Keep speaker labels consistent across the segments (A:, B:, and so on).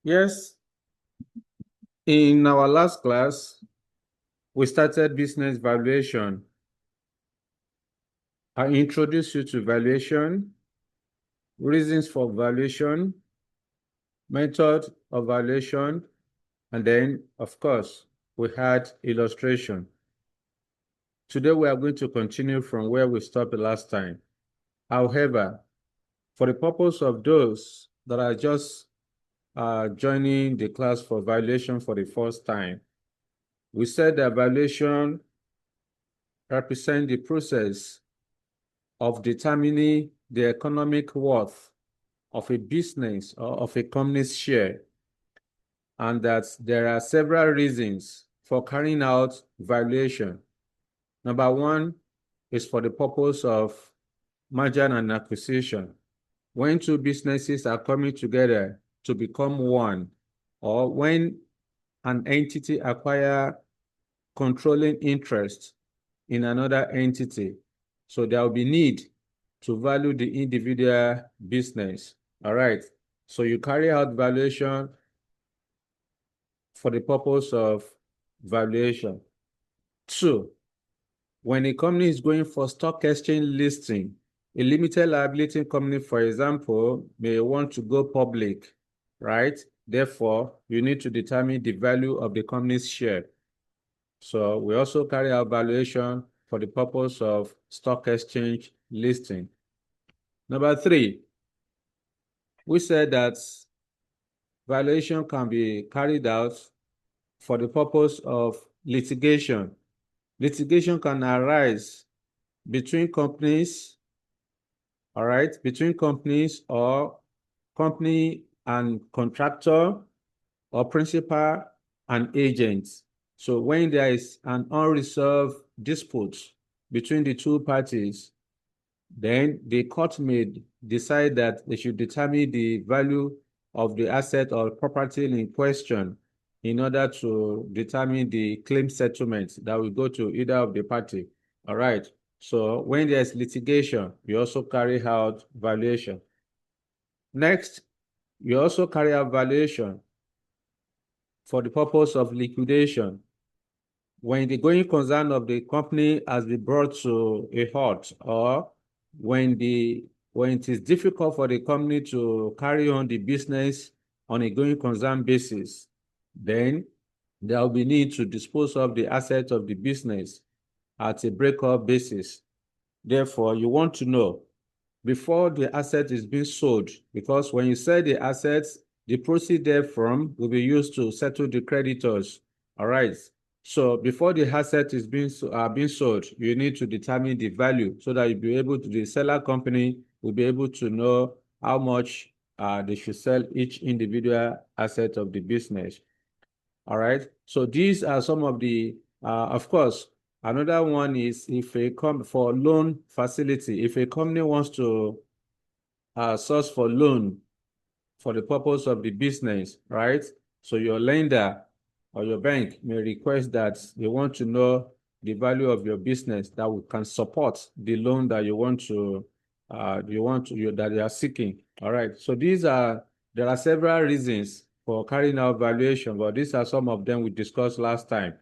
A: Yes, in our last class, we started business valuation. I introduced you to valuation, reasons for valuation, method of valuation, and then, of course, we had illustration. Today, we are going to continue from where we stopped the last time. However, for the purpose of those that are just joining the class for valuation for the first time, we said that valuation represents the process of determining the economic worth of a business or of a company's share, and that there are several reasons for carrying out valuation. Number one is for the purpose of merger and acquisition. When two businesses are coming together to become one, or when an entity acquires controlling interest in another entity, so there will be need to value the individual business. All right. So you carry out valuation for the purpose of valuation. Two, when a company is going for stock exchange listing, a limited liability company, for example, may want to go public, right? Therefore, you need to determine the value of the company's share. So we also carry out valuation for the purpose of stock exchange listing. Number three, we said that valuation can be carried out for the purpose of litigation. Litigation can arise between companies, all right, between companies or company and contractor or principal and agents. So when there is an unresolved dispute between the two parties, then the court may decide that they should determine the value of the asset or property in question in order to determine the claim settlement that will go to either of the party. All right. So when there's litigation, we also carry out valuation. Next, we also carry out valuation for the purpose of liquidation. When the going concern of the company has been brought to a halt, or when it is difficult for the company to carry on the business on a going concern basis, then there will be need to dispose of the assets of the business at a breakup basis. Therefore, you want to know before the asset is being sold, because when you sell the assets, the proceeds therefrom will be used to settle the creditors. All right. So before the asset is being sold, you need to determine the value so that the seller company will be able to know how much they should sell each individual asset of the business. All right. So these are some of the, of course, another one is if for loan facility, if a company wants to source for loan for the purpose of the business, right? So your lender or your bank may request that they want to know the value of your business that can support the loan that that they are seeking. All right. So there are several reasons for carrying out valuation, but these are some of them we discussed last time.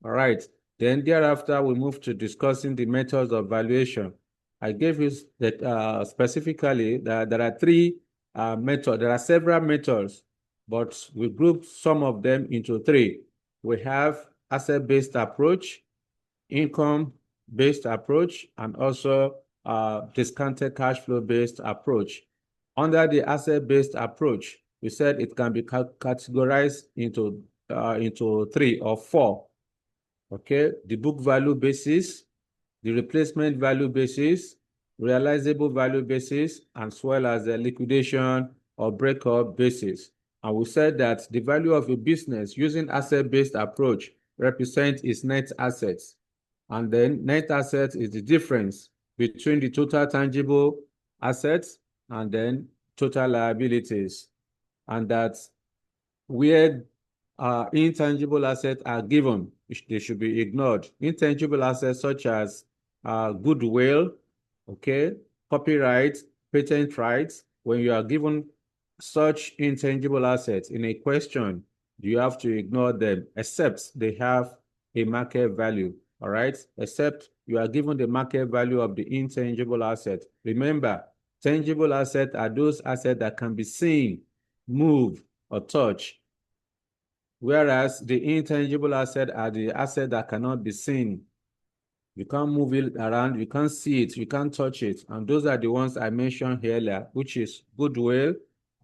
A: All right. Then thereafter, we move to discussing the methods of valuation. I gave you that specifically that there are three methods. There are several methods, but we group some of them into three. We have asset-based approach, income-based approach, and also discounted cash flow-based approach. Under the asset-based approach, we said it can be categorized into three or four. Okay, the book value basis, the replacement value basis, realizable value basis, as well as the liquidation or breakup basis. And we said that the value of a business using asset-based approach represents its net assets. And then net assets is the difference between the total tangible assets and then total liabilities. And that where intangible assets are given, they should be ignored. Intangible assets such as goodwill, okay, copyright, patent rights, when you are given such intangible assets in a question, you have to ignore them except they have a market value, all right? Except you are given the market value of the intangible asset. Remember, tangible assets are those assets that can be seen, moved, or touched, whereas the intangible assets are the assets that cannot be seen. You can't move it around, you can't see it, you can't touch it. And those are the ones I mentioned earlier, which is goodwill,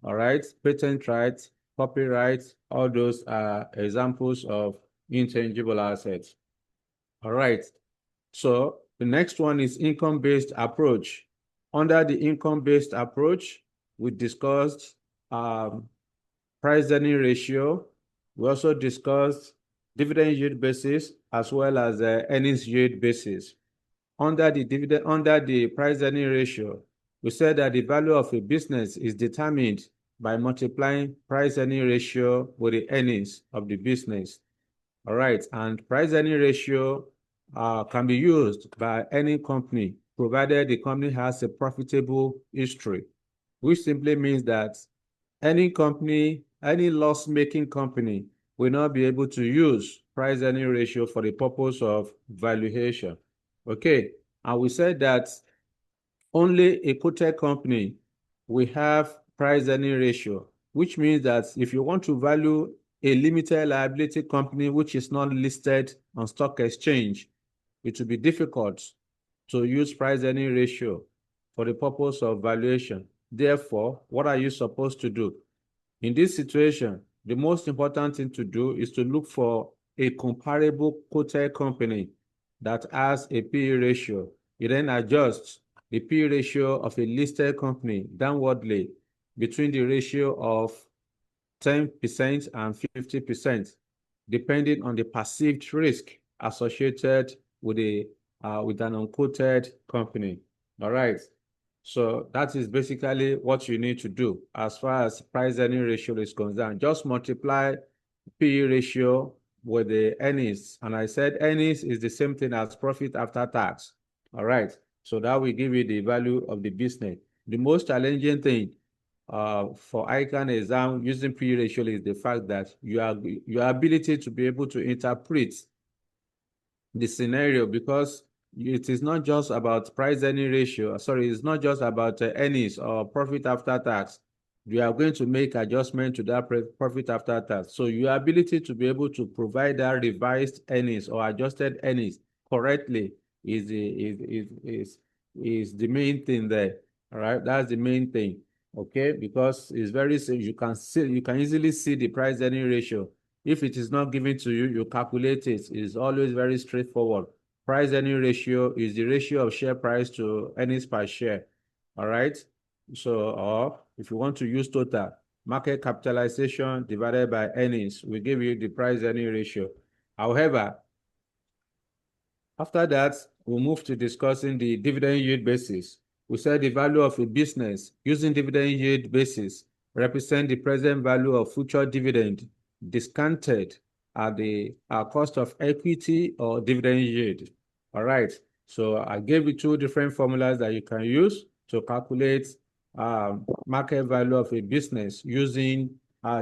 A: all right, patent rights, copyright, all those are examples of intangible assets. All right. So the next one is income-based approach. Under the income-based approach, we discussed price-earning ratio. We also discussed dividend yield basis as well as earnings yield basis. Under the price-earning ratio, we said that the value of a business is determined by multiplying price-earning ratio with the earnings of the business. All right, and price-earning ratio can be used by any company, provided the company has a profitable history, which simply means that any company, any loss-making company will not be able to use price-earning ratio for the purpose of valuation. Okay, and we said that only a quoted company will have price-earning ratio, which means that if you want to value a limited liability company which is not listed on stock exchange, it will be difficult to use price-earning ratio for the purpose of valuation. Therefore, what are you supposed to do? In this situation, the most important thing to do is to look for a comparable quoted company that has a PE ratio. You then adjust the PE ratio of a listed company downwardly between the ratio of 10% and 50%, depending on the perceived risk associated with an unquoted company. All right. So that is basically what you need to do as far as price-earning ratio is concerned. Just multiply PE ratio with the earnings. And I said earnings is the same thing as profit after tax. All right. So that will give you the value of the business. The most challenging thing for ICAN exam using PE ratio is the fact that your ability to be able to interpret the scenario, because it is not just about price-earning ratio. Sorry, it's not just about earnings or profit after tax. You are going to make adjustment to that profit after tax. So your ability to be able to provide that revised earnings or adjusted earnings correctly is the main thing there. All right, that's the main thing. Okay, because it's very simple. You can easily see the price-earning ratio. If it is not given to you, you calculate it. It's always very straightforward. Price-earning ratio is the ratio of share price to earnings per share. All right. So, or if you want to use total, market capitalization divided by earnings will give you the price-earning ratio. However, after that, we'll move to discussing the dividend yield basis. We said the value of a business using dividend yield basis represent the present value of future dividend discounted at the cost of equity or dividend yield. All right. So I gave you two different formulas that you can use to calculate market value of a business using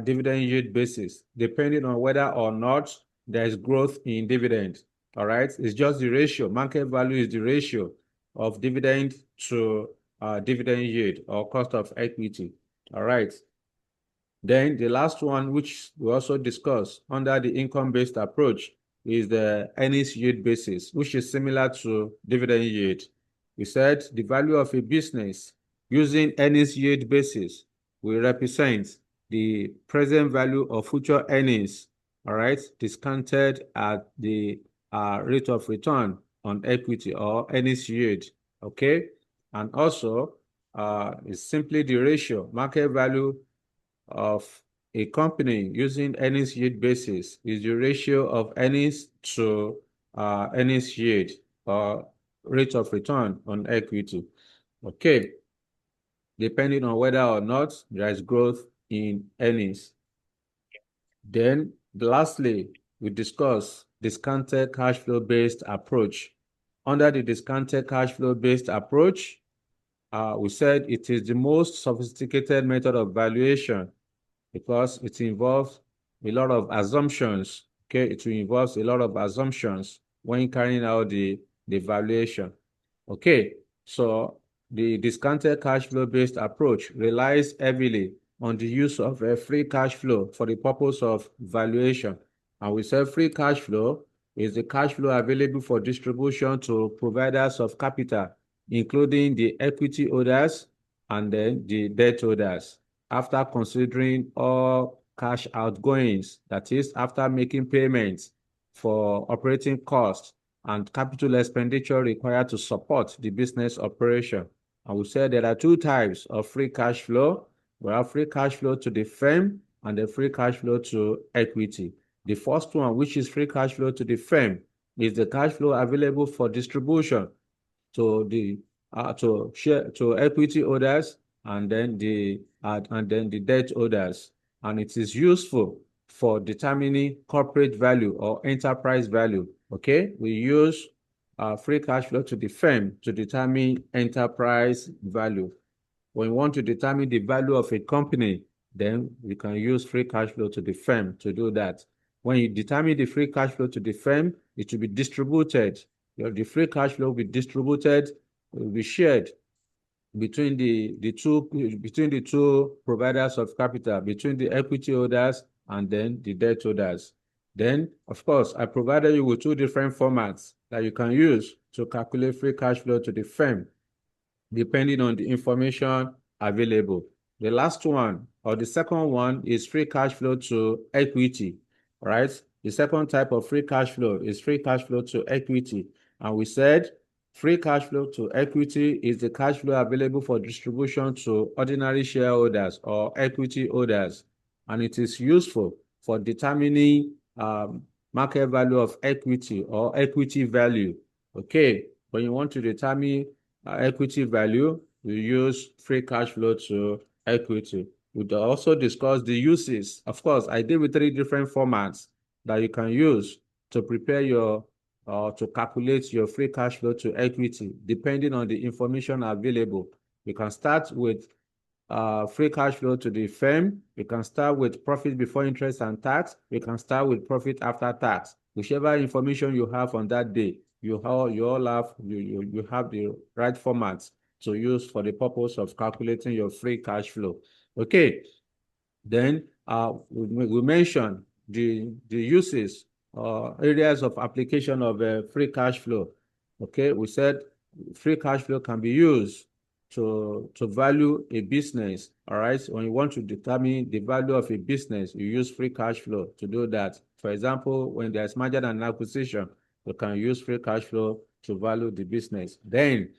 A: dividend yield basis, depending on whether or not there is growth in dividend. All right. It's just the ratio. Market value is the ratio of dividend to dividend yield or cost of equity. All right. Then the last one, which we also discussed under the income-based approach, is the earnings yield basis, which is similar to dividend yield. We said the value of a business using earnings yield basis will represent the present value of future earnings, all right, discounted at the rate of return on equity or earnings yield, okay? And also, it's simply the ratio, market value of a company using earnings yield basis is the ratio of earnings to earnings yield or rate of return on equity. Okay, depending on whether or not there is growth in earnings. Then lastly, we discuss discounted cash flow based approach. Under the discounted cash flow based approach, we said it is the most sophisticated method of valuation because it involves a lot of assumptions. Okay, it involves a lot of assumptions when carrying out the valuation. Okay, so the discounted cash flow based approach relies heavily on the use of a free cash flow for the purpose of valuation. And we say free cash flow is the cash flow available for distribution to providers of capital, including the equity holders and then the debt holders, after considering all cash outgoings, that is, after making payments for operating costs and capital expenditure required to support the business operation. And we said there are two types of free cash flow. We have free cash flow to the firm and the free cash flow to equity. The first one, which is free cash flow to the firm, is the cash flow available for distribution to the to equity holders and then the debt holders, and it is useful for determining corporate value or enterprise value. Okay, we use free cash flow to the firm to determine enterprise value. When you want to determine the value of a company, then we can use free cash flow to the firm to do that. When you determine the free cash flow to the firm, it will be distributed. The free cash flow will be distributed, will be shared between the two providers of capital, between the equity holders and then the debt holders. Then, of course, I provided you with two different formats that you can use to calculate free cash flow to the firm, depending on the information available. The last one, or the second one, is free cash flow to equity, right? The second type of free cash flow is free cash flow to equity. And we said free cash flow to equity is the cash flow available for distribution to ordinary shareholders or equity holders. And it is useful for determining market value of equity or equity value. Okay, when you want to determine equity value, we use free cash flow to equity. We also discuss the uses. Of course, I did with three different formats that you can use to prepare your to calculate your free cash flow to equity, depending on the information available. We can start with free cash flow to the firm. We can start with profit before interest and tax. We can start with profit after tax. Whichever information you have on that day, you all have the right formats to use for the purpose of calculating your free cash flow. Okay, then we mentioned the uses areas of application of free cash flow. Okay, we said free cash flow can be used to value a business. All right, when you want to determine the value of a business, you use free cash flow to do that. For example, when there's merger and acquisition, you can use free cash flow to value the business. Then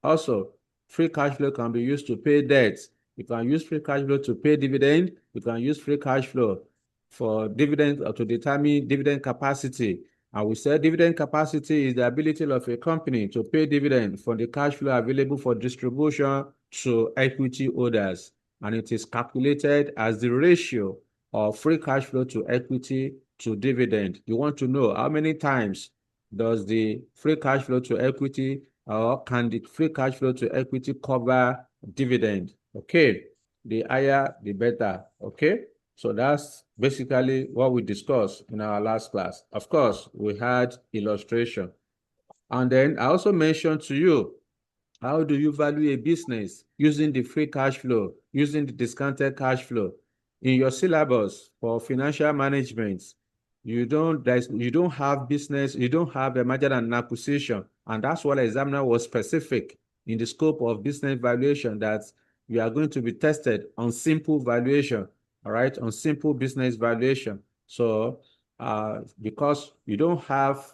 A: also, free cash flow can be used to pay debts. You can use free cash flow to pay dividend. You can use free cash flow for dividend or to determine dividend capacity. And we said dividend capacity is the ability of a company to pay dividend from the cash flow available for distribution to equity holders. And it is calculated as the ratio of free cash flow to equity to dividend. You want to know how many times does the free cash flow to equity or can the free cash flow to equity cover dividend? Okay, the higher, the better. Okay, so that's basically what we discussed in our last class. Of course, we had illustration. And then I also mentioned to you, how do you value a business using the free cash flow, using the discounted cash flow? In your syllabus for financial management, you don't have business, you don't have a merger and acquisition. And that's what the examiner was specific in the scope of business valuation, that you are going to be tested on simple valuation, all right, on simple business valuation. So because you don't have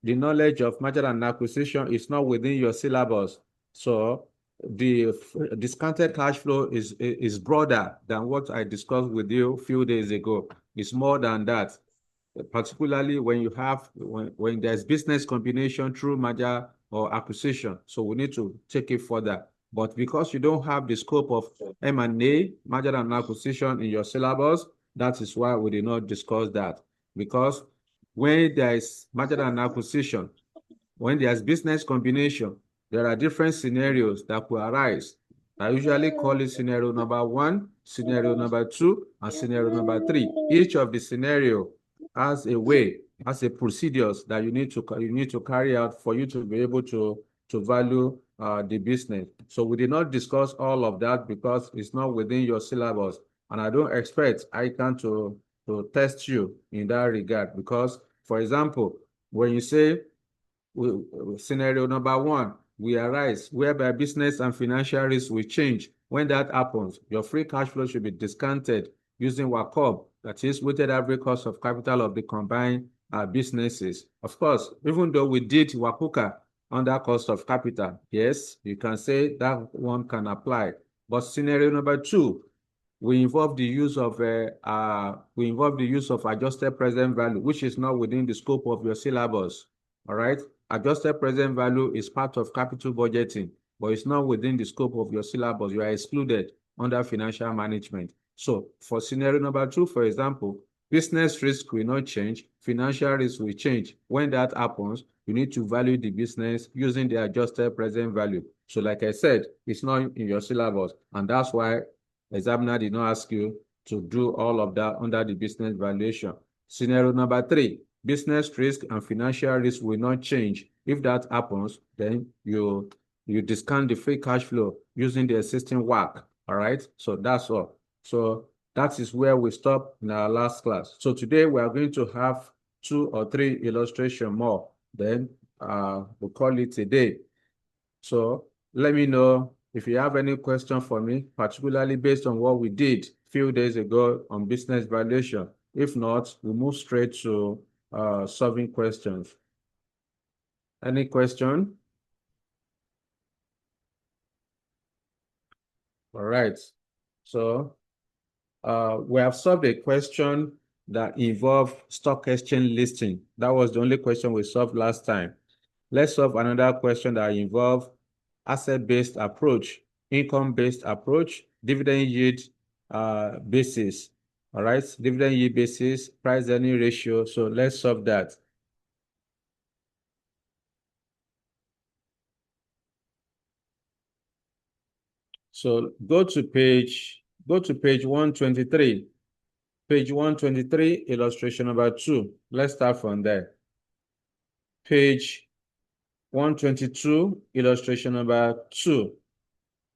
A: the knowledge of merger and acquisition, is not within your syllabus. So the discounted cash flow is broader than what I discussed with you a few days ago. It's more than that, particularly when you have when there's business combination through merger or acquisition. So we need to take it further. But because you don't have the scope of M&A, merger and acquisition in your syllabus, that is why we did not discuss that. Because when there is merger and acquisition, when there's business combination, there are different scenarios that will arise. I usually call it scenario number 1, scenario number 2, and scenario number 3. Each of the scenario has a way, has a procedures that you need to carry out for you to be able to value the business. So we did not discuss all of that because it's not within your syllabus, and I don't expect ICANN to test you in that regard. Because, for example, when you say scenario number 1, we arise whereby business and financial risks will change. When that happens, your free cash flow should be discounted using WACOB, that is weighted average cost of capital of the combined businesses. Of course, even though we did WACUCA under cost of capital, yes, you can say that one can apply. But scenario number 2, we involve the use of adjusted present value, which is not within the scope of your syllabus. All right, adjusted present value is part of capital budgeting, but it's not within the scope of your syllabus. You are excluded under financial management. So for scenario number 2, for example, business risk will not change, financial risk will change. When that happens, you need to value the business using the adjusted present value. So like I said, it's not in your syllabus, and that's why examiner did not ask you to do all of that under the business valuation. Scenario number 3, business risk and financial risk will not change. If that happens, then you discount the free cash flow using the existing WACC. All right, so that's all. So that is where we stop in our last class. So today we are going to have 2 or 3 illustration more. Then we'll call it a day. So let me know if you have any question for me, particularly based on what we did a few days ago on business valuation. If not, we move straight to solving questions. Any question? All right. So we have solved a question that involved stock exchange listing. That was the only question we solved last time. Let's solve another question that involves asset-based approach, income-based approach, dividend yield basis. All right, dividend yield basis, price earning ratio. So let's solve that. So go to page 123. Page 123, illustration number 2. Let's start from there. Page 122, illustration number 2.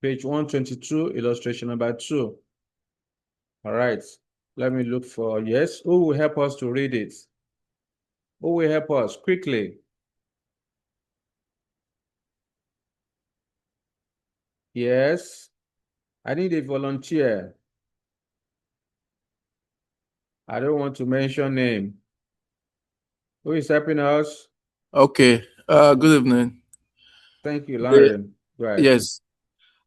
A: Page 122, illustration number 2. All right. Let me look for, yes. Who will help us to read it? Who will help us quickly? Yes. I need a volunteer. I don't want to mention name. Who is helping us?
B: Okay. Good evening.
A: Thank you, Larry. Right.
B: Yes.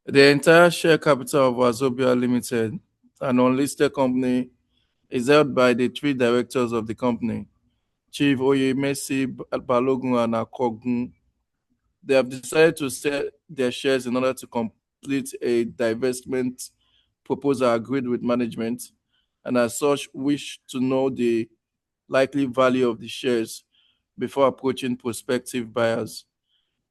B: The entire share capital of Wazobia Limited, an unlisted company, is held by the 3 directors of the company, Chief Oyemesi Balogun and Akogun. They have decided to sell their shares in order to complete a divestment proposal agreed with management, and as such wish to know the likely value of the shares before approaching prospective buyers.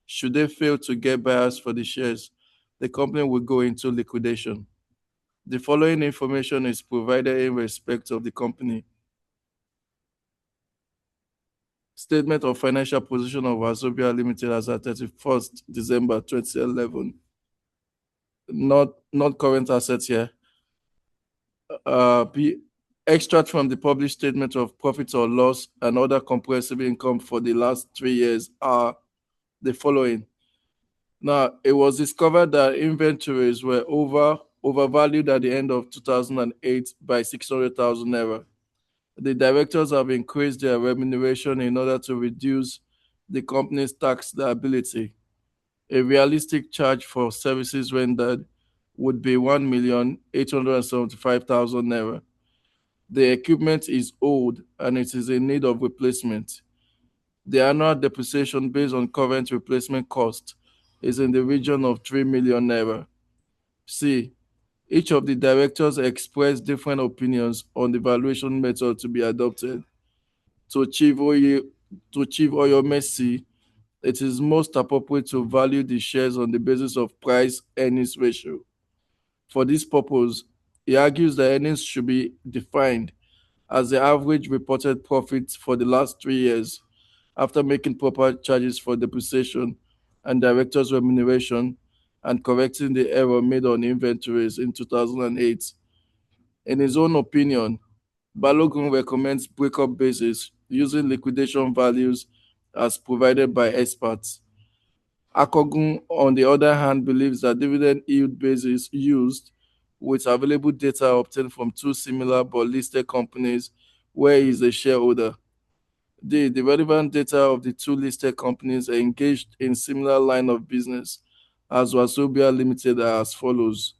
B: Should they fail to get buyers for the shares, the company will go into liquidation. The following information is provided in respect of the company. Statement of financial position of Wazobia Limited as at 31st December 2011. Not current assets here. Extract from the published statement of profit or loss and other comprehensive income for the last 3 years are the following. Now, it was discovered that inventories were overvalued at the end of 2008 by 600,000 naira. The directors have increased their remuneration in order to reduce the company's tax liability. A realistic charge for services rendered would be 1,875,000 naira. The equipment is old and it is in need of replacement. The annual depreciation based on current replacement cost is in the region of 3 million naira. C. Each of the directors expressed different opinions on the valuation method to be adopted. To Chief Oyomesi, it is most appropriate to value the shares on the basis of price-earnings ratio. For this purpose, he argues that earnings should be defined as the average reported profit for the last 3 years after making proper charges for depreciation and directors' remuneration and correcting the error made on inventories in 2008. In his own opinion, Balogun recommends breakup basis using liquidation values as provided by experts. Akogun, on the other hand, believes that dividend yield basis used with available data obtained from two similar but listed companies where he is a shareholder. The relevant data of the two listed companies are engaged in similar line of business as Wasobia Limited are as follows.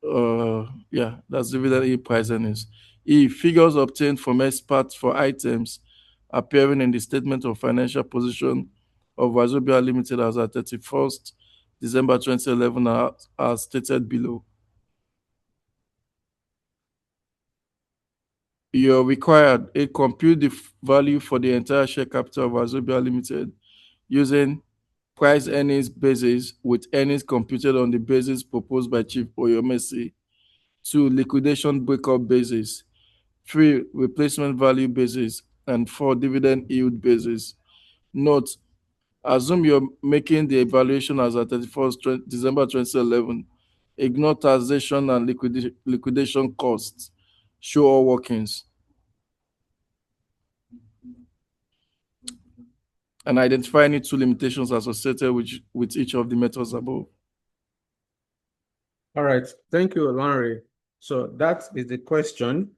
B: That's dividend yield price earnings. Figures obtained from experts for items appearing in the statement of financial position of Wazobia Limited as at 31st December 2011 are stated below. You're required to compute the value for the entire share capital of Wazobia Limited using price earnings basis with earnings computed on the basis proposed by Chief Oyomesi. 2. Liquidation breakup basis. 3. Replacement value basis. And 4. Dividend yield basis. Note, assume you're making the evaluation as at 31st December 2011. Ignore taxation and liquidation costs. Show all workings. And identify any two limitations associated with each of the methods above.
A: All right. Thank you, Larry. So that is the question.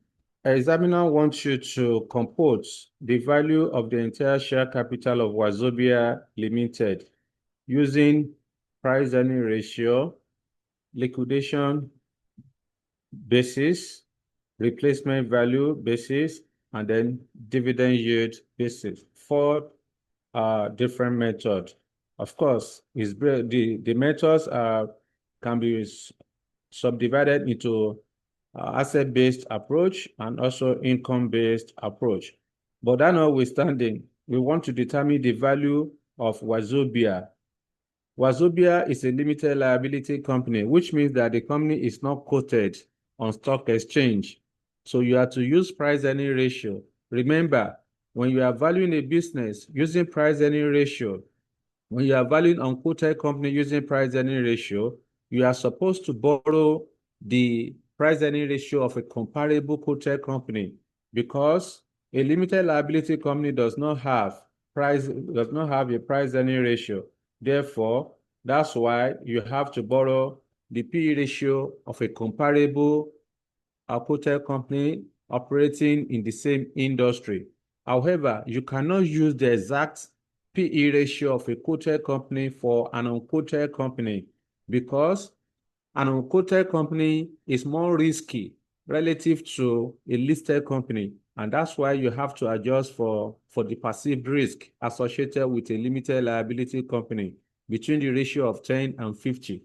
A: An examiner wants you to compute the value of the entire share capital of Wazobia Limited using price earning ratio, liquidation basis, replacement value basis, and then dividend yield basis. 4 different methods. Of course, the methods can be subdivided into asset-based approach and also income-based approach. But that notwithstanding, we want to determine the value of Wazobia. Wazobia is a limited liability company, which means that the company is not quoted on stock exchange. So you have to use price earning ratio. Remember, when you are valuing a business using price earning ratio, when you are valuing unquoted company using price earning ratio, you are supposed to borrow the price earning ratio of a comparable quoted company, because a limited liability company does not have a price earning ratio. Therefore, that's why you have to borrow the P/E ratio of a comparable quoted company operating in the same industry. However, you cannot use the exact P/E ratio of a quoted company for an unquoted company, because an unquoted company is more risky relative to a listed company. And that's why you have to adjust for the perceived risk associated with a limited liability company between the ratio of 10 and 50.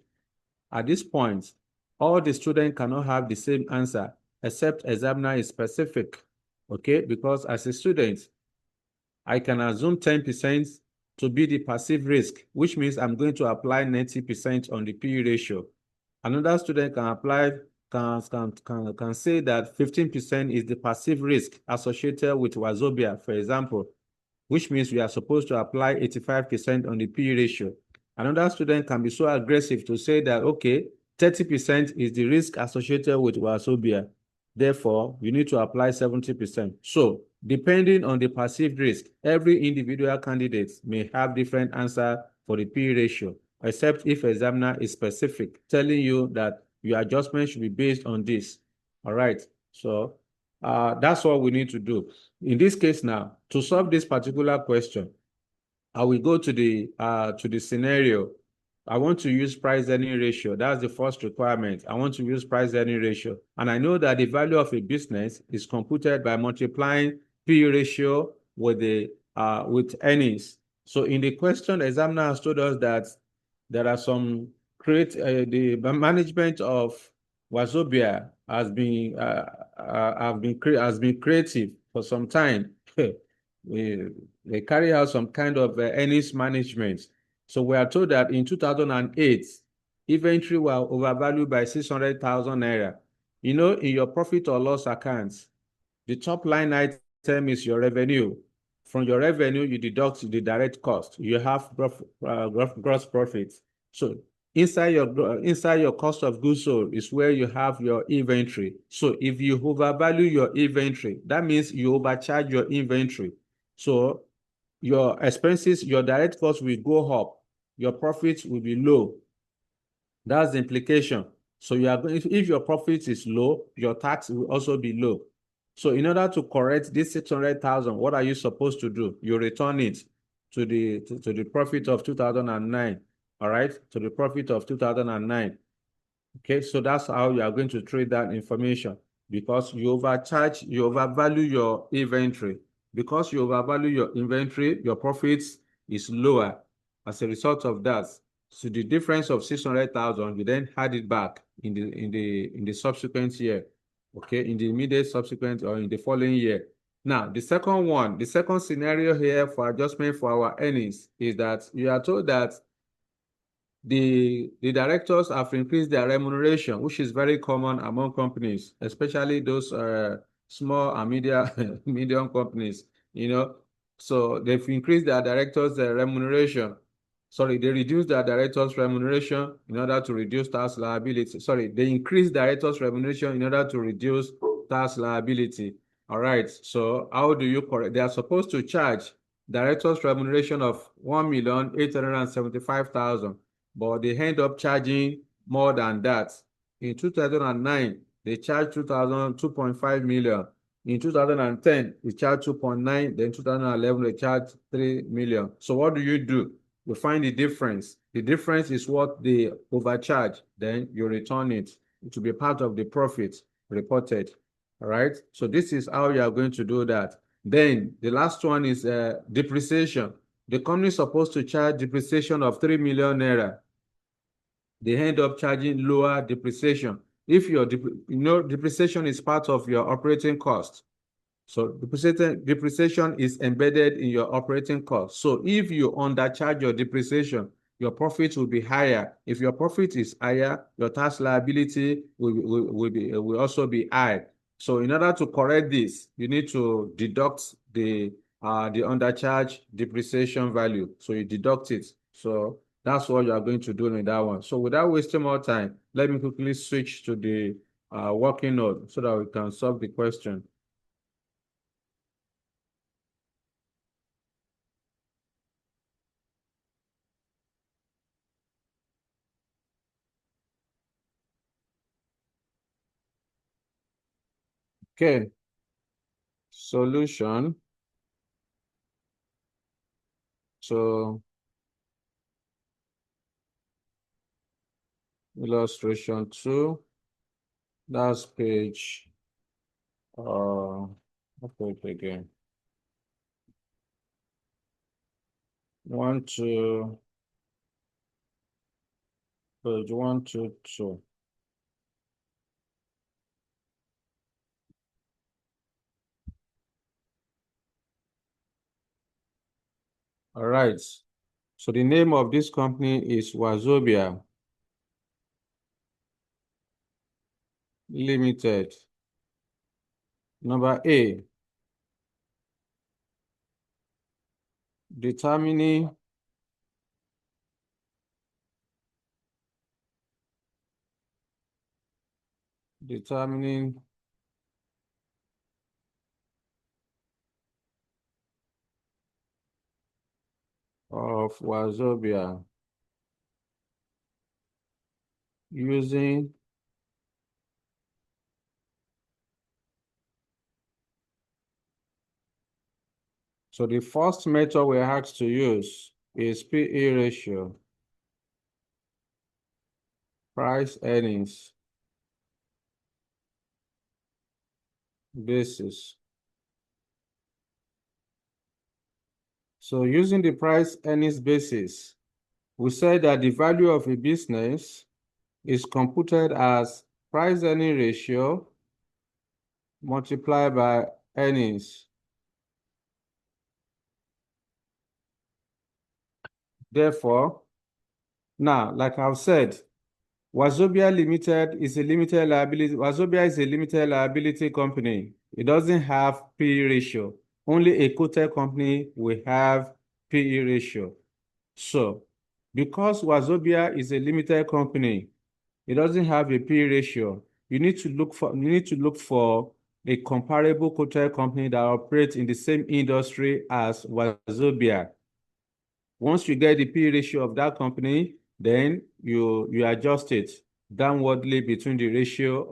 A: At this point, all the students cannot have the same answer, except examiner is specific, okay? Because as a student, I can assume 10% to be the perceived risk, which means I'm going to apply 90% on the P/E ratio. Another student can apply, can say that 15% is the perceived risk associated with Wazobia, for example, which means we are supposed to apply 85% on the P/E ratio. Another student can be so aggressive to say that, okay, 30% is the risk associated with Wazobia. Therefore, we need to apply 70%. So, depending on the perceived risk, every individual candidate may have different answer for the P/E ratio, except if examiner is specific, telling you that your adjustment should be based on this. All right. So that's what we need to do. In this case now, to solve this particular question, I will go to the scenario. I want to use price earning ratio. That's the first requirement. I want to use price earning ratio. And I know that the value of a business is computed by multiplying P/E ratio with earnings. So in the question, the examiner has told us that there are some the management of Wazobia has been creative for some time. they carry out some kind of earnings management. So we are told that in 2008, inventory were overvalued by 600,000 naira. You know, in your profit or loss accounts, the top line item is your revenue. From your revenue, you deduct the direct cost. You have gross profit. So inside your cost of goods sold is where you have your inventory. So if you overvalue your inventory, that means you overcharge your inventory. So your expenses, your direct costs will go up. Your profits will be low. That's the implication. So you are going, if your profit is low, your tax will also be low. So in order to correct this 600,000, what are you supposed to do? You return it to the profit of 2009. All right, to the profit of 2009. Okay, so that's how you are going to trade that information, because you overvalue your inventory. Because you overvalue your inventory, your profits is lower as a result of that. So the difference of 600,000, you then add it back in the subsequent year. Okay, in the immediate subsequent or in the following year. Now, the second scenario here for adjustment for our earnings is that you are told that the directors have increased their remuneration, which is very common among companies, especially those small and medium companies, you know. So they've increased their directors' remuneration. Sorry, they reduced their directors' remuneration in order to reduce tax liability. Sorry, they increased directors' remuneration in order to reduce tax liability. All right, so how do you correct? They are supposed to charge directors' remuneration of 1,875,000, but they end up charging more than that. In 2009, they charged 2.5 million. In 2010, they charged 2.9. Then 2011, they charged 3 million. So what do? You find the difference. The difference is what they overcharge. Then you return it. It will be part of the profit reported. All right. So this is how you are going to do that. Then the last one is depreciation. The company is supposed to charge depreciation of 3 million naira. They end up charging lower depreciation. If your depreciation is part of your operating cost. So depreciation is embedded in your operating cost. So if you undercharge your depreciation, your profit will be higher. If your profit is higher, your tax liability will also be high. So in order to correct this, you need to deduct the undercharge depreciation value. So you deduct it. So that's what you are going to do in that one. So without wasting more time, let me quickly switch to the working note so that we can solve the question. Okay, solution. So illustration 2, that's page, what page again? 1 to page 1 to 2. All right. So the name of this company is Wazobia Limited. Number A, determining of Wazobia using so the first method we are asked to use is PE ratio, price earnings basis. So using the price earnings basis, we said that the value of a business is computed as price earning ratio multiplied by earnings. Therefore, now, like I've said, Wazobia Limited is a limited liability. Wazobia is a limited liability company. It doesn't have PE ratio. Only a quoted company will have PE ratio. So, because Wazobia is a limited company, it doesn't have a PE ratio. You need to look for a comparable quoted company that operates in the same industry as Wazobia. Once you get the P ratio of that company, then you adjust it downwardly between the ratio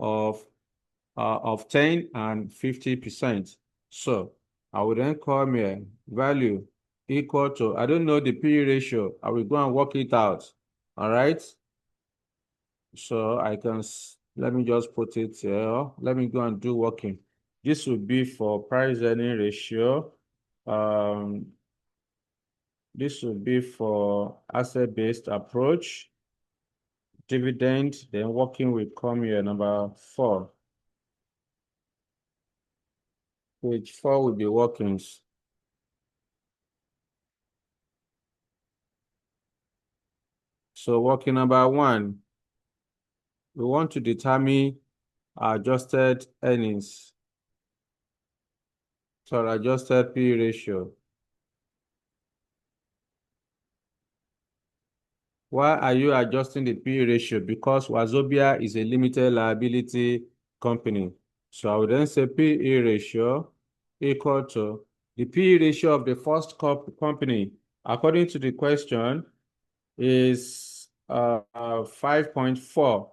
A: of 10 and 50%. So I will then come here, value equal to, I don't know the P ratio. I will go and work it out. All right. So I can, let me just put it here. Let me go and do working. This would be for price earning ratio. This will be for asset-based approach, dividend, then working will come here, number 4. Page 4 will be workings. So working number 1, we want to determine our adjusted earnings. So adjusted P ratio. Why are you adjusting the P ratio? Because Wazobia is a limited liability company. So I would then say PE ratio equal to the PE ratio of the first company, according to the question, is 5.4.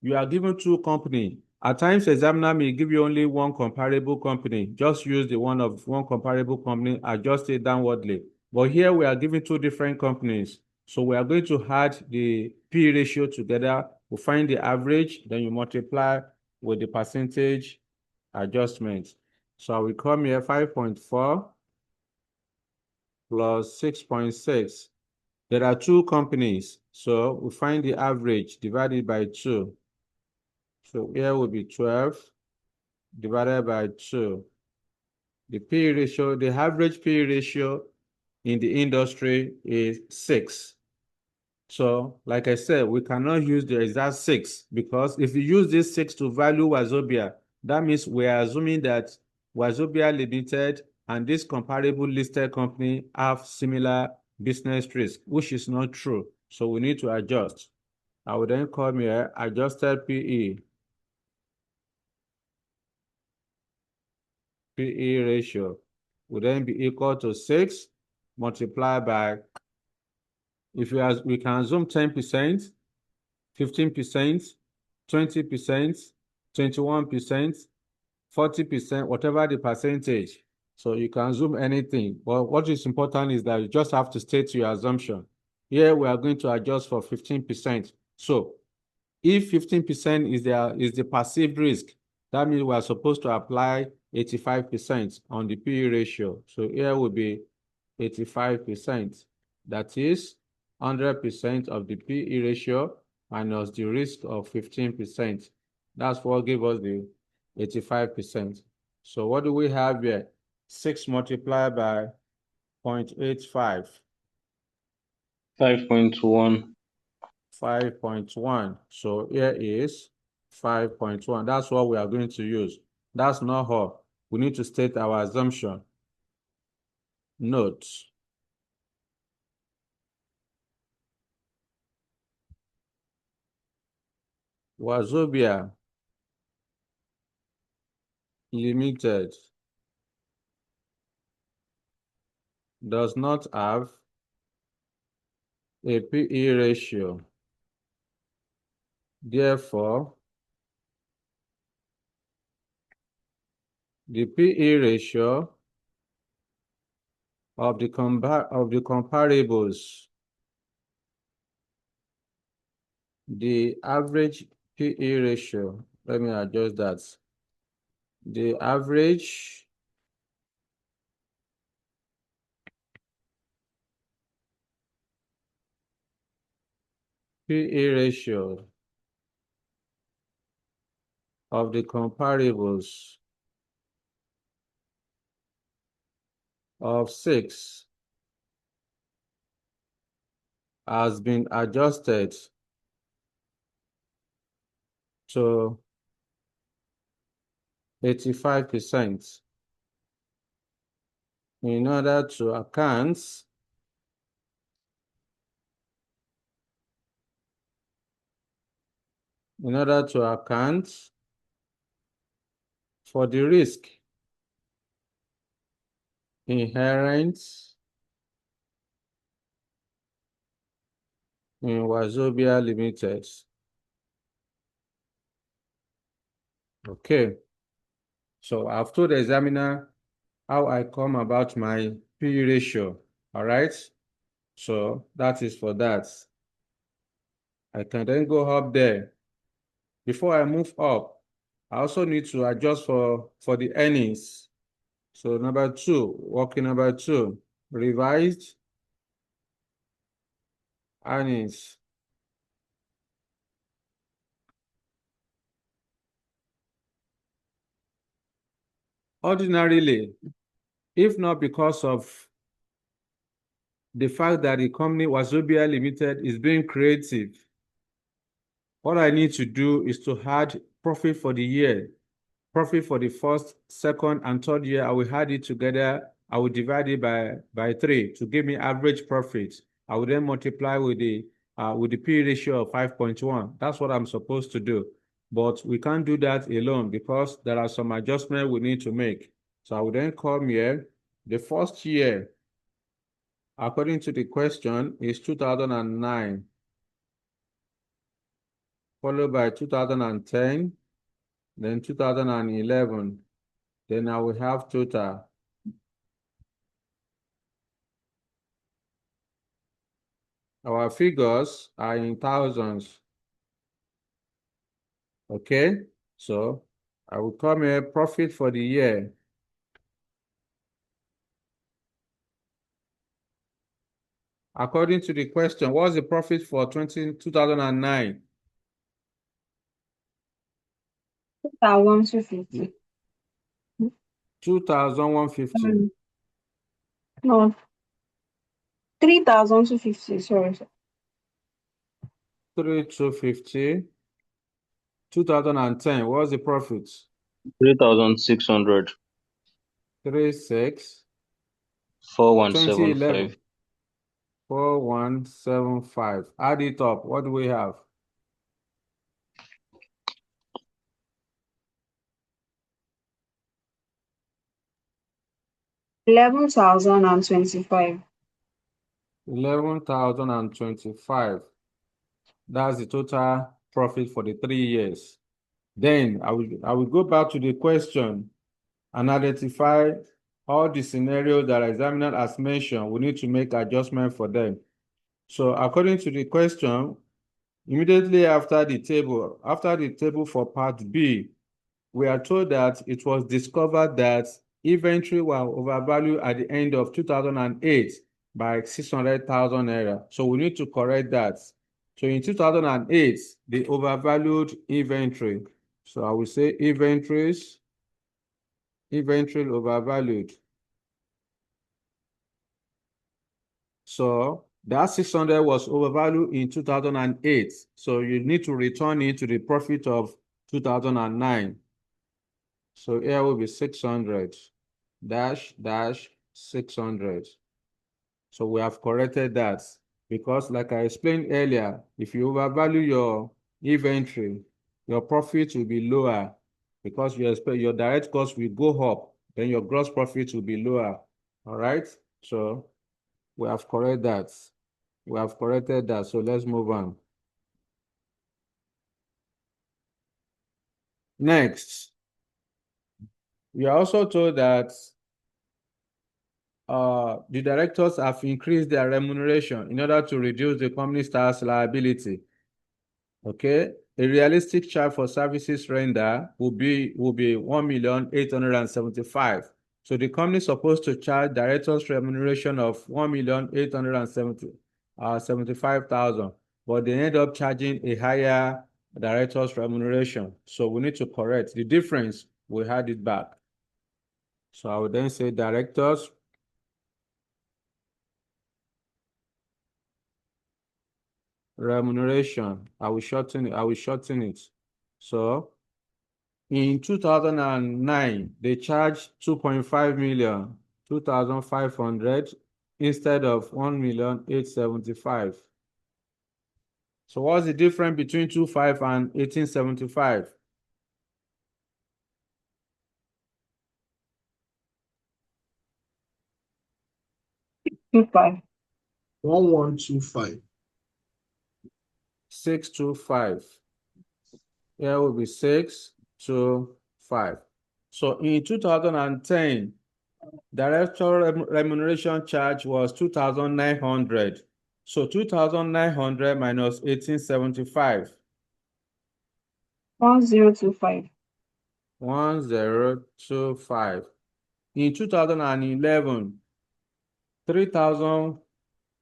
A: You are given 2 companies. At times, examiner may give you only 1 comparable company. Just use the one comparable company, adjust it downwardly. But here we are given 2 different companies. So we are going to add the P ratio together. We find the average, then you multiply with the percentage adjustment. So I will come here 5.4 plus 6.6. There are 2 companies. So we find the average divided by 2. So here will be 12 divided by 2. The P ratio, the average P ratio in the industry is 6. So, like I said, we cannot use the exact 6 because if you use this 6 to value Wazobia, that means we are assuming that Wazobia Limited and this comparable listed company have similar business risk, which is not true. So we need to adjust. I will then come here, adjusted PE. PE ratio will then be equal to 6 multiplied by, if we can assume 10%, 15%, 20%, 21%, 40%, whatever the percentage. So you can assume anything. But what is important is that you just have to state your assumption. Here we are going to adjust for 15%. So if 15% is the perceived risk, that means we are supposed to apply 85% on the PE ratio. So here will be 85%. That is 100% of the PE ratio minus the risk of 15%. That's what gives us the 85%. So what do we have here? 6 multiplied by 0.85.
C: 5.1.
A: 5.1. So here is 5.1. That's what we are going to use. That's not all. We need to state our assumption. Note. Wazobia Limited does not have a PE ratio. Therefore, the PE ratio of the comparables, the average PE ratio, let me adjust that. The average PE ratio of the comparables of 6 has been adjusted to 85% in order to account for the risk inherent in Wazobia Limited. Okay. So I've told the examiner how I come about my P ratio. All right. So that is for that. I can then go up there. Before I move up, I also need to adjust for the earnings. So number 2, working number 2, revised earnings. Ordinarily, if not because of the fact that the company Wazobia Limited is being creative, what I need to do is to add profit for the year. Profit for the first, second, and third year, I will add it together. I will divide it by 3 to give me average profit. I will then multiply with the P ratio of 5.1. That's what I'm supposed to do. But we can't do that alone because there are some adjustments we need to make. So I will then come here. The first year, according to the question, is 2009, followed by 2010, then 2011. Then I will have total. Our figures are in thousands. Okay, so I will come here, profit for the year. According to the question, what's the profit for 2009?
C: 2,150.
A: 2,150.
C: No. 3,250, sorry.
A: 3,250. 2010, what's the profit?
D: 3,600.
A: 36.
D: 4,175.
A: 4,175. Add it up. What do we have?
C: $11,025.
A: 11,025. That's the total profit for the 3 years. Then I will go back to the question and identify all the scenarios that examiner has mentioned. We need to make adjustment for them. So according to the question, immediately after the table for part B, we are told that it was discovered that inventory were overvalued at the end of 2008 by 600,000 naira. So we need to correct that. So in 2008, they overvalued inventory. So I will say inventory overvalued. So that 600 was overvalued in 2008. So you need to return it to the profit of 2009. So here will be 600 dash 600. So we have corrected that because like I explained earlier, if you overvalue your inventory, your profit will be lower because you expect your direct cost will go up, then your gross profit will be lower. All right. So we have corrected that. We have corrected that. So let's move on. Next, we are also told that the directors have increased their remuneration in order to reduce the company's tax liability. Okay, a realistic charge for services render will be 1,875,000. So the company is supposed to charge directors remuneration of 1,875,000, but they end up charging a higher directors remuneration. So we need to correct the difference. We had it back. So I would then say directors remuneration. I will shorten it. So in 2009, they charged 2.5 million, 2,500 instead of 1,875,000. So what's the difference between 25 and 1875?
C: Two five.
E: 1125.
A: 625. Here will be 625. So in 2010, director remuneration charge was 2,900. So 2,900 minus 1875.
C: 1025.
A: 1025. In 2011, 3,000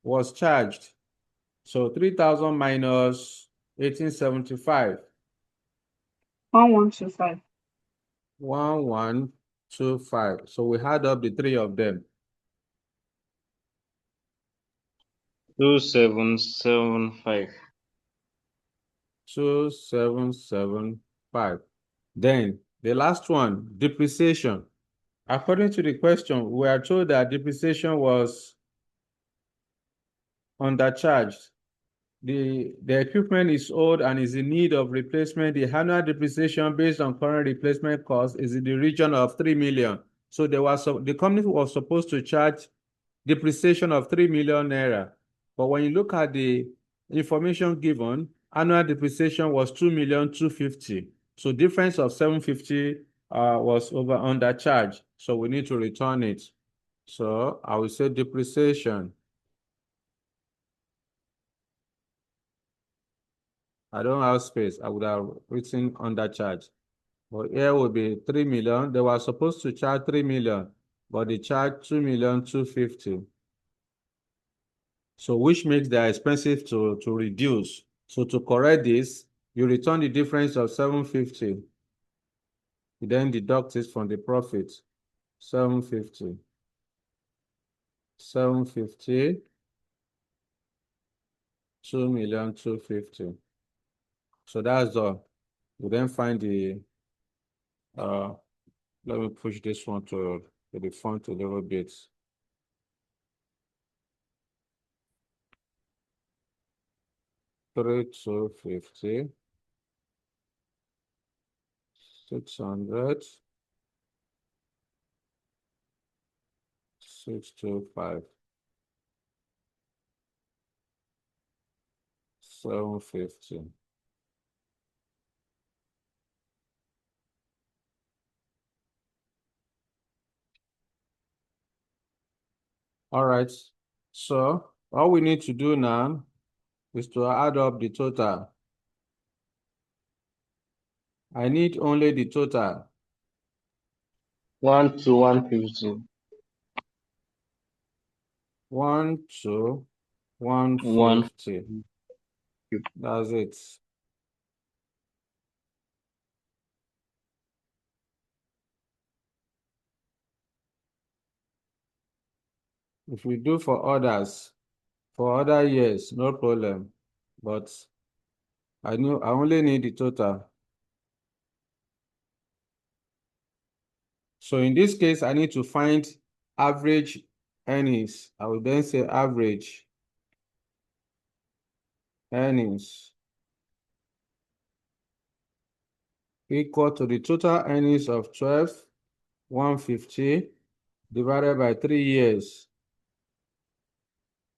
A: was charged. So 3,000 minus 1875.
C: 1125.
A: 1125. So we add up the three of them.
D: 2775.
A: 2775. Then the last one, depreciation. According to the question, we are told that depreciation was undercharged. The equipment is old and is in need of replacement. The annual depreciation based on current replacement cost is in the region of 3 million. So the company was supposed to charge depreciation of 3 million naira. But when you look at the information given, annual depreciation was 2,250,000. So difference of 750 was undercharged. So we need to return it. So I will say depreciation. I don't have space. I would have written undercharge. But here will be 3 million. They were supposed to charge 3 million, but they charged 2,250,000. So which makes their expensive to reduce. So to correct this, you return the difference of 750. You then deduct it from the profit. 750. 750. 2,250,000. So that's all. We then find the let me push this one to the front a little bit. Three 250, 600, 625, 750. All right. So all we need to do now is to add up the total. I need only the total.
D: 1 to 150.
A: 1 to
D: 1.
A: 150. That's it. If we do for others, for other years, no problem. But I only need the total. So in this case, I need to find average earnings. I will then say average earnings equal to the total earnings of 12,150 divided by 3 years.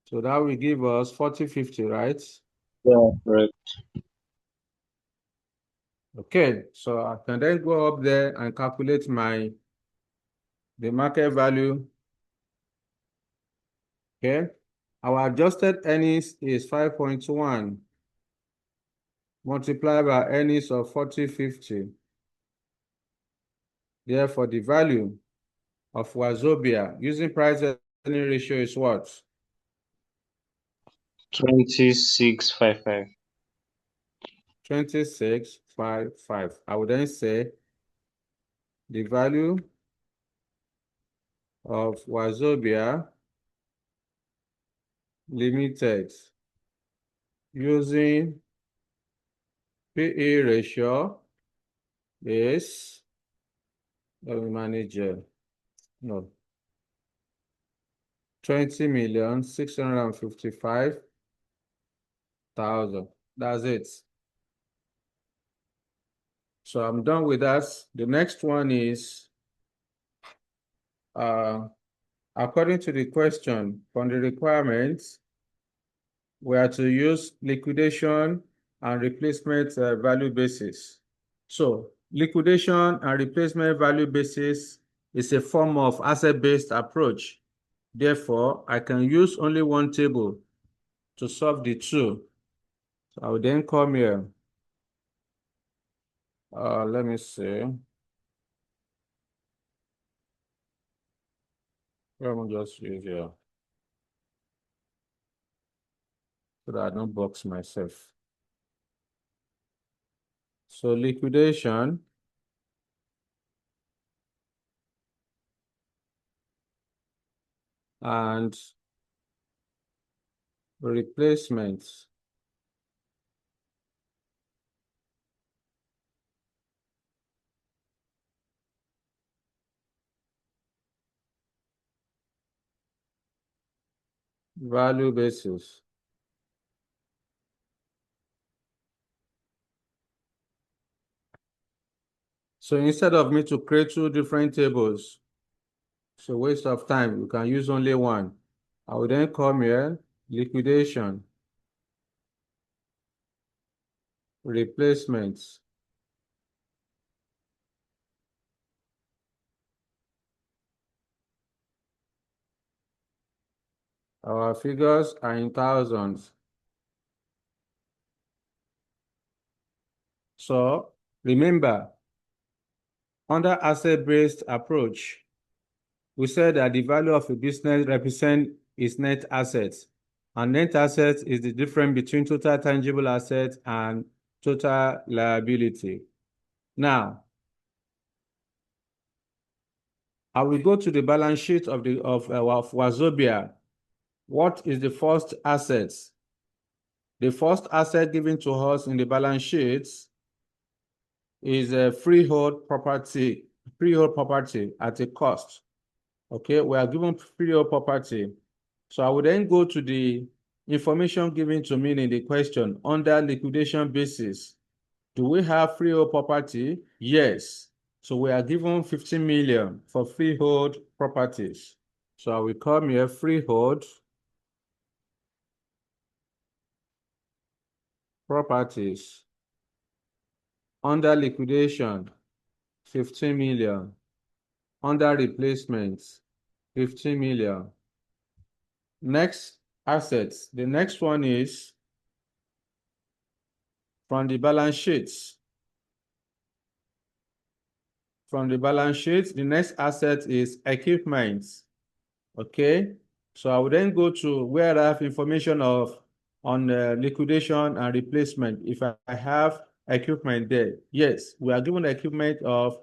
A: So that will give us 4050, right?
D: Yeah, right.
A: Okay, so I can then go up there and calculate the market value. Okay, our adjusted earnings is 5.1 multiplied by earnings of 4050. Therefore, the value of Wazobia using price earning ratio is what?
D: 2655.
A: 2655. I would then say the value of Wazobia Limited using PE ratio is, let me manage, no, 20,655,000. That's it. So I'm done with that. The next one is, according to the question from the requirements, we are to use liquidation and replacement value basis. So liquidation and replacement value basis is a form of asset-based approach. Therefore, I can use only one table to solve the two. So I will then come here. Let me see. Let me just use here so that I don't box myself. So liquidation and replacement. Value basis. So instead of me to create two different tables, it's a waste of time. You can use only one. I will then come here, liquidation, replacements. Our figures are in thousands. So remember, under asset-based approach, we said that the value of a business represents its net assets. And net assets is the difference between total tangible assets and total liability. Now, I will go to the balance sheet of Wazobia. What is the first asset? The first asset given to us in the balance sheet is a freehold property at a cost. Okay, we are given freehold property. So I will then go to the information given to me in the question under liquidation basis. Do we have freehold property? Yes. So we are given 15 million for freehold properties. So I will come here, freehold properties. Under liquidation, 15 million. Under replacements, 15 million. Next, assets. The next one is from the balance sheets. From the balance sheet, the next asset is equipment. Okay, so I will then go to where I have information on liquidation and replacement. If I have equipment there, yes, we are given equipment of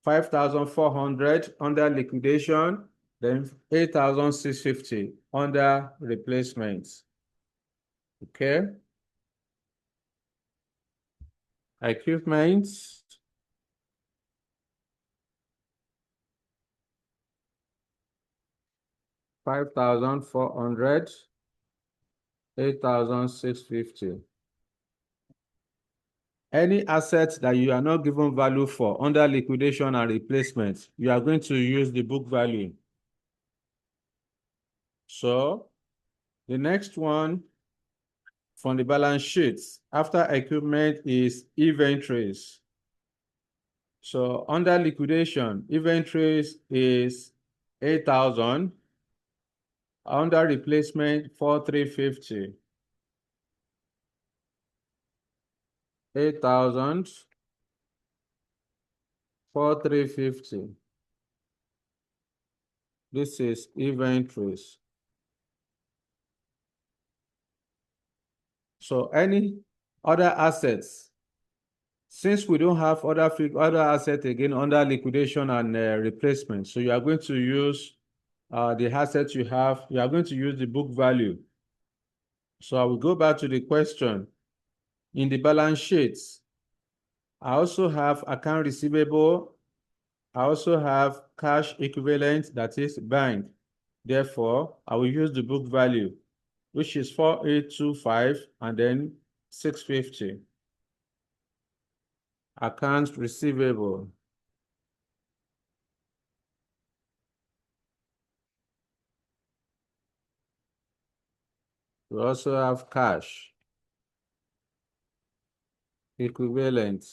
A: 5,400 under liquidation, then 8,650 under replacement. Okay, equipment. 5,400, 8,650. Any asset that you are not given value for under liquidation and replacement, you are going to use the book value. So the next one from the balance sheets after equipment is inventories. So under liquidation, inventories is 8,000. Under replacement, 4,350. 8,000, 4,350. This is inventories. So any other assets, since we don't have other assets again under liquidation and replacement, so you are going to use the assets you have, you are going to use the book value. So I will go back to the question. In the balance sheets, I also have account receivable. I also have cash equivalent, that is bank. Therefore, I will use the book value, which is 4825 and then 650. Accounts receivable. We also have cash equivalent.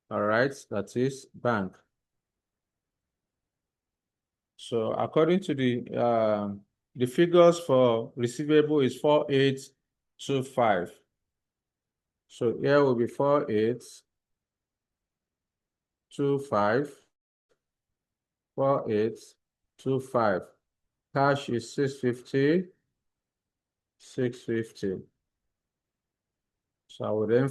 A: All right, that is bank. So according to the figures for receivable is 4825. So here will be 4825, 4825. Cash is 650, 650. So I will then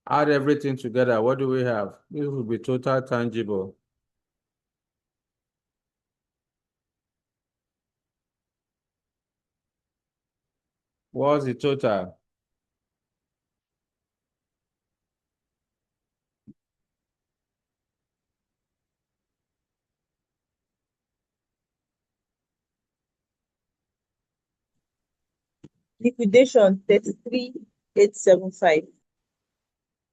A: add everything together. What do we have? This will be total tangible. What's the total?
C: Liquidation 33,875.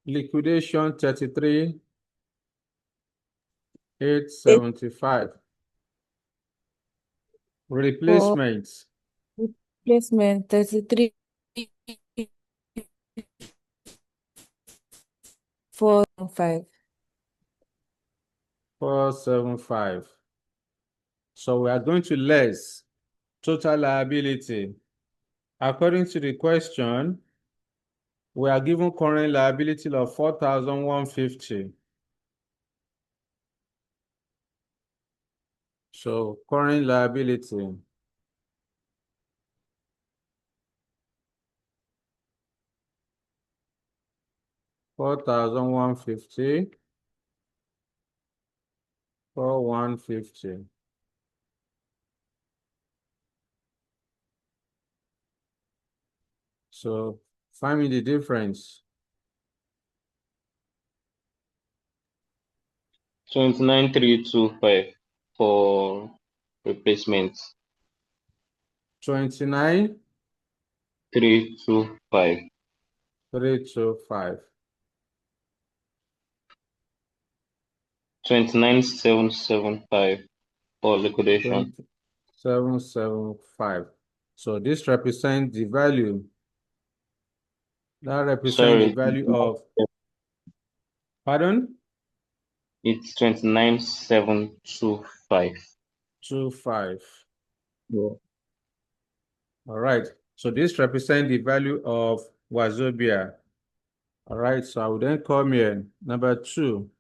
A: Liquidation 33,875. Replacements
F: Replacement 33 415.
A: 475. So we are going to less total liability. According to the question, we are given current liability of 4,150. So current liability. $4,150. 4,150. So find me the difference.
D: 29,325 for replacements.
A: 29,325.
D: 325. 29,775 for liquidation.
A: 775. So this represents the value. That represents
D: Sorry,
A: the value of, pardon?
D: it's 29,725.
A: 25.
D: Yeah.
A: All right. So this represents the value of Wazobia. All right. So I will then come here. Number 2.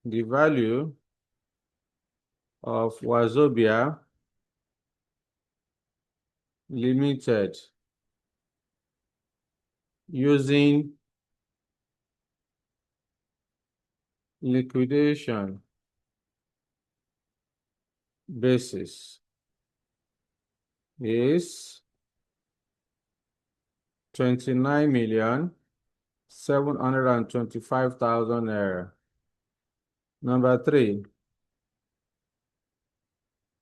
A: The value of Wazobia Limited using liquidation basis is 29,725,000 naira. Number 3,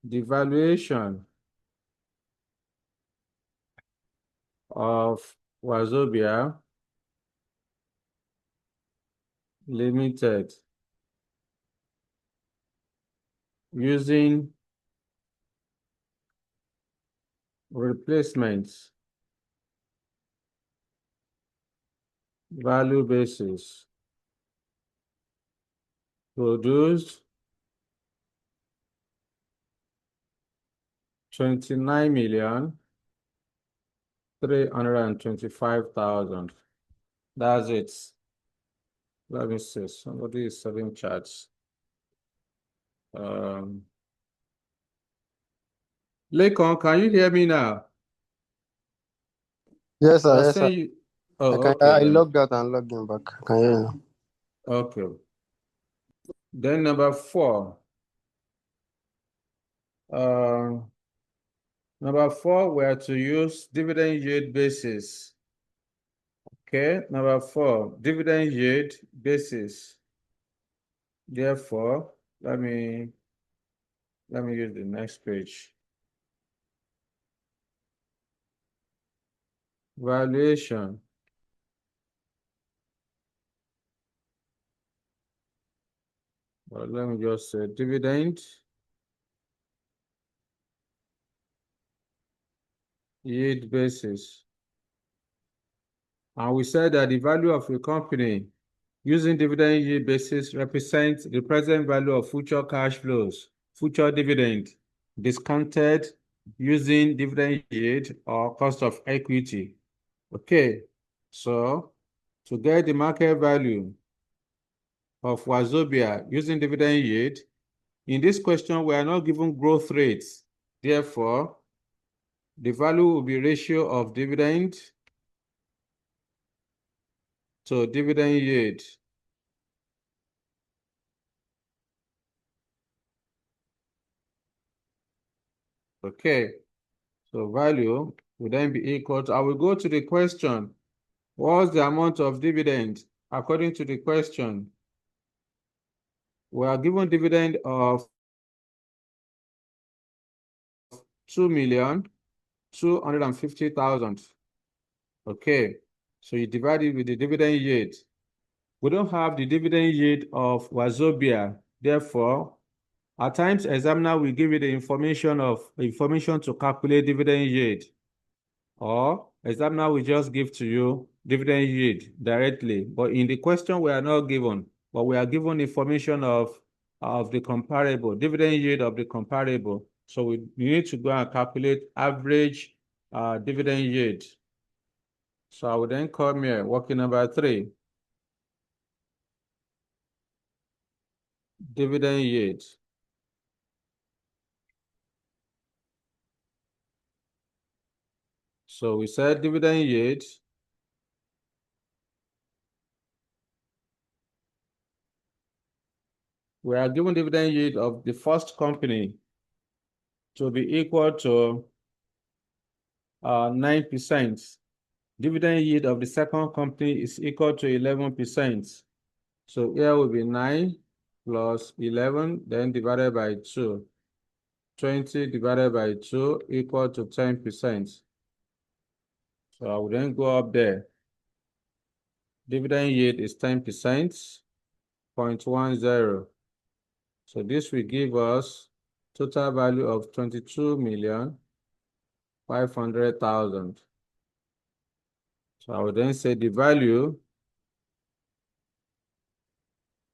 A: the valuation of Wazobia Limited using replacement value basis produced 29,325,000. That's it. Let me see. Somebody is serving charts. Lekon, can you hear me now?
G: Yes, sir.
A: I
G: Yes, sir.
A: say you. Oh,
G: I
A: okay.
G: I
A: then.
G: logged out and logged in back. I can hear you.
A: Okay. Then number 4. Number 4, we are to use dividend yield basis. Okay, number 4, dividend yield basis. Therefore, let me use the next page. Valuation. Well, let me just say dividend yield basis. And we said that the value of a company using dividend yield basis represents the present value of future cash flows, future dividend, discounted using dividend yield or cost of equity. Okay, so to get the market value of Wazobia using dividend yield, in this question, we are not given growth rates. Therefore, the value will be ratio of dividend to dividend yield. Okay, so value will then be equal to, I will go to the question. What's the amount of dividend? According to the question, we are given dividend of 2,250,000. Okay, so you divide it with the dividend yield. We don't have the dividend yield of Wazobia. Therefore, at times, examiner will give you the information to calculate dividend yield, or examiner will just give to you dividend yield directly. But in the question, we are not given, but we are given information of the comparable, dividend yield of the comparable. So we need to go and calculate average dividend yield. So I will then come here, working number 3. Dividend yield. So we said dividend yield we are given dividend yield of the first company to be equal to 9%. Dividend yield of the second company is equal to 11%. So here will be 9 plus 11, then divided by 2. 20 divided by 2 equal to 10%. So I will then go up there. Dividend yield is 10%, 0.10. So this will give us total value of 22,500,000. So I would then say the value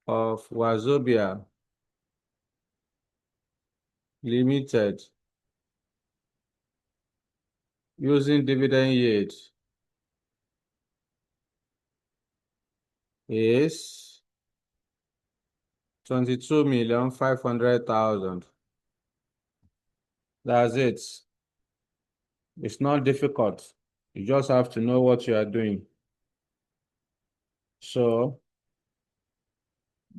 A: of Wazobia Limited using dividend yield is 22,500,000. That's it. It's not difficult. You just have to know what you are doing. So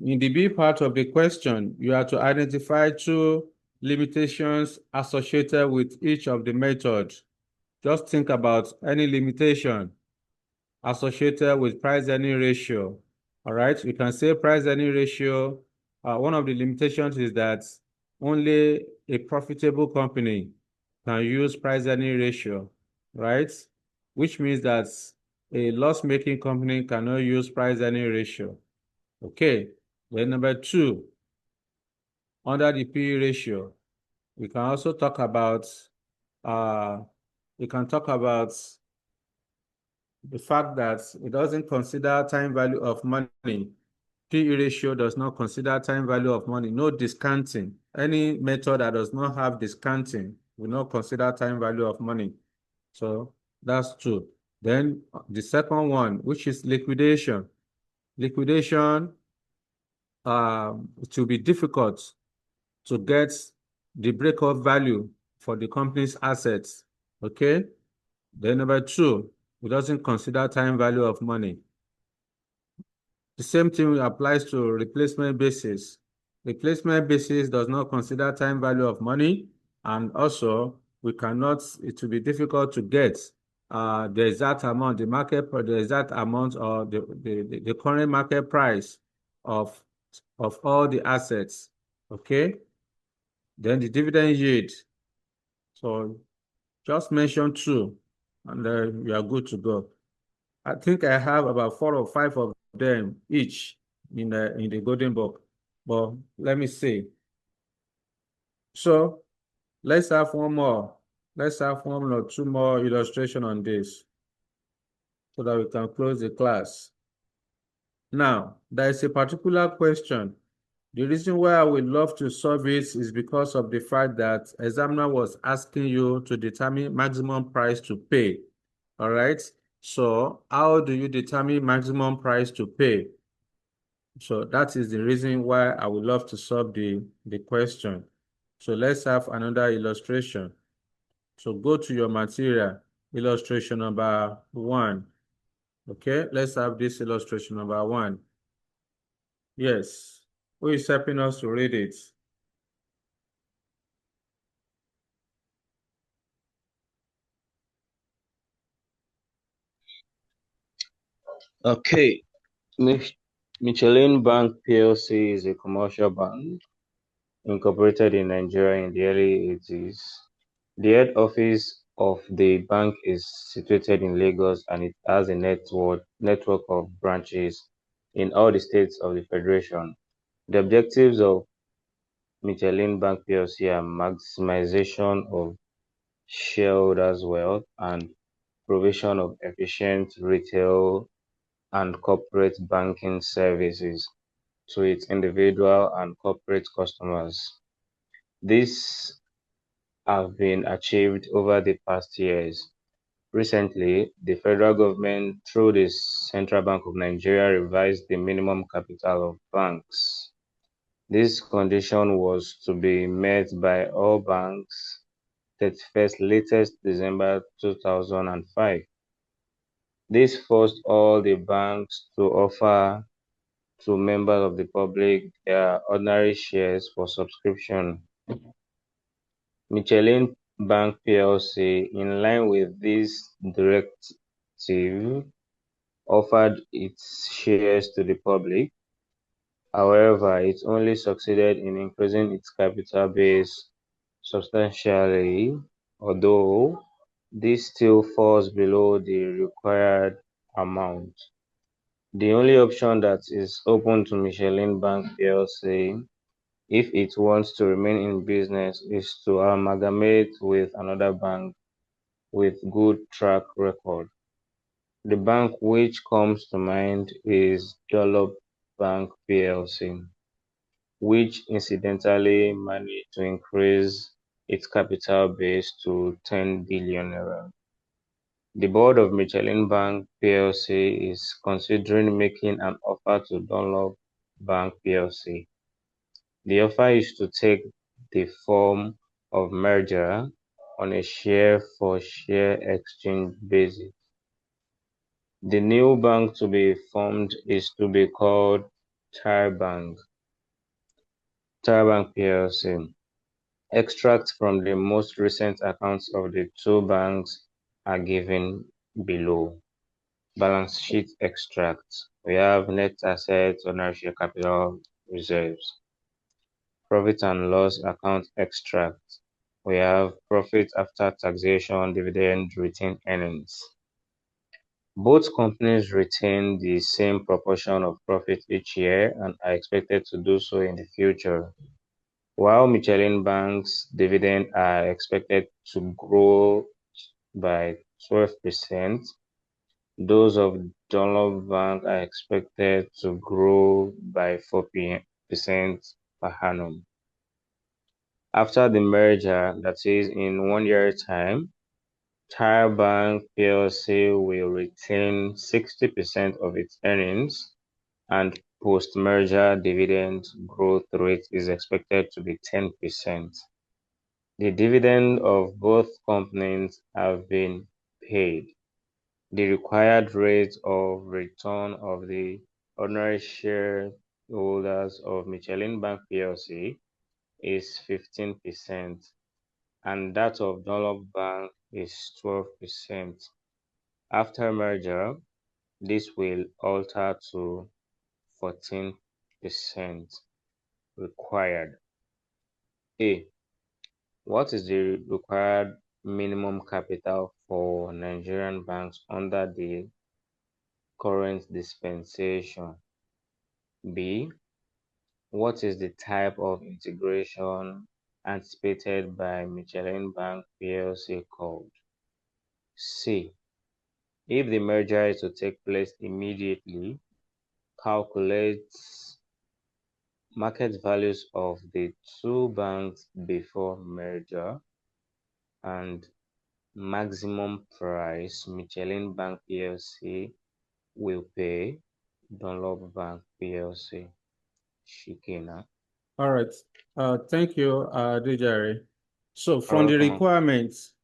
A: in the B part of the question, you have to identify 2 limitations associated with each of the methods. Just think about any limitation associated with price earning ratio. All right, you can say price earning ratio. One of the limitations is that only a profitable company can use price earning ratio, right? Which means that a loss-making company cannot use price earning ratio. Okay, then number 2, under the PE ratio, we can also talk about the fact that it doesn't consider time value of money. PE ratio does not consider time value of money. No discounting. Any method that does not have discounting will not consider time value of money. So that's 2. Then the second one, which is liquidation. Liquidation, it will be difficult to get the breakup value for the company's assets. Okay. Then number 2, it doesn't consider time value of money. The same thing applies to replacement basis. Replacement basis does not consider time value of money, and also we cannot, it will be difficult to get the exact amount, the exact amount or the current market price of all the assets. Okay. Then the dividend yield. So just mention 2, and we are good to go. I think I have about 4 or 5 of them each in the golden book. But let me see. So let's have one more. Let's have 1 or 2 more illustration on this so that we can close the class. Now, there is a particular question. The reason why I would love to solve it is because of the fact that examiner was asking you to determine maximum price to pay. All right. So how do you determine maximum price to pay? So that is the reason why I would love to solve the question. So let's have another illustration. So go to your material, illustration number 1. Okay, let's have this illustration number 1. Yes, who is helping us to read it?
D: Okay. Michelin Bank PLC is a commercial bank incorporated in Nigeria in the early 80s. The head office of the bank is situated in Lagos, and it has a network of branches in all the states of the Federation. The objectives of Michelin Bank PLC are maximization of shareholders' wealth and provision of efficient retail and corporate banking services to its individual and corporate customers. These have been achieved over the past years. Recently, the federal government, through the Central Bank of Nigeria, revised the minimum capital of banks. This condition was to be met by all banks 31st latest December 2005. This forced all the banks to offer to members of the public their ordinary shares for subscription. Michelin Bank PLC, in line with this directive, offered its shares to the public. However, it only succeeded in increasing its capital base substantially, although this still falls below the required amount. The only option that is open to Michelin Bank PLC, if it wants to remain in business, is to amalgamate with another bank with good track record. The bank which comes to mind is Dollop Bank PLC, which incidentally managed to increase its capital base to 10 billion naira. The board of Michelin Bank PLC is considering making an offer to Dunlop Bank PLC. The offer is to take the form of merger on a share-for-share exchange basis. The new bank to be formed is to be called Bank PLC. Extracts from the most recent accounts of the two banks are given below. Balance sheet extracts. We have net assets, ordinary share capital, reserves. Profit and loss account extract. We have profit after taxation, dividend, retained earnings. Both companies retain the same proportion of profit each year and are expected to do so in the future. While Michelin Bank's dividend are expected to grow by 12%, those of Dunlop Bank are expected to grow by 4% per annum. After the merger, that is in 1 year's time, Bank PLC will retain 60% of its earnings, and post-merger dividend growth rate is expected to be 10%. The dividend of both companies have been paid. The required rate of return of the ordinary share holders of Michelin Bank PLC is 15%, and that of Dunlop Bank is 12%. After merger, this will alter to 14% required. A. What is the required minimum capital for Nigerian banks under the current dispensation? B. What is the type of integration anticipated by Michelin Bank PLC called? C. If the merger is to take place immediately, calculate market values of the two banks before merger and maximum price Michelin Bank PLC will pay Dunlop Bank PLC. Shikina.
A: All right. Thank you, Dijari. So from the requirements,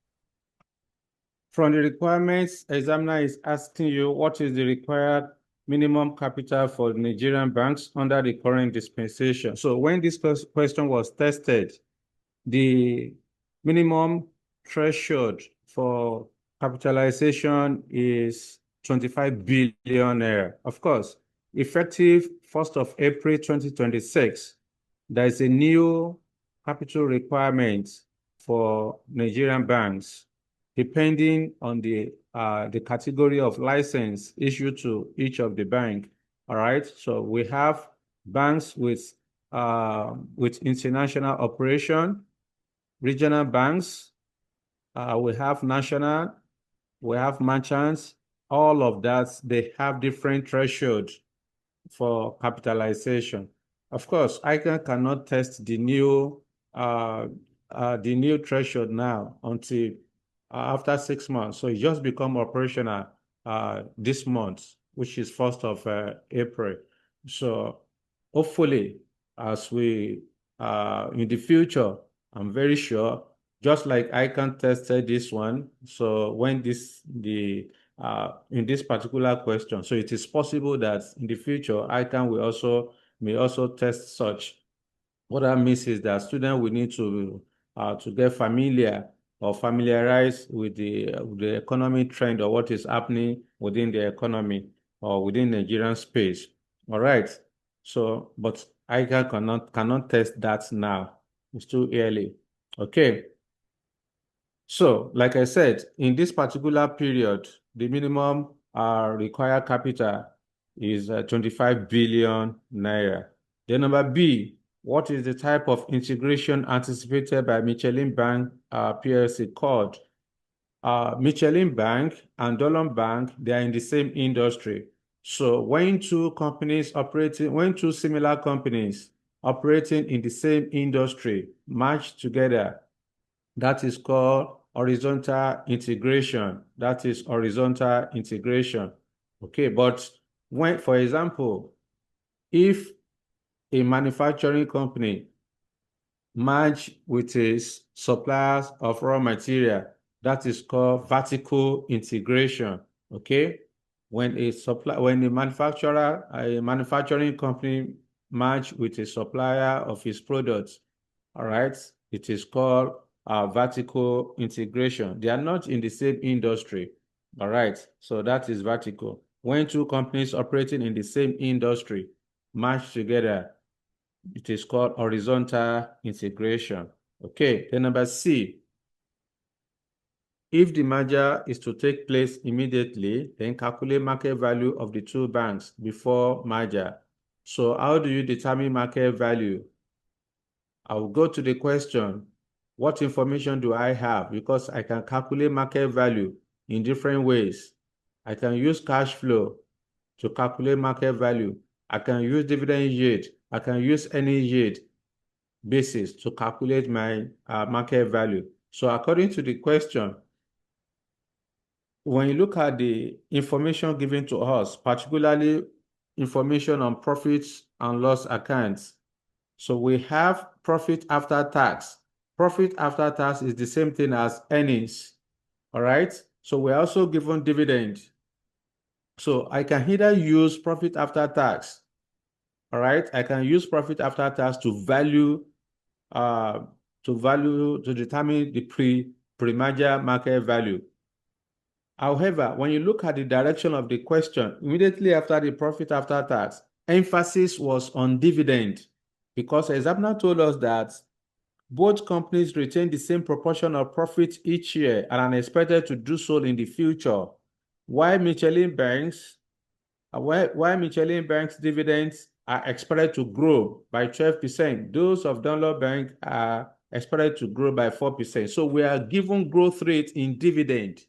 A: examiner is asking you what is the required minimum capital for Nigerian banks under the current dispensation. So when this question was tested, the minimum threshold for capitalization is 25 billion naira. Of course, effective 1st of April 2026, there is a new capital requirement for Nigerian banks, depending on the category of license issued to each of the bank. All right, so we have banks with international operation, regional banks, we have national, we have merchants. All of that, they have different thresholds for capitalization. Of course, ICAN cannot test the new threshold now until after 6 months. So it just become operational this month, which is 1st of April. So hopefully, as we in the future, I'm very sure, just like ICAN tested this one. So when in this particular question, so it is possible that in the future, ICAN may also test such. What that means is that students will need to get familiarized with the economic trend or what is happening within the economy or within Nigerian space. All right. So, but ICAN cannot test that now. It's too early. Okay. So, like I said, in this particular period, the minimum required capital is 25 billion naira. Then number B, what is the type of integration anticipated by Michelin Bank PLC called? Michelin Bank and Dunlop Bank, they are in the same industry. So when two similar companies operating in the same industry merge together, that is called horizontal integration. That is horizontal integration. Okay, but when, for example, if a manufacturing company merge with its suppliers of raw material, that is called vertical integration. Okay, when a manufacturing company merge with a supplier of his products, all right, it is called vertical integration. They are not in the same industry. All right, so that is vertical. When two companies operating in the same industry merge together, it is called horizontal integration. Okay, then number C. If the merger is to take place immediately, then calculate market value of the two banks before merger. So how do you determine market value? I will go to the question, what information do I have? Because I can calculate market value in different ways. I can use cash flow to calculate market value. I can use dividend yield. I can use any yield basis to calculate my market value. So according to the question, when you look at the information given to us, particularly information on profits and loss accounts, so we have profit after tax. Profit after tax is the same thing as earnings, all right? So we're also given dividend. So I can either use profit after tax All right, I can use profit after tax to determine the pre-merger market value. However, when you look at the direction of the question, immediately after the profit after tax, emphasis was on dividend because the examiner told us that both companies retain the same proportion of profit each year and are expected to do so in the future. While Michelin Bank's dividends are expected to grow by 12%, those of Dunlop Bank are expected to grow by 4%. So we are given growth rate in dividend,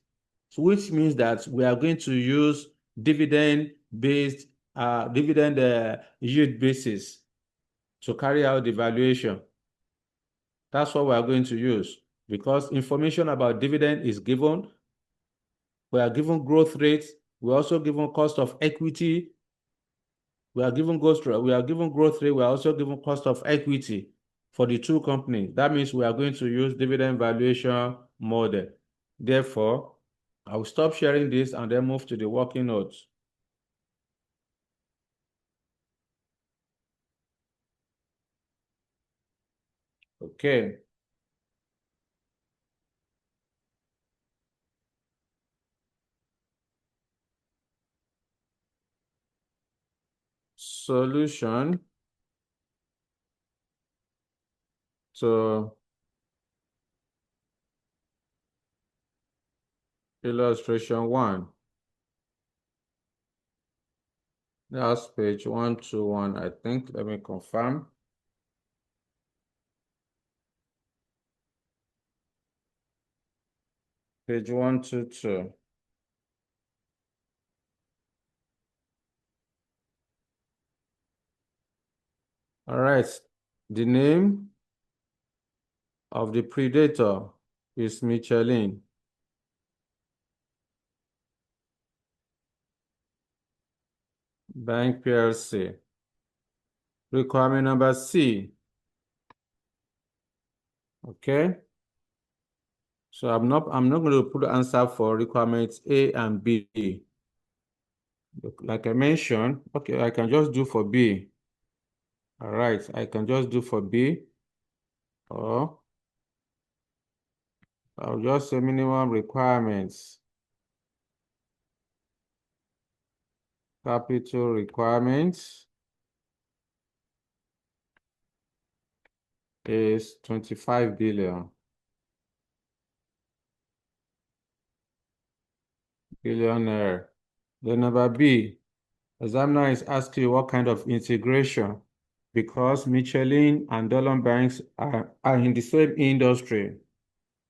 A: which means that we are going to use dividend-based yield basis to carry out the valuation. That's what we are going to use because information about dividend is given. We are given growth rate. We are also given cost of equity. We are given growth rate. We are also given cost of equity for the two companies. That means we are going to use dividend valuation model. Therefore, I will stop sharing this and then move to the working notes. Okay. Solution to illustration 1. That's page 121, I think. Let me confirm. Page 122. All right. The name of the predator is Michelin. Bank PLC. Requirement number C. Okay. So I'm not going to put the answer for requirements A and B. Like I mentioned, okay, I can just do for B. All right, I can just do for B. Or I'll just say minimum requirements. Capital requirements is 25 billion. Billionaire. Then number B, examiner is asking you what kind of integration, because Michelin and Dunlop banks are in the same industry.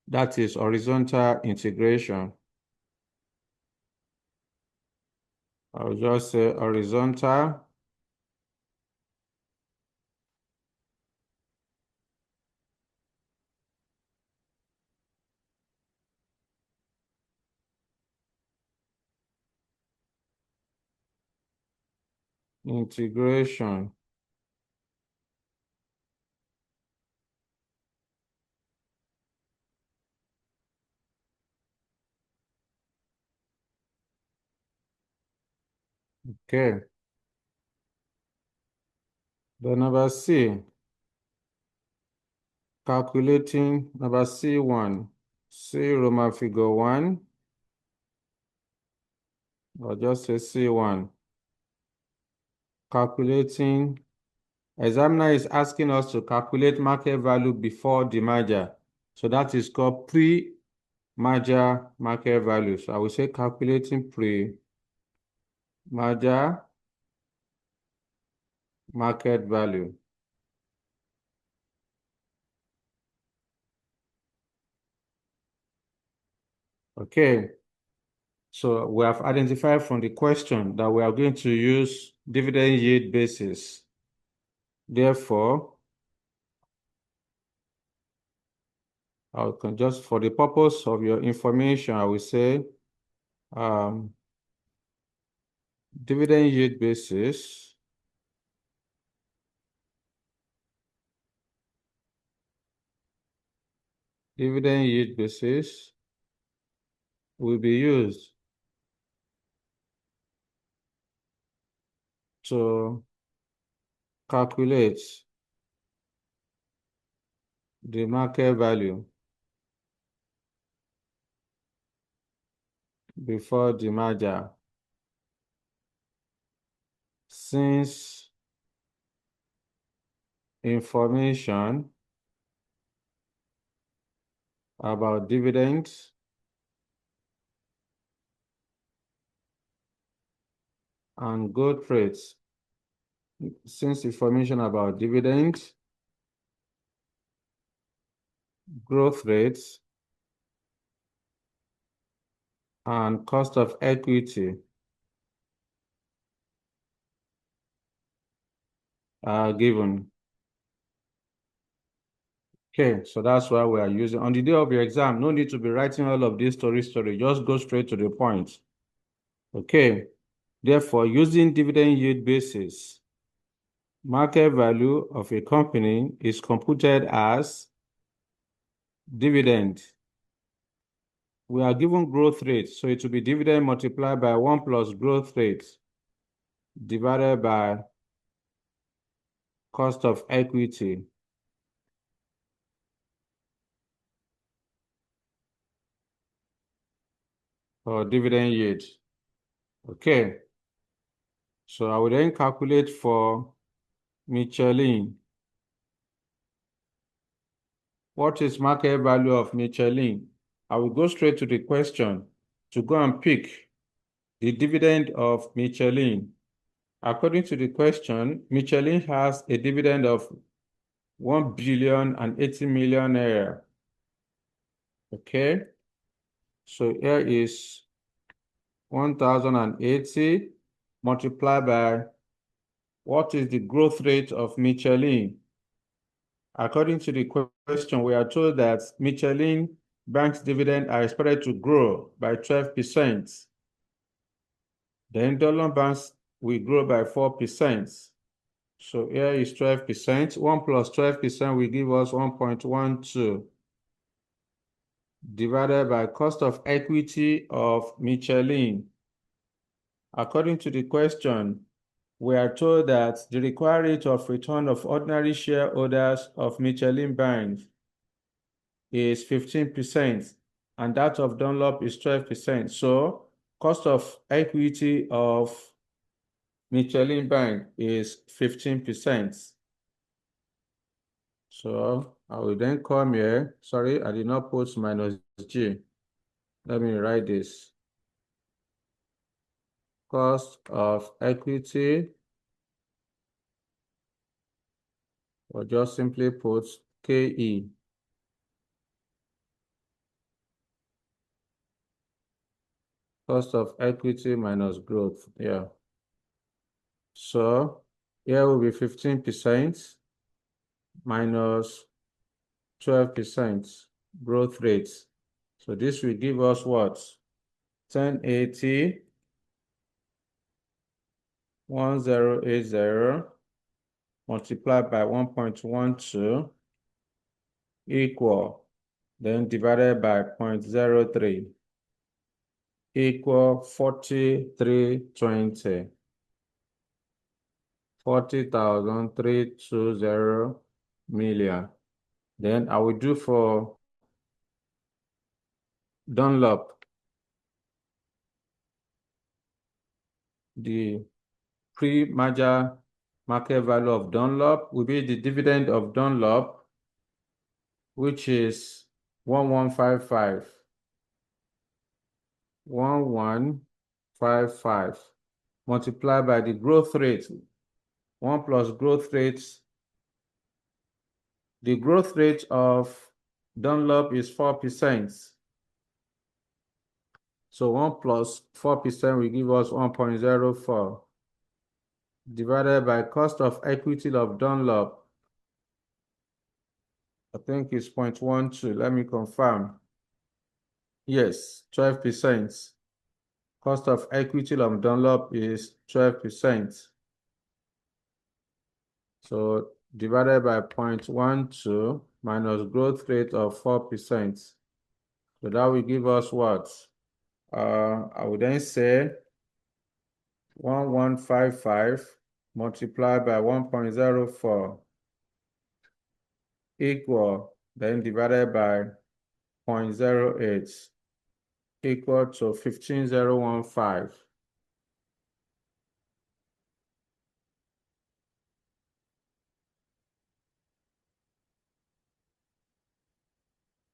A: That is horizontal integration. I'll just say horizontal. Integration. Okay. The number C, calculating number C1, C Roman figure 1, or just say C1. Calculating, examiner is asking us to calculate market value before the merger. So that is called pre-merger market value. So I will say calculating pre-merger market value. Okay. So we have identified from the question that we are going to use dividend yield basis. Therefore, I can just, for the purpose of your information, I will say dividend yield basis will be used to calculate the market value before the merger, since information about dividends and growth rates, since information about dividends, growth rates, and cost of equity are given. Okay, so that's why we are using. On the day of your exam, no need to be writing all of this story. Just go straight to the point. Okay, therefore, using dividend yield basis, market value of a company is computed as dividend. We are given growth rate, so it will be dividend multiplied by 1 plus growth rate divided by cost of equity. Or dividend yield. Okay. So I will then calculate for Michelin. What is market value of Michelin? I will go straight to the question to go and pick the dividend of Michelin. According to the question, Michelin has a dividend of 1,080,000,000 naira. Okay. So here is 1,080 multiplied by what is the growth rate of Michelin? According to the question, we are told that Michelin bank's dividend are expected to grow by 12%. Then Dollar banks will grow by 4%. So here is 12%. 1 plus 12% will give us 1.12 divided by cost of equity of Michelin. According to the question, we are told that the required rate of return of ordinary shareholders of Michelin Bank is 15%, and that of Dunlop is 12%. So cost of equity of Michelin Bank is 15%. So I will then come here. Sorry, I did not put minus G. Let me write this. Cost of equity, or just simply put KE. Cost of equity minus growth, yeah. So here will be 15% minus 12% growth rates. So this will give us what? 1080, 1080 multiplied by 1.12 equal, then divided by 0.03 equal 4320. 40,320 million. Then I will do for Dunlop. The pre-merger market value of Dunlop will be the dividend of Dunlop, which is 1155. 1155 multiplied by the growth rate. 1 plus growth rates. The growth rate of Dunlop is 4%. So 1 plus 4% will give us 1.04 divided by cost of equity of Dunlop. I think it's 0.12. Let me confirm. Yes, 12%. Cost of equity of Dunlop is 12%. So divided by 0.12 minus growth rate of 4%. So that will give us what? I would then say 1155 multiplied by 1.04 equal, then divided by 0.08 equal to 15,015.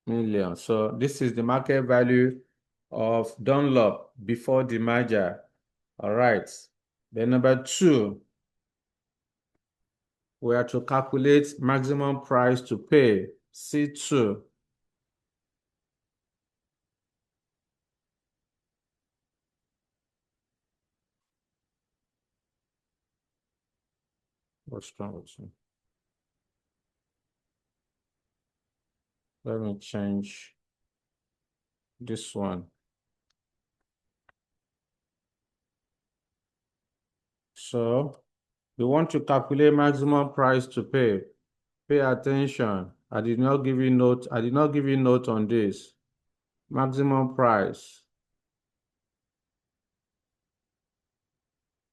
A: Million. So this is the market value of Dunlop before the merger. All right. Then number 2, we are to calculate maximum price to pay, C2. What's wrong with you? Let me change this one. So we want to calculate maximum price to pay. Pay attention. I did not give you note on this. Maximum price.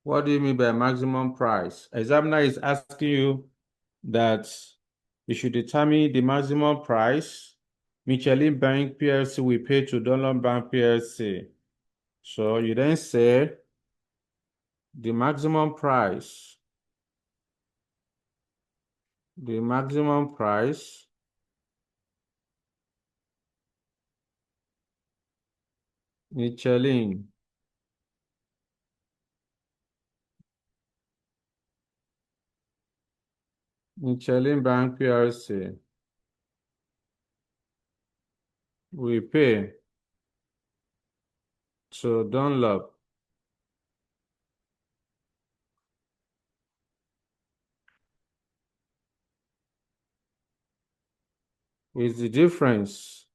A: What do you mean by maximum price? Examiner is asking you that you should determine the maximum price Michelin Bank PLC will pay to Dunlop Bank PLC. So you then say the maximum price Michelin Bank PLC will pay to Dunlop is the difference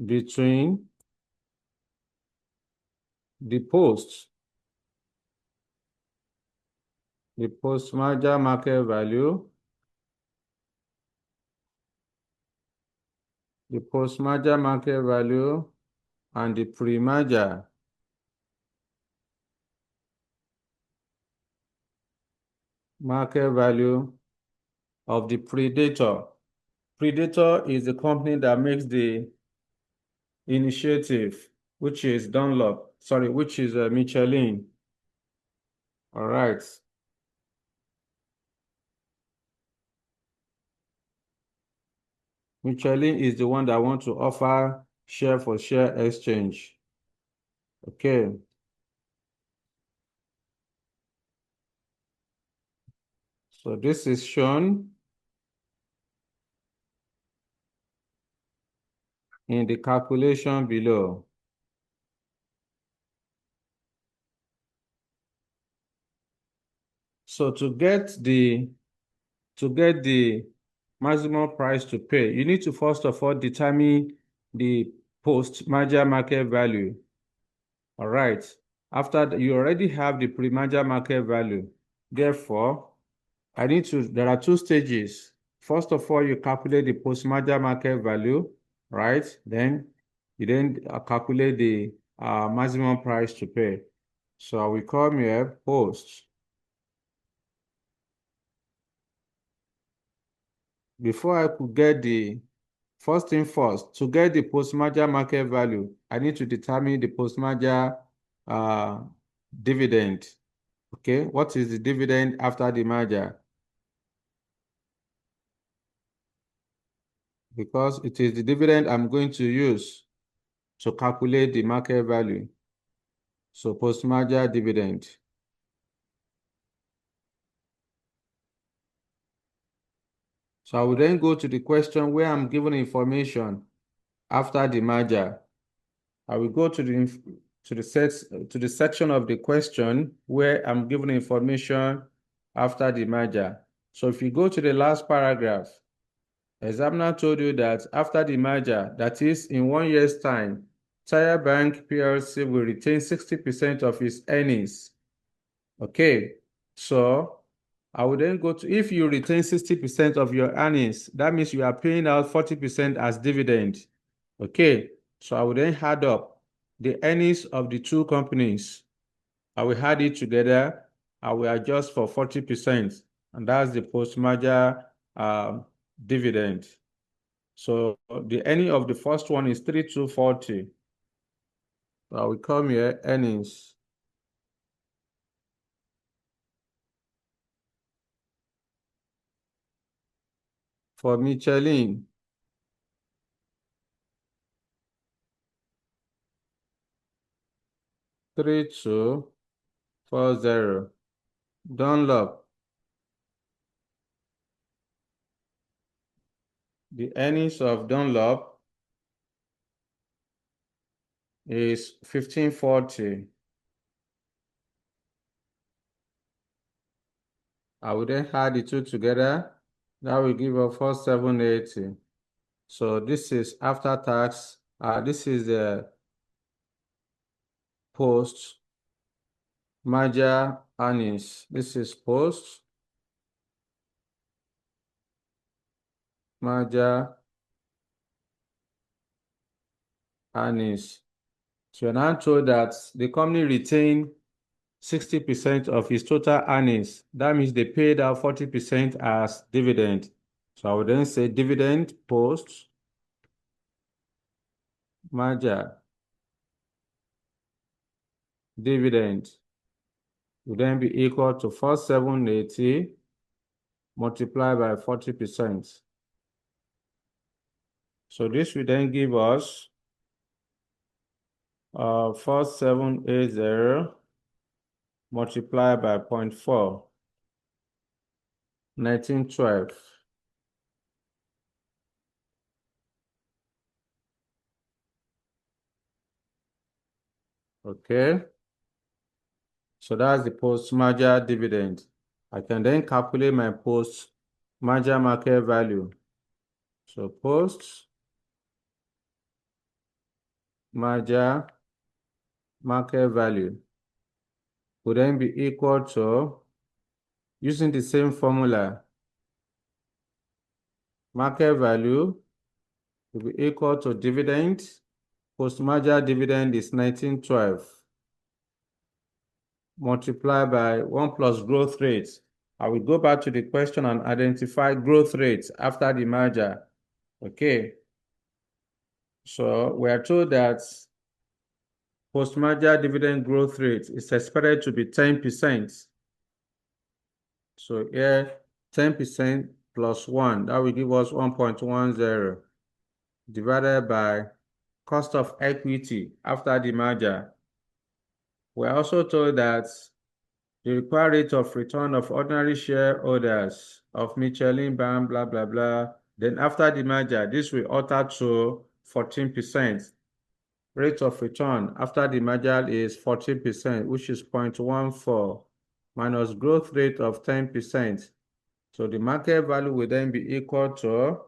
A: between the post-merger market value, and the pre-merger market value of the predator. Predator is the company that makes the initiative, which is Michelin. All right. Michelin is the one that want to offer share for share exchange. Okay. So this is shown in the calculation below. So to get the maximum price to pay, you need to first of all determine the post-merger market value. All right. After that, you already have the pre-merger market value. Therefore, there are 2 stages. First of all, you calculate the post-merger market value, right? Then you calculate the maximum price to pay. So I will come here post. Before I could get the first thing first, to get the post-merger market value, I need to determine the post-merger dividend. Okay, what is the dividend after the merger? Because it is the dividend I'm going to use to calculate the market value. So post-merger dividend. So I will then go to the question where I'm given information after the merger. I will go to the section of the question where I'm given information after the merger. So if you go to the last paragraph, examiner told you that after the merger, that is in 1 year's time, Tire Bank PLC will retain 60% of its earnings. Okay, so I will then go to, if you retain 60% of your earnings, that means you are paying out 40% as dividend. Okay, so I will then add up the earnings of the 2 companies. I will add it together. I will adjust for 40%, and that's the post-merger dividend. So the earning of the first one is 3,240. I will come here, earnings. For Michelin, $3,240. Dunlop, the earnings of Dunlop is 1,540. I will then add the two together. That will give us 4,780. So this is after tax. This is the post merger earnings. This is post merger earnings. So you're now told that the company retained 60% of its total earnings. That means they paid out 40% as dividend. So I would then say dividend post merger dividend would then be equal to 4,780 multiplied by 40%. So this will then give us 4,780 multiplied by 0.4, 1912. Okay. So that's the post-merger dividend. I can then calculate my post-merger market value. So post-merger market value would then be equal to, using the same formula, market value will be equal to dividend. Post-merger dividend is 1912 multiplied by 1 plus growth rate. I will go back to the question and identify growth rates after the merger. Okay. So we are told that post-merger dividend growth rate is expected to be 10%. So here, 10% plus 1, that will give us 1.10 divided by cost of equity after the merger. We're also told that the required rate of return of ordinary shareholders of Michelin, blah, blah, blah. Then after the merger, this will alter to 14%. Rate of return after the merger is 14%, which is 0.14 minus growth rate of 10%. So the market value will then be equal to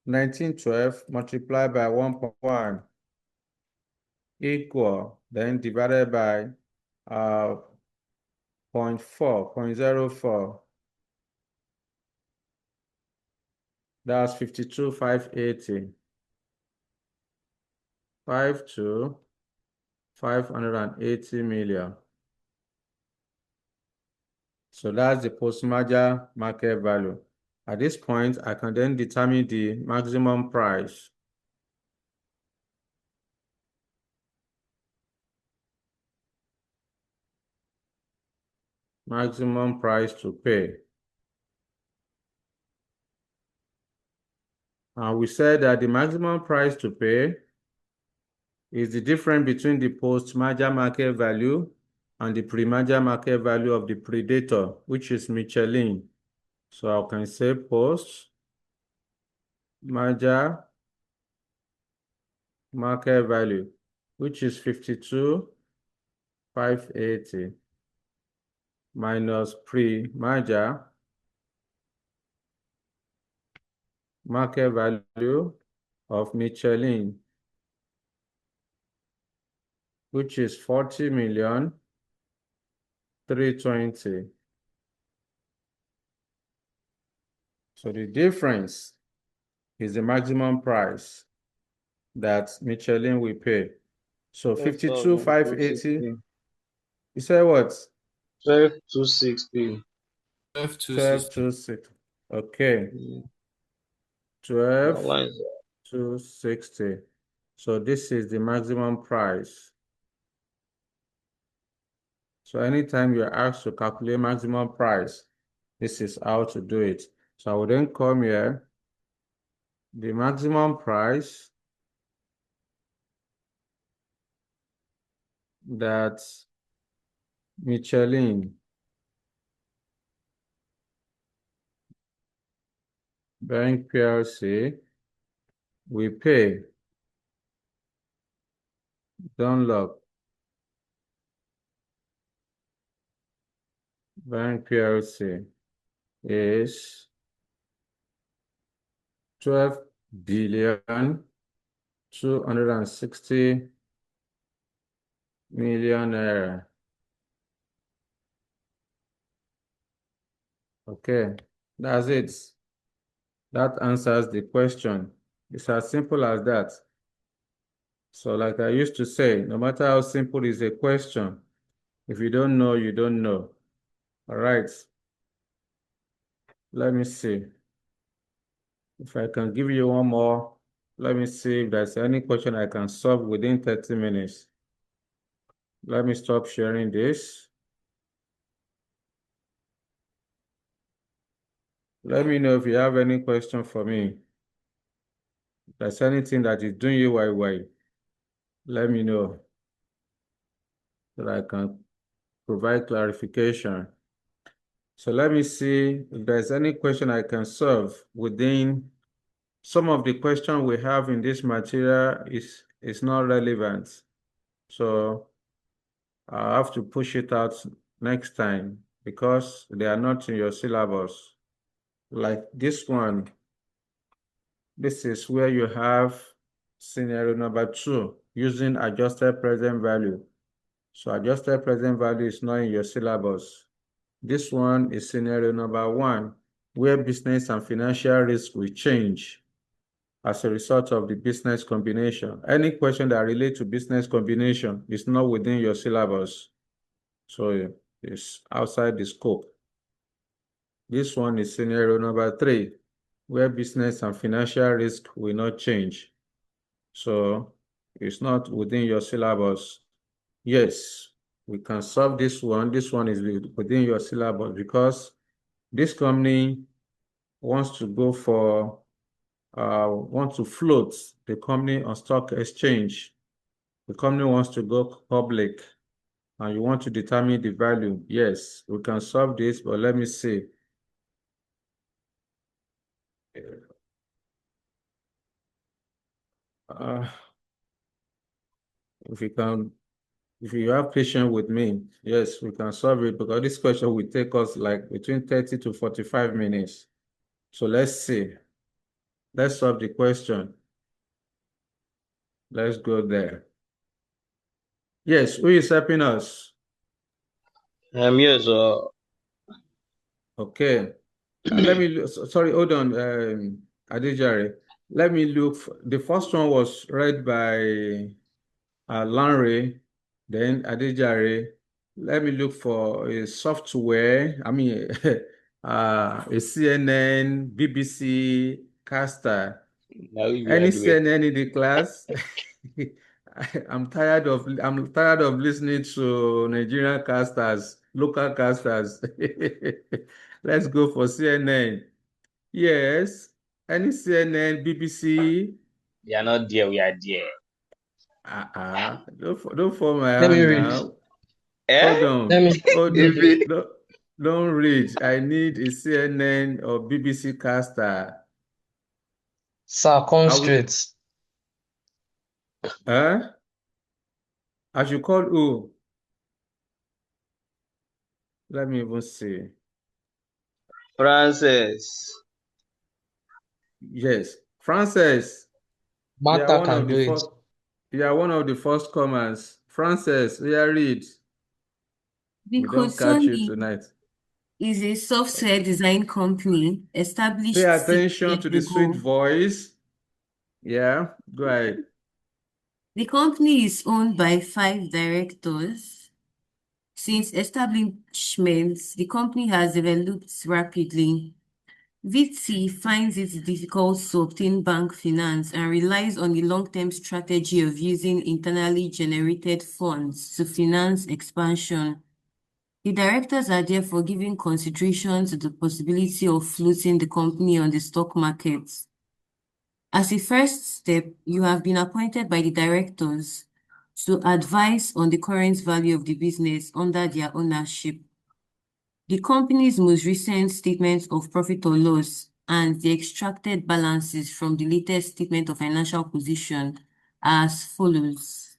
A: 1912 multiplied by 1.1 equal, then divided by 0.04. That's 52,580. 580 million. So that's the post-merger market value. At this point, I can then determine the maximum price. Maximum price to pay. We said that the maximum price to pay is the difference between the post-merger market value and the pre-merger market value of the predator, which is Michelin. So I can say post-merger market value, which is 52,580 minus pre-merger market value of Michelin, which is 40,320,000. So the difference is the maximum price that Michelin will pay. So 52,580. You say what?
D: 12,260.
A: 12,260. Okay. 12,260. So this is the maximum price. So anytime you're asked to calculate maximum price, this is how to do it. So I will then come here, the maximum price that Michelin Bank PLC we pay Dunlop Bank PLC is 12,260,000,000 naira. Okay, that's it. That answers the question. It's as simple as that. So like I used to say, no matter how simple is a question, if you don't know, you don't know. All right. Let me see. If I can give you one more, let me see if there's any question I can solve within 30 minutes. Let me stop sharing this. Let me know if you have any question for me. If there's anything that is doing you why, let me know so that I can provide clarification. So let me see if there's any question I can solve within some of the questions we have in this material is not relevant. So I'll have to push it out next time because they are not in your syllabus. Like this one, this is where you have scenario number 2 using adjusted present value. So adjusted present value is not in your syllabus. This one is scenario number 1, where business and financial risk will change as a result of the business combination. Any question that relates to business combination is not within your syllabus. So it's outside the scope. This one is scenario number 3, where business and financial risk will not change. So it's not within your syllabus. Yes, we can solve this one. This one is within your syllabus because this company wants to go for, want to float the company on stock exchange. The company wants to go public and you want to determine the value. Yes, we can solve this, but let me see. If you have patience with me, yes, we can solve it because this question will take us like between 30 to 45 minutes. So let's see. Let's solve the question. Let's go there. Yes, who is helping us?
D: Yes,
A: Okay. Let me, sorry, hold on, Adijare. Let me look. The first one was read by Lanre, then Adijare. Let me look for a software, a CNN, BBC caster. Any CNN in the class? I'm tired of listening to Nigerian casters, local casters. Let's go for CNN. Yes. Any CNN, BBC?
D: they are not there, we are there.
A: Don't fall my
E: Let me
A: hand
E: read.
A: now.
D: Eh?
A: Hold on.
E: Let me
A: Hold
D: If
A: on.
D: it,
A: Don't read. I need a CNN or BBC caster.
E: circumstrate.
A: I should call who? Let me even see.
D: Francis,
A: Yes. Francis, you are
E: Martha
A: one
E: can
A: of the
E: do it.
A: first. You are one of the first comers. Francis, we are read. We don't catch you
G: Sony
A: tonight.
G: is a software design company
A: Pay
G: established 6
A: attention
G: years
A: to the sweet
G: ago.
A: voice. Yeah, go ahead.
G: The company is owned by 5 directors. Since establishment, the company has developed rapidly. VT finds it difficult to obtain bank finance and relies on the long-term strategy of using internally generated funds to finance expansion. The directors are therefore giving consideration to the possibility of floating the company on the stock market. As a first step, you have been appointed by the directors to advise on the current value of the business under their ownership. The company's most recent statement of profit or loss and the extracted balances from the latest statement of financial position are as follows.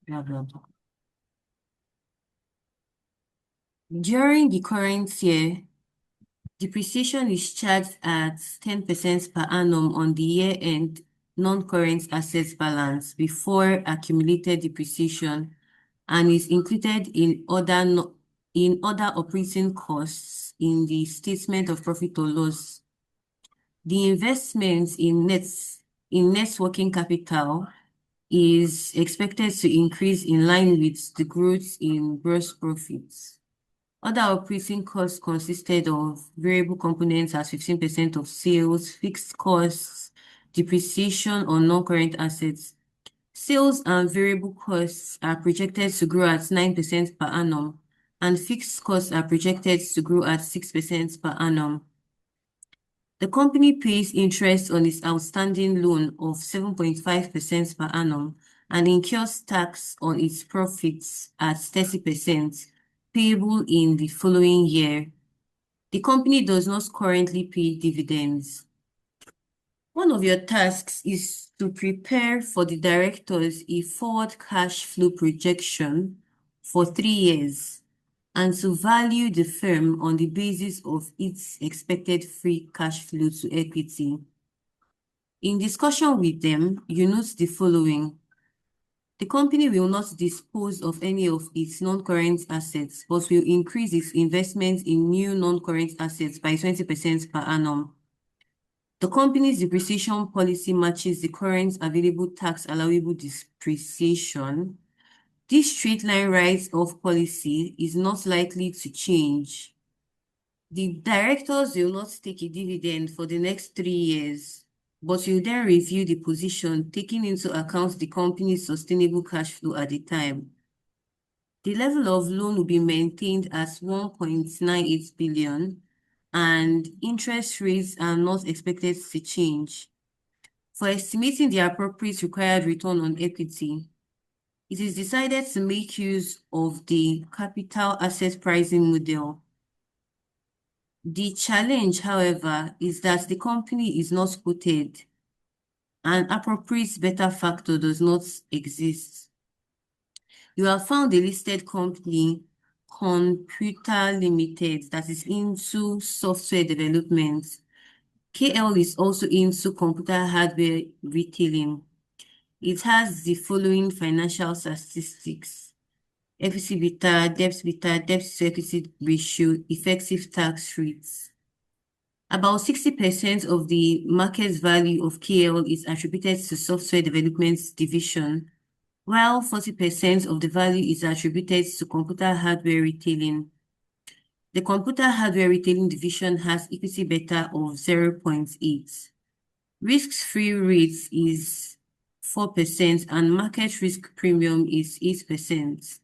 G: Blah, blah, blah. During the current year, depreciation is charged at 10% per annum on the year-end non-current assets balance before accumulated depreciation and is included in other operating costs in the statement of profit or loss. The investment in net working capital is expected to increase in line with the growth in gross profits. Other operating costs consisted of variable components as 15% of sales, fixed costs, depreciation on non-current assets. Sales and variable costs are projected to grow at 9% per annum, and fixed costs are projected to grow at 6% per annum. The company pays interest on its outstanding loan of 7.5% per annum and incurs tax on its profits at 30%, payable in the following year. The company does not currently pay dividends. One of your tasks is to prepare for the directors a forward cash flow projection for 3 years and to value the firm on the basis of its expected free cash flow to equity. In discussion with them, you note the following. The company will not dispose of any of its non-current assets, but will increase its investment in new non-current assets by 20% per annum. The company's depreciation policy matches the current available tax allowable depreciation. This straight-line write-off policy is not likely to change. The directors will not take a dividend for the next 3 years, but will then review the position, taking into account the company's sustainable cash flow at the time. The level of loan will be maintained as 1.98 billion, and interest rates are not expected to change. For estimating the appropriate required return on equity, it is decided to make use of the capital asset pricing model. The challenge, however, is that the company is not quoted. An appropriate beta factor does not exist. You have found a listed company, Computer Limited, that is into software development. KL is also into computer hardware retailing. It has the following financial statistics: equity beta, debt to equity ratio, effective tax rates. About 60% of the market value of KL is attributed to software development division, while 40% of the value is attributed to computer hardware retailing. The computer hardware retailing division has equity beta of 0.8. Risk-free rate is 4% and market risk premium is 8%.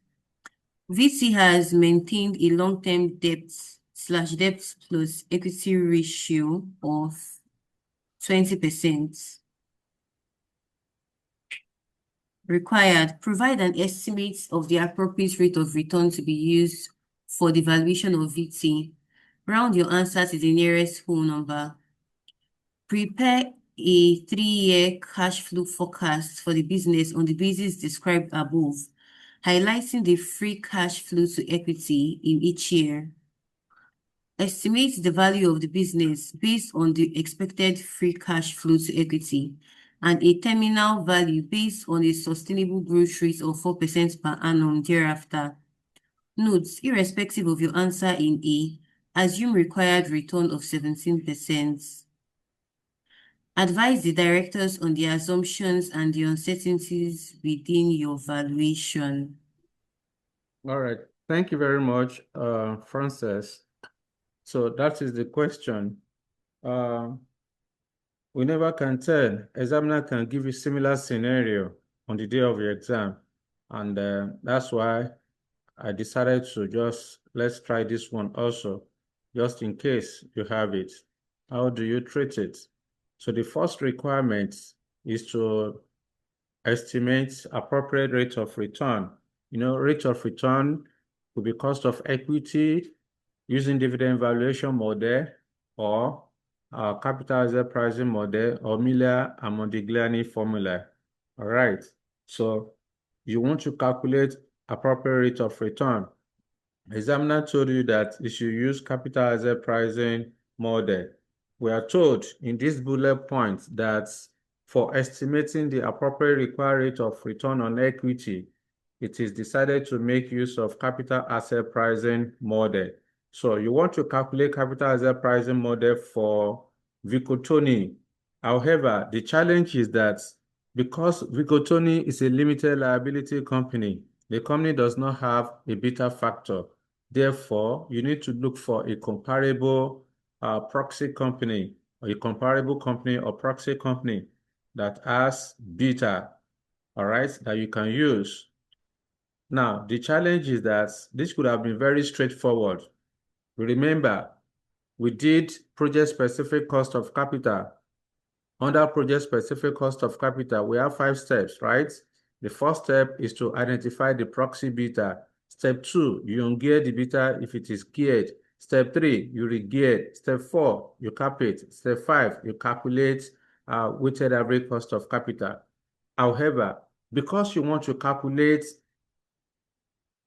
G: VT has maintained a long-term debt/debt plus equity ratio of 20%. Required, provide an estimate of the appropriate rate of return to be used for the valuation of VT. Round your answer to the nearest whole number. Prepare a 3-year cash flow forecast for the business on the basis described above, highlighting the free cash flow to equity in each year. Estimate the value of the business based on the expected free cash flow to equity and a terminal value based on a sustainable growth rate of 4% per annum thereafter. Note, irrespective of your answer in A, assume required return of 17%. Advise the directors on the assumptions and the uncertainties within your valuation.
A: All right. Thank you very much, Frances. So that is the question. We never can tell. Examiner can give you similar scenario on the day of your exam. And that's why I decided to let's try this one also, just in case you have it. How do you treat it? So the first requirement is to estimate appropriate rate of return. Rate of return will be cost of equity using dividend valuation model or capital asset pricing model or Miller and Modigliani formula. All right. So you want to calculate appropriate rate of return. Examiner told you that you should use capital asset pricing model. We are told in this bullet point that for estimating the appropriate required rate of return on equity, it is decided to make use of capital asset pricing model. So you want to calculate capital asset pricing model for Vicotoni. However, the challenge is that because Vicotoni is a limited liability company, the company does not have a beta factor. Therefore, you need to look for a comparable proxy company or a comparable company or proxy company that has beta, all right, that you can use. Now, the challenge is that this could have been very straightforward. Remember, we did project-specific cost of capital. Under project-specific cost of capital, we have 5 steps, right? The first step is to identify the proxy beta. Step 2, you ungear the beta if it is geared. Step 3, you regear. Step 4, you cap it. Step 5, you calculate weighted average cost of capital. However, because you want to calculate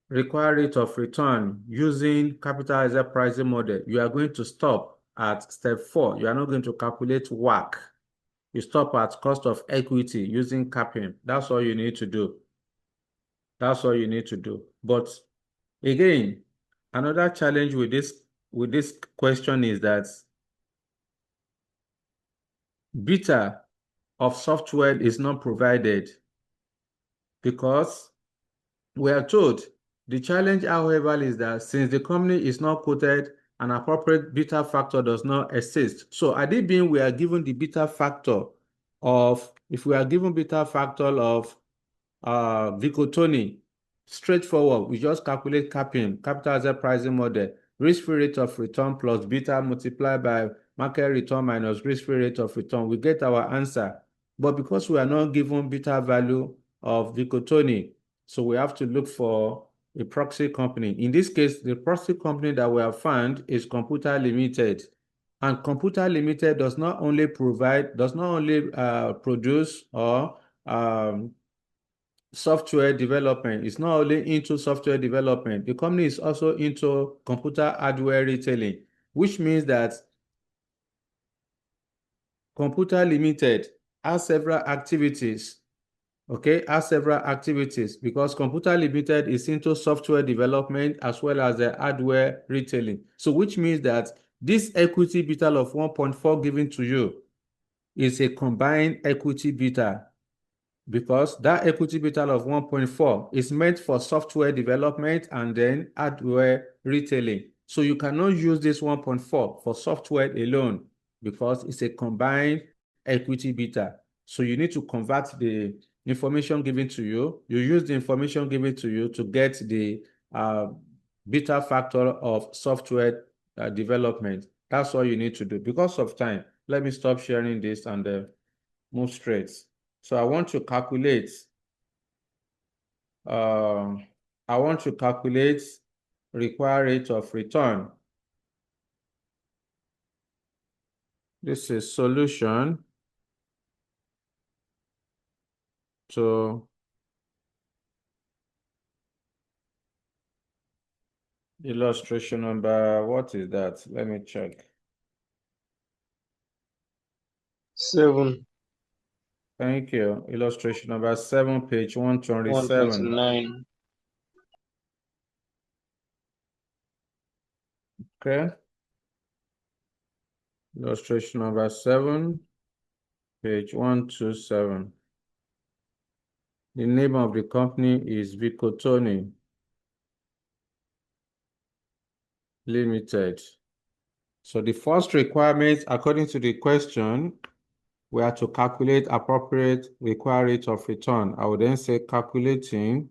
A: required rate of return using capital asset pricing model, you are going to stop at step 4. You are not going to calculate WACC. You stop at cost of equity using capping. That's all you need to do. That's all you need to do. But again, another challenge with this question is that beta of software is not provided because we are told the challenge, however, is that since the company is not quoted, an appropriate beta factor does not exist. So had it been we are given the beta factor of, if we are given beta factor of Vicotoni, straightforward, we just calculate capping, capital asset pricing model, risk-free rate of return plus beta multiplied by market return minus risk-free rate of return. We get our answer. But because we are not given beta value of Vicotoni, so we have to look for a proxy company. In this case, the proxy company that we have found is Computer Limited. And Computer Limited does not only produce or software development. It's not only into software development. The company is also into computer hardware retailing, which means that Computer Limited has several activities. Okay, has several activities because Computer Limited is into software development as well as the hardware retailing. So which means that this equity beta of 1.4 given to you is a combined equity beta, because that equity beta of 1.4 is meant for software development and then hardware retailing. So you cannot use this 1.4 for software alone because it's a combined equity beta. So you need to convert the information given to you. You use the information given to you to get the beta factor of software development. That's all you need to do. Because of time, let me stop sharing this and move straight. So I want to calculate required rate of return. This is solution to illustration number, what is that? Let me check.
D: 7.
A: Thank you. Illustration number 7, page 127.
D: 129.
A: Okay. Illustration number 7, Page 127. The name of the company is Vicotoni Limited. So the first requirement, according to the question, we are to calculate appropriate required rate of return. I would then say calculating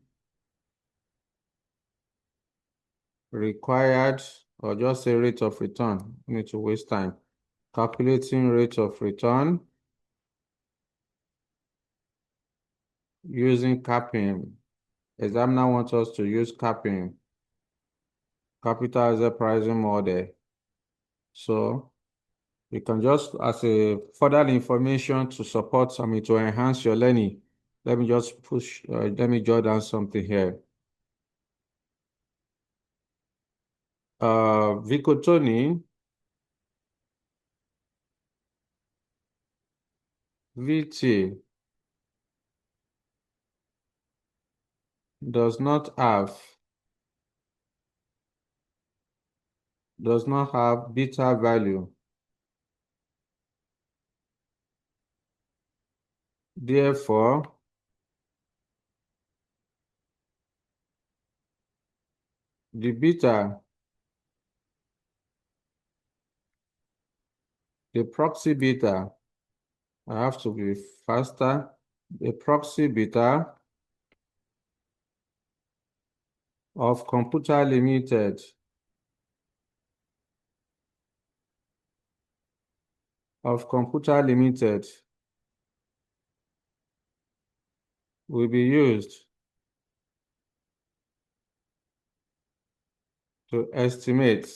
A: required, or just say rate of return. I need to waste time. Calculating rate of return using capping. Examiner wants us to use capping, capital as a pricing model. So you can just, as a further information to support, to enhance your learning, let me just let me jot down something here. Vicotoni, VT, does not have beta value. Therefore, the beta, the proxy beta, I have to be faster. The proxy beta of Computer Limited will be used to estimate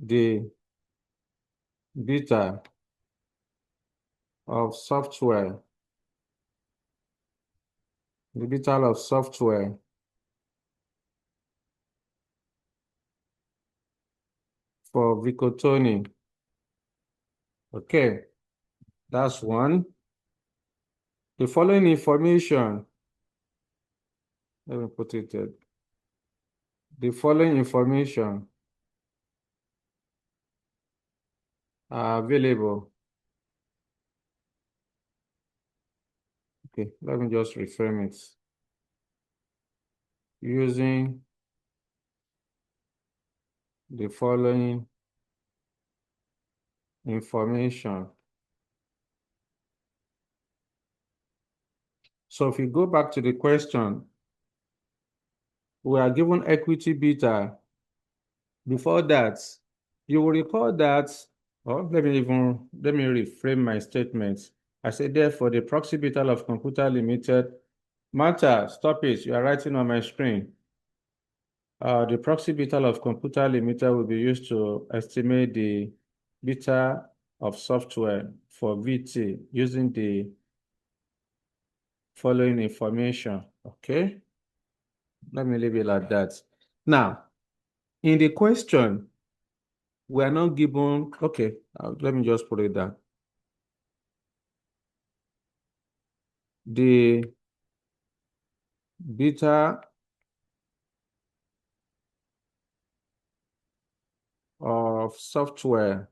A: the beta of software, for Vicotoni. Okay, that's one. The following information, let me put it there. The following information are available. Okay, let me just reframe it. Using the following information. So if you go back to the question, we are given equity beta. Before that, you will recall that, or let me reframe my statement. I said, therefore, the proxy beta of Computer Limited. Martha, stop it. You are writing on my screen. The proxy beta of Computer Limited will be used to estimate the beta of software for VT using the following information. Okay, let me leave it like that. Now, in the question, we are not given, okay, let me just put it down. The beta of software,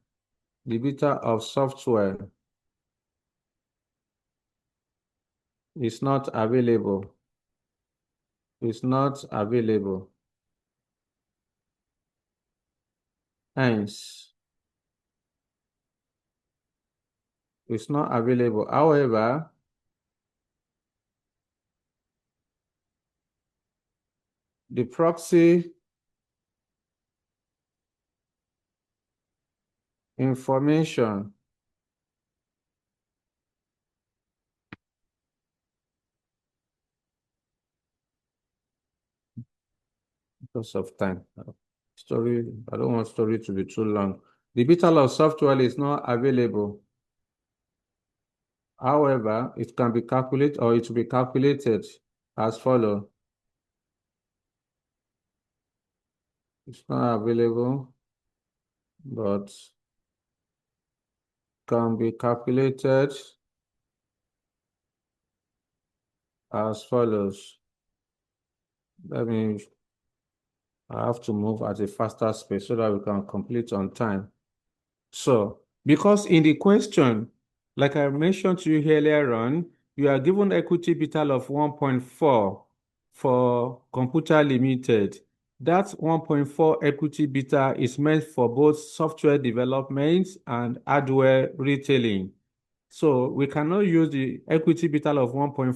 A: is not available. Hence, it's not available. However, the proxy information because of time. I don't want story to be too long. The beta of software is not available. However, it can be calculated, or it will be calculated as follows. It's not available, but can be calculated as follows. I have to move at a faster pace so that we can complete on time. So, because in the question, like I mentioned to you earlier on, you are given equity beta of 1.4 for Computer Limited. That 1.4 equity beta is meant for both software development and hardware retailing. So we cannot use the equity beta of 1.4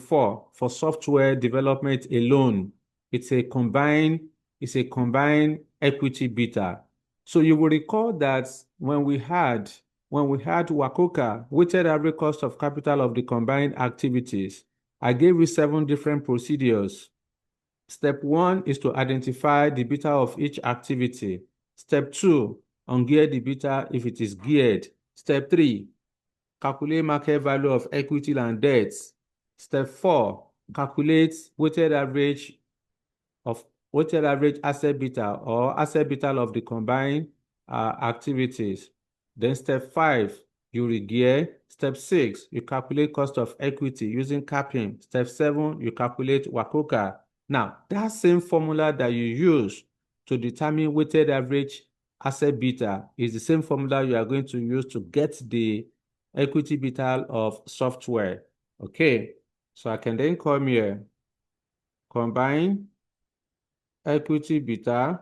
A: for software development alone. It's a combined equity beta. So you will recall that when we had WACOCA, weighted average cost of capital of the combined activities, I gave you 7 different procedures. Step 1 is to identify the beta of each activity. Step 2, ungear the beta if it is geared. Step 3, calculate market value of equity and debt. Step 4, calculate weighted average asset beta or asset beta of the combined activities. Then step 5, you regear. Step 6, you calculate cost of equity using capping. Step 7, you calculate WACOCA. Now, that same formula that you use to determine weighted average asset beta is the same formula you are going to use to get the equity beta of software. Okay, so I can then come here, combine equity beta.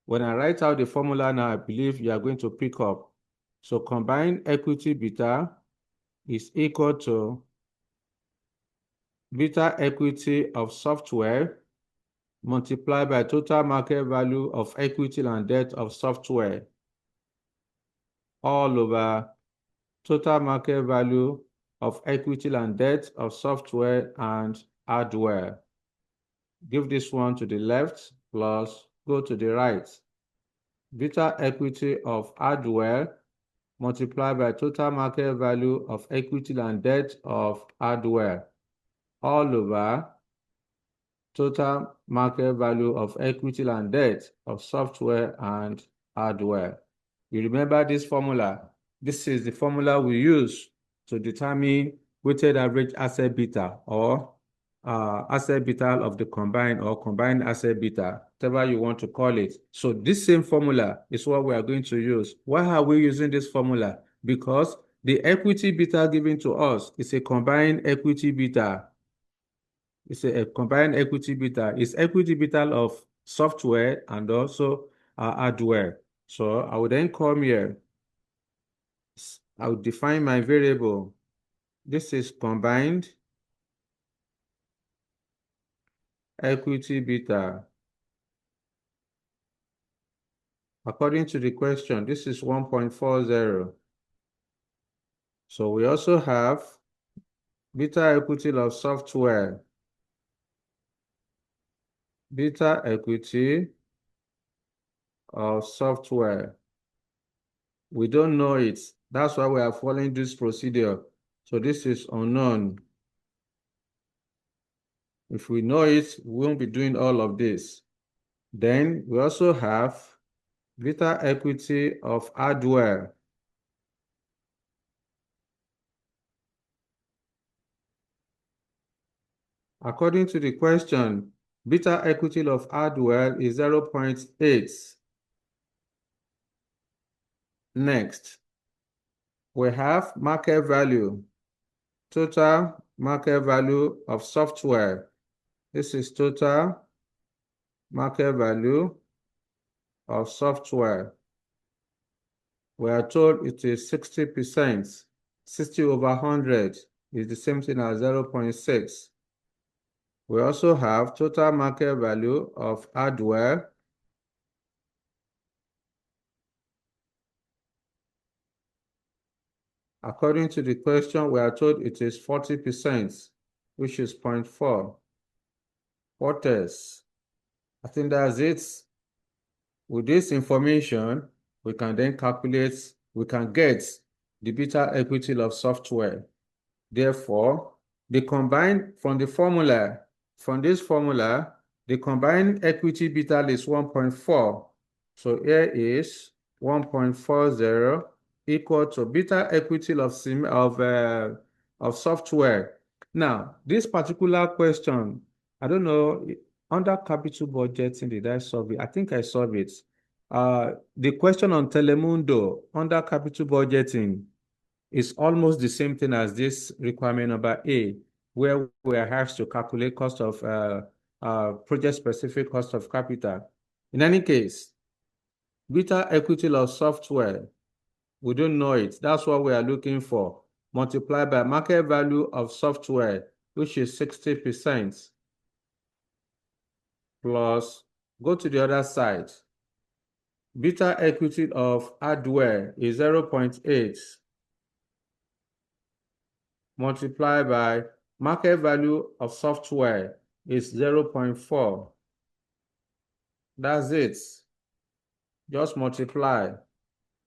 A: When I write out the formula now, I believe you are going to pick up. So combined equity beta is equal to beta equity of software multiplied by total market value of equity and debt of software all over total market value of equity and debt of software and hardware. Give this one to the left plus go to the right. Beta equity of hardware multiplied by total market value of equity and debt of hardware all over total market value of equity and debt of software and hardware. You remember this formula? This is the formula we use to determine weighted average asset beta or asset beta of the combined or combined asset beta, whatever you want to call it. So this same formula is what we are going to use. Why are we using this formula? Because the equity beta given to us is a combined equity beta. It's a combined equity beta. It's equity beta of software and also hardware. So I will then come here. I will define my variable. This is combined equity beta. According to the question, this is 1.40. So we also have beta equity of software. Beta equity of software. We don't know it. That's why we are following this procedure. So this is unknown. If we know it, we won't be doing all of this. Then we also have beta equity of hardware. According to the question, beta equity of hardware is 0.8. Next, we have market value, total market value of software. This is total market value of software. We are told it is 60%. 60 over 100 is the same thing as 0.6. We also have total market value of hardware. According to the question, we are told it is 40%, which is 0.4. What else? I think that's it. With this information, we can then calculate, we can get the beta equity of software. Therefore, the combined from this formula, the combined equity beta is 1.4. So here is 1.40 equal to beta equity of software. Now, this particular question, I don't know, under capital budgeting, did I solve it? I think I solved it. The question on Telemundo under capital budgeting is almost the same thing as this requirement number A, where we are asked to calculate cost of project-specific cost of capital. In any case, beta equity of software, we don't know it. That's what we are looking for. Multiplied by market value of software, which is 60%, plus, go to the other side. Beta equity of hardware is 0.8 multiplied by market value of software is 0.4. That's it. Just multiply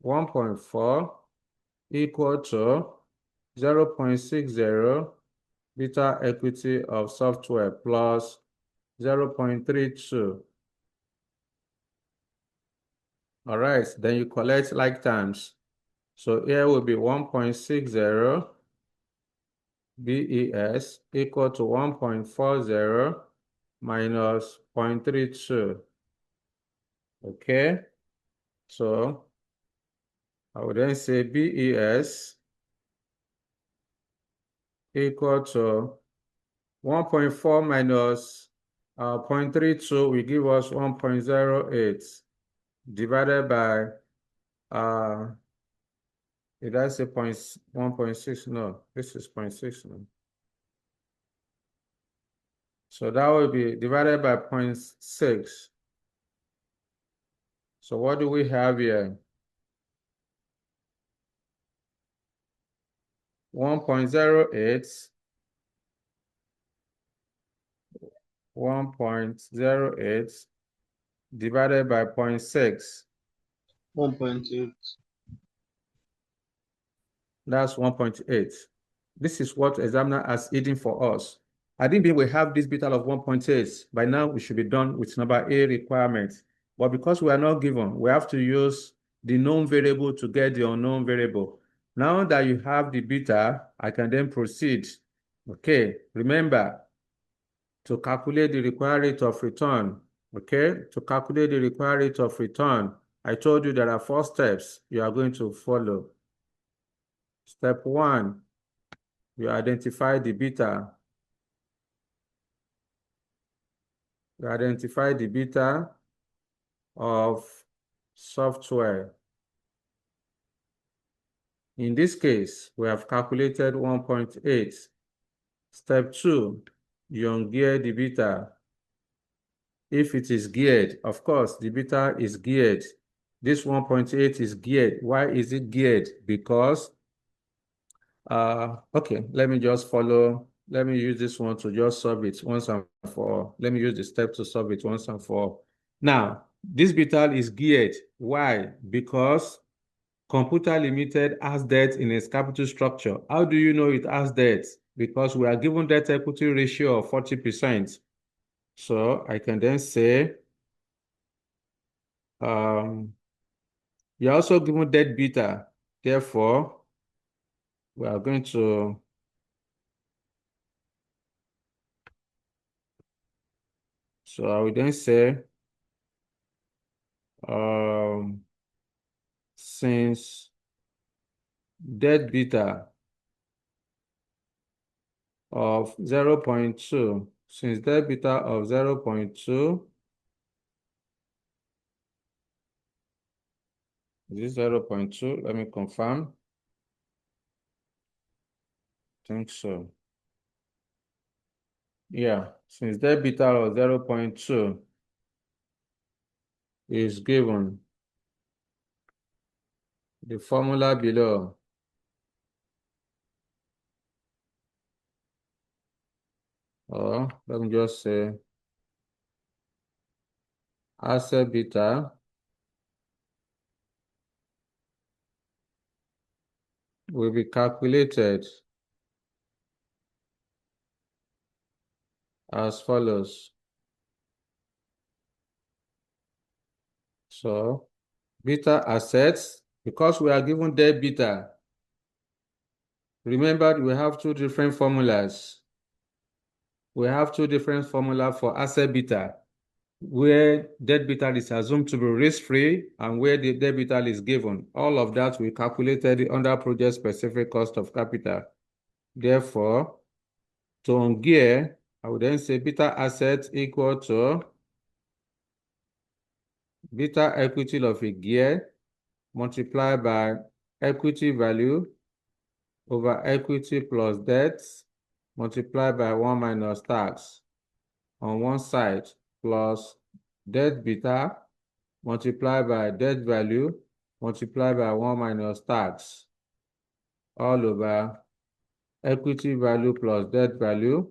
A: 1.4 equal to 0.60 beta equity of software plus 0.32. All right, then you collect like terms. So here will be 1.60 BES equal to 1.40 minus 0.32. Okay, so I would then say BES equal to 1.4 minus 0.32 will give us 1.08 divided by did I say 1.6? No, this is 0.6 now. So that will be divided by 0.6. So what do we have here? 1.08 1.08 divided by 0.6.
E: 1.8.
A: That's 1.8. This is what examiner has hidden for us. I think we have this beta of 1.8. By now, we should be done with number A requirement. But because we are not given, we have to use the known variable to get the unknown variable. Now that you have the beta, I can then proceed. Okay, remember to calculate the required rate of return. Okay, to calculate the required rate of return, I told you there are 4 steps you are going to follow. Step 1, you identify the beta. You identify the beta of software. In this case, we have calculated 1.8. Step 2, you ungear the beta. If it is geared, of course, the beta is geared. This 1.8 is geared. Why is it geared? Because, okay, let me just follow. Let me use this one to just solve it once and for all. Let me use the step to solve it once and for all. Now, this beta is geared. Why? Because Computer Limited has debt in its capital structure. How do you know it has debt? Because we are given debt equity ratio of 40%. So I can then say, you're also given debt beta. Therefore, we are going to so I will then say, since debt beta of 0.2, since debt beta of 0.2, is this 0.2? Let me confirm. I think so. Yeah, since debt beta of 0.2 is given, the formula below or let me just say asset beta will be calculated as follows. So beta assets, because we are given debt beta, remember we have 2 different formulas. We have 2 different formulas for asset beta. where debt beta is assumed to be risk-free, and where the debt beta is given. All of that we calculated under project-specific cost of capital. Therefore, to ungear, I would then say beta asset equal to beta equity of a gear multiplied by equity value over equity plus debt multiplied by 1 minus tax on one side plus debt beta multiplied by debt value multiplied by 1 minus tax all over equity value plus debt value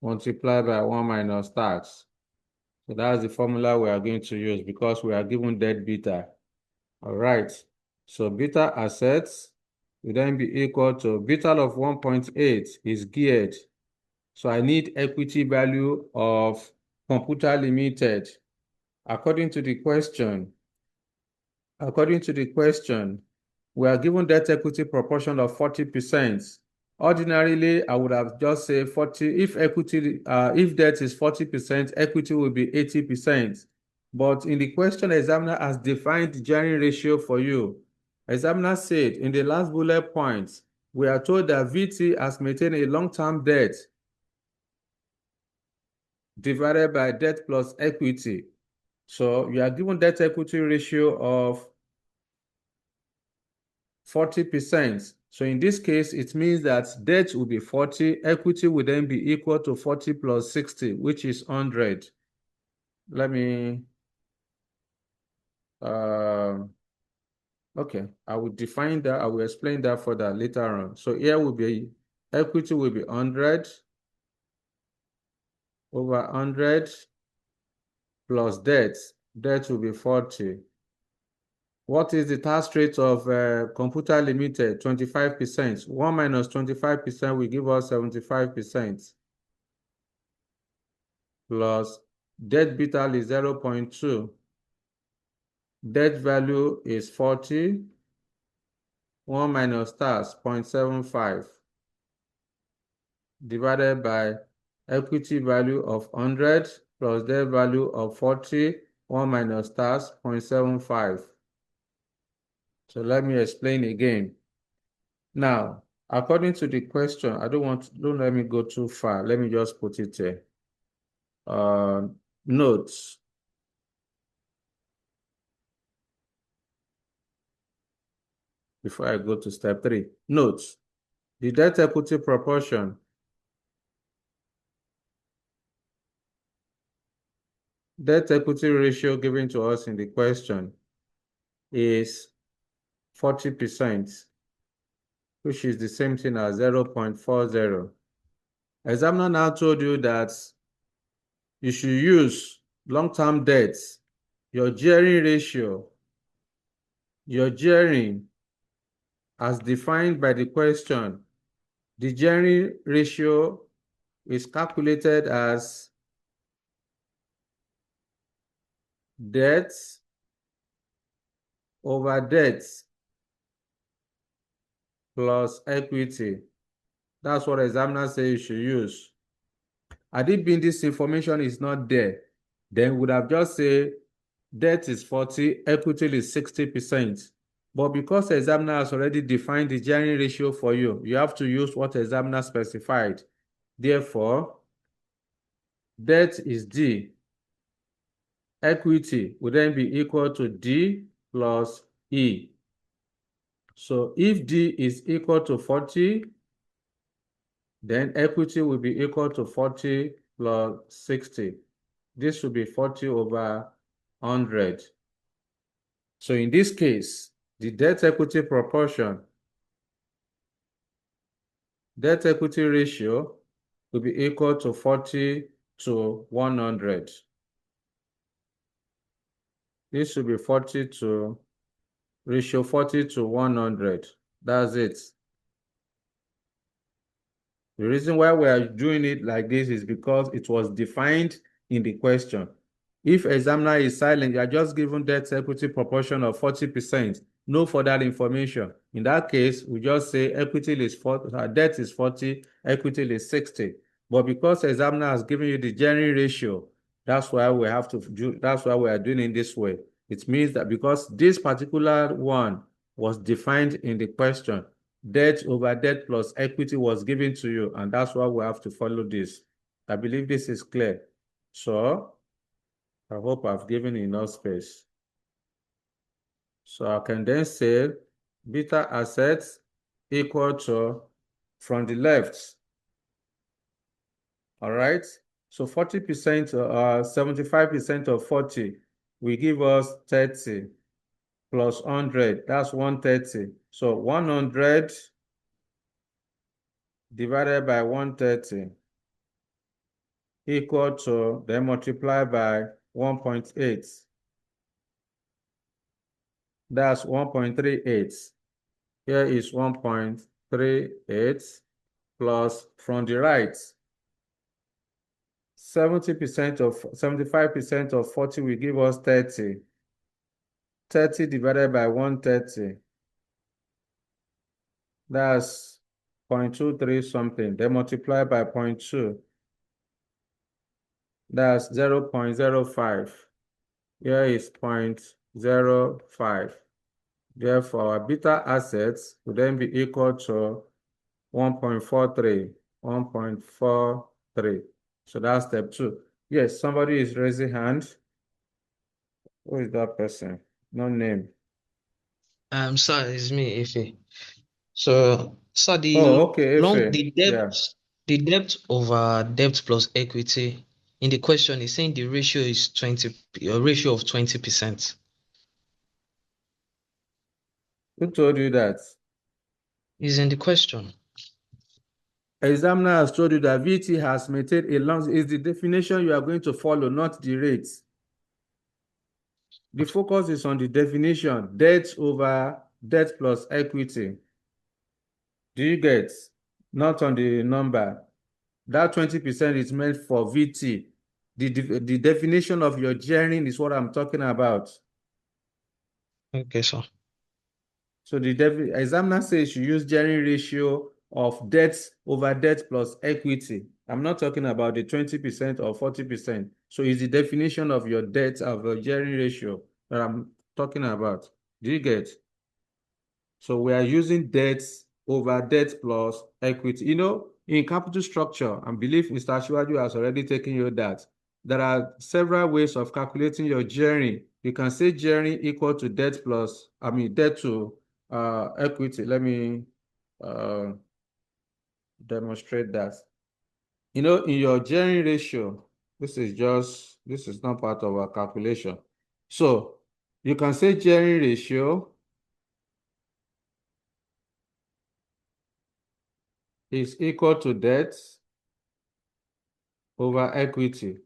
A: multiplied by 1 minus tax. So that's the formula we are going to use because we are given debt beta. All right. So beta assets will then be equal to beta of 1.8 is geared. So I need equity value of Computer Limited. According to the question, we are given debt equity proportion of 40%. Ordinarily, I would have just said 40. If debt is 40%, equity will be 80%. But in the question, examiner has defined the gearing ratio for you. Examiner said in the last bullet point, we are told that VT has maintained a long-term debt divided by debt plus equity. So you are given debt equity ratio of 40%. So in this case, it means that debt will be 40, equity will then be equal to 40 plus 60, which is 100. Let me, okay, I will define that, I will explain that further later on. So here will be, equity will be 100 over 100 plus debt will be 40. What is the tax rate of Computer Limited? 25%. 1 minus 25% will give us 75%. Plus debt beta is 0.2. Debt value is 40. 1 minus tax, 0.75. Divided by equity value of 100 plus debt value of 40. 1 minus tax, 0.75. So let me explain again. Now, according to the question, don't let me go too far. Let me just put it here. Notes. Before I go to step 3. Notes. The debt equity proportion debt equity ratio given to us in the question is 40%, which is the same thing as 0.40. Examiner now told you that you should use long-term debts. Your gearing ratio, as defined by the question, the gearing ratio is calculated as debt over debt plus equity. That's what examiner says you should use. Had it been this information is not there, then we would have just said debt is 40, equity is 60%. But because examiner has already defined the gearing ratio for you, you have to use what examiner specified. Therefore, debt is D. Equity would then be equal to D plus E. So if D is equal to 40, then equity will be equal to 40 plus 60. This will be 40 over 100. So in this case, the debt equity proportion, debt equity ratio will be equal to 40 to 100. This should be 40 to ratio 40 to 100. That's it. The reason why we are doing it like this is because it was defined in the question. If examiner is silent, you are just given debt equity proportion of 40%. No further information. In that case, we just say equity is 40, debt is 40, equity is 60. But because examiner has given you the gearing ratio, that's why we have to do, that's why we are doing it this way. It means that because this particular one was defined in the question, debt over debt plus equity was given to you, and that's why we have to follow this. I believe this is clear. So I hope I've given enough space. So I can then say beta assets equal to, from the left, all right? So 40%, 75% of 40 will give us 30 plus 100, that's 130. So 100 divided by 130 equal to, then multiply by 1.8. That's 1.38. Here is 1.38 plus, from the right, 70% of 75% of 40 will give us 30. 30 divided by 130. That's 0.23 something. Then multiply by 0.2. That's 0.05. Here is 0.05. Therefore, our beta assets will then be equal to 1.43. 1.43. So that's step 2. Yes, somebody is raising hand. Who is that person? No name.
E: Sir, it's me, Ife. So, sir,
A: Oh, okay, Efe.
E: the debt over debt plus equity in the question is saying the ratio is 20, a ratio of 20%.
A: Who told you that?
E: Is in the question.
A: Examiner has told you that VT has maintained a long, is the definition you are going to follow, not the rate. The focus is on the definition, debt over debt plus equity. Do you get? Not on the number. That 20% is meant for VT. The definition of your gearing is what I'm talking about.
E: Okay, sir.
A: So the examiner says you use gearing ratio of debt over debt plus equity. I'm not talking about the 20% or 40%. So it's the definition of your debt of a gearing ratio that I'm talking about. Do you get? So we are using debt over debt plus equity. You know, in capital structure, I believe Mr. Shiwaju has already taken you that. There are several ways of calculating your gearing. You can say gearing equal to debt plus, debt to equity. Let me demonstrate that. You know, in your gearing ratio, this is not part of our calculation. So you can say gearing ratio is equal to debt over equity.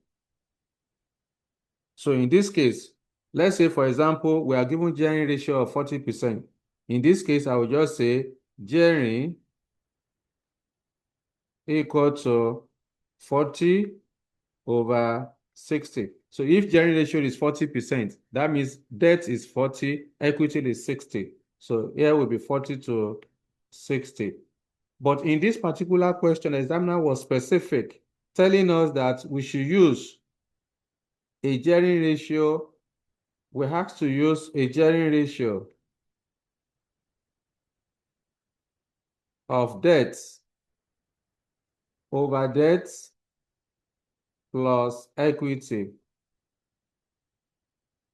A: So in this case, let's say, for example, we are given gearing ratio of 40%. In this case, I will just say gearing equal to 40 over 60. So if gearing ratio is 40%, that means debt is 40, equity is 60. So here will be 40 to 60. But in this particular question, examiner was specific, telling us that we should use a gearing ratio. We have to use a gearing ratio of debt over debt plus equity.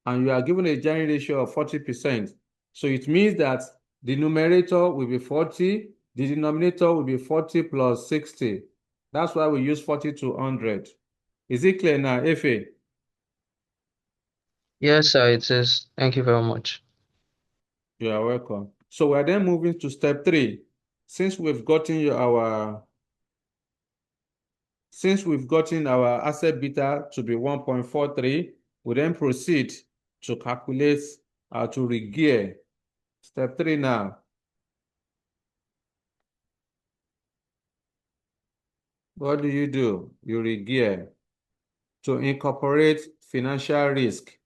A: And you are given a gearing ratio of 40%. So it means that the numerator will be 40, the denominator will be 40 plus 60. That's why we use 40 to 100. Is it clear now, Efe?
E: Yes, sir, it is. Thank you very much.
A: You are welcome. So we're then moving to step 3. Since we've gotten our asset beta to be 1.43, we then proceed to calculate to regear. Step 3 now. What do? You regear to incorporate financial risk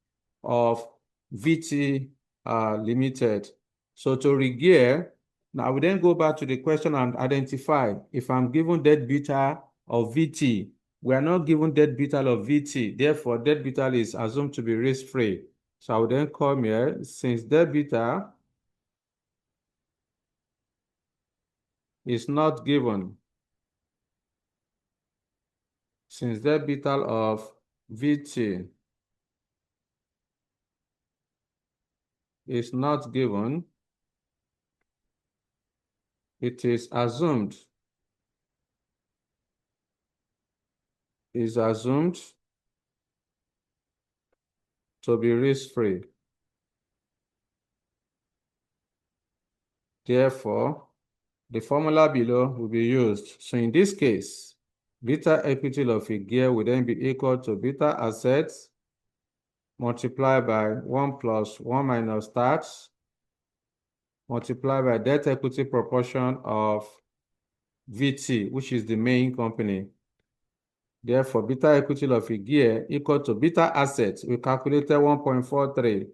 A: of VT Limited. So to regear, now we then go back to the question and identify if I'm given debt beta of VT. We are not given debt beta of VT. Therefore, debt beta is assumed to be risk-free. So I will then come here, since debt beta is not given, since debt beta of VT is not given, it is assumed to be risk-free. Therefore, the formula below will be used. So in this case, beta equity of a gear will then be equal to beta assets multiplied by 1 plus 1 minus tax multiplied by debt equity proportion of VT, which is the main company. Therefore, beta equity of a gear equal to beta assets. We calculated 1.43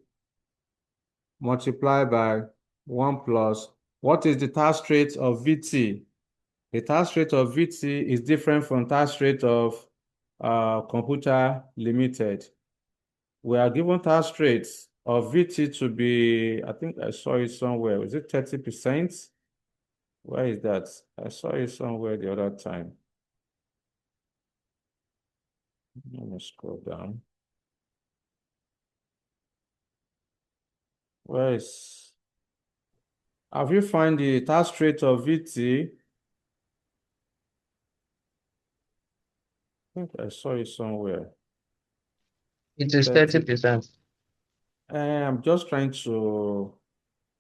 A: multiplied by 1 plus. What is the tax rate of VT? The tax rate of VT is different from tax rate of Computer Limited. We are given tax rates of VT to be, I think I saw it somewhere. Is it 30%? Where is that? I saw it somewhere the other time. Let me scroll down. Where is? Have you found the tax rate of VT? I think I saw it somewhere.
E: It is
A: 30.
E: 30%.
A: I'm just trying to,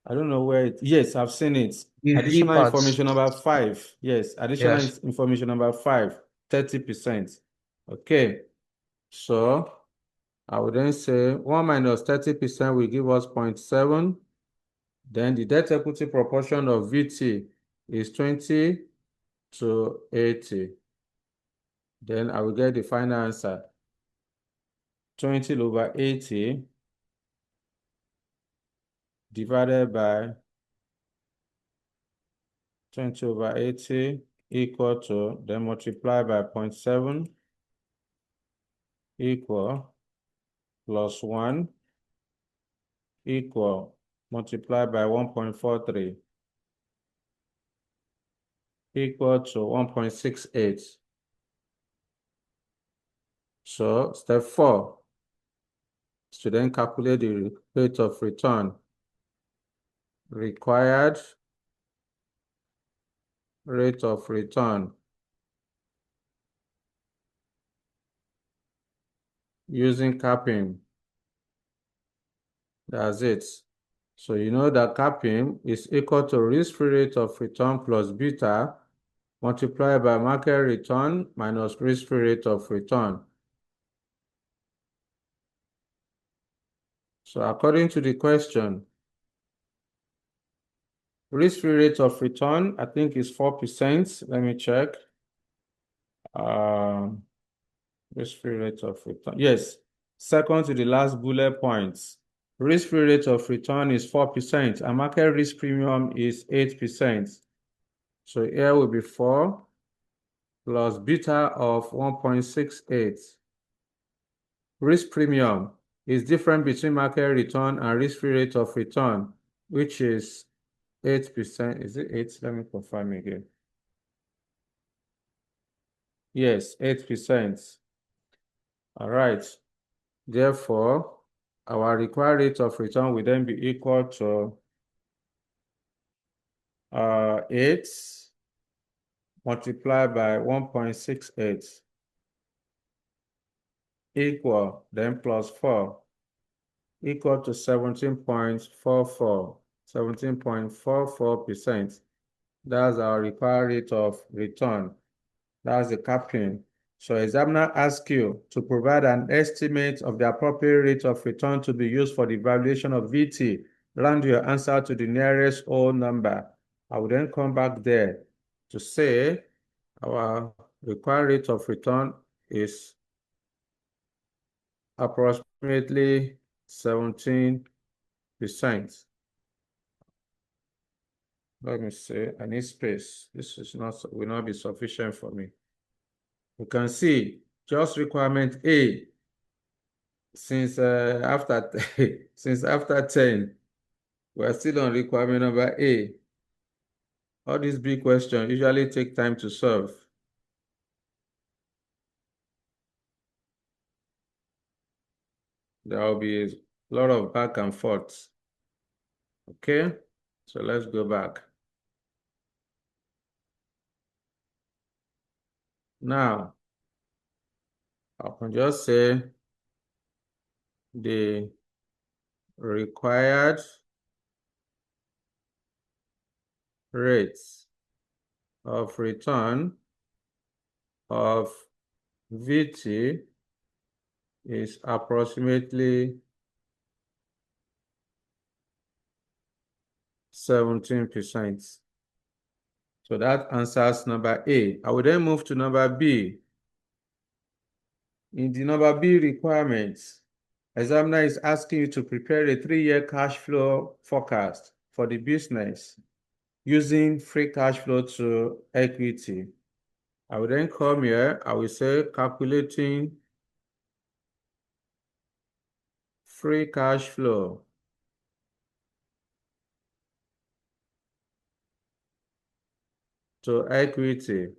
A: I don't know where it, yes, I've seen it.
E: The V
A: Additional
E: part.
A: information number 5. Yes, additional
E: Yes.
A: information number 5, 30%. Okay, so I would then say 1 minus 30% will give us 0.7. Then the debt equity proportion of VT is 20 to 80. Then I will get the final answer. 20 over 80 divided by 20 over 80 equal to, then multiply by 0.7 equal plus 1 equal multiply by 1.43 equal to 1.68. So step 4 is to then calculate the rate of return required rate of return using capping. That's it. So you know that capping is equal to risk-free rate of return plus beta multiplied by market return minus risk-free rate of return. So according to the question, risk-free rate of return, I think is 4%. Let me check. Risk-free rate of return. Yes, second to the last bullet points. Risk-free rate of return is 4% and market risk premium is 8%. So here will be 4 plus beta of 1.68. Risk premium is different between market return and risk-free rate of return, which is 8%. Is it 8? Let me confirm again. Yes, 8%. All right. Therefore, our required rate of return will then be equal to 8 multiplied by 1.68 equal, then plus 4 equal to 17.44. 17.44%. That's our required rate of return. That's the capping. So examiner asks you to provide an estimate of the appropriate rate of return to be used for the valuation of VT. Round your answer to the nearest whole number. I will then come back there to say our required rate of return is approximately 17%. Let me see, I need space. This is not will not be sufficient for me. You can see just requirement A since after since after 10, we are still on requirement number A. All these big questions usually take time to solve. There will be a lot of back and forth. Okay, so let's go back. Now, I can just say the required rates of return of VT is approximately 17%. So that answers number A. I will then move to number B. In the number B requirements, examiner is asking you to prepare a 3-year cash flow forecast for the business using free cash flow to equity. I will then come here, I will say calculating free cash flow to equity,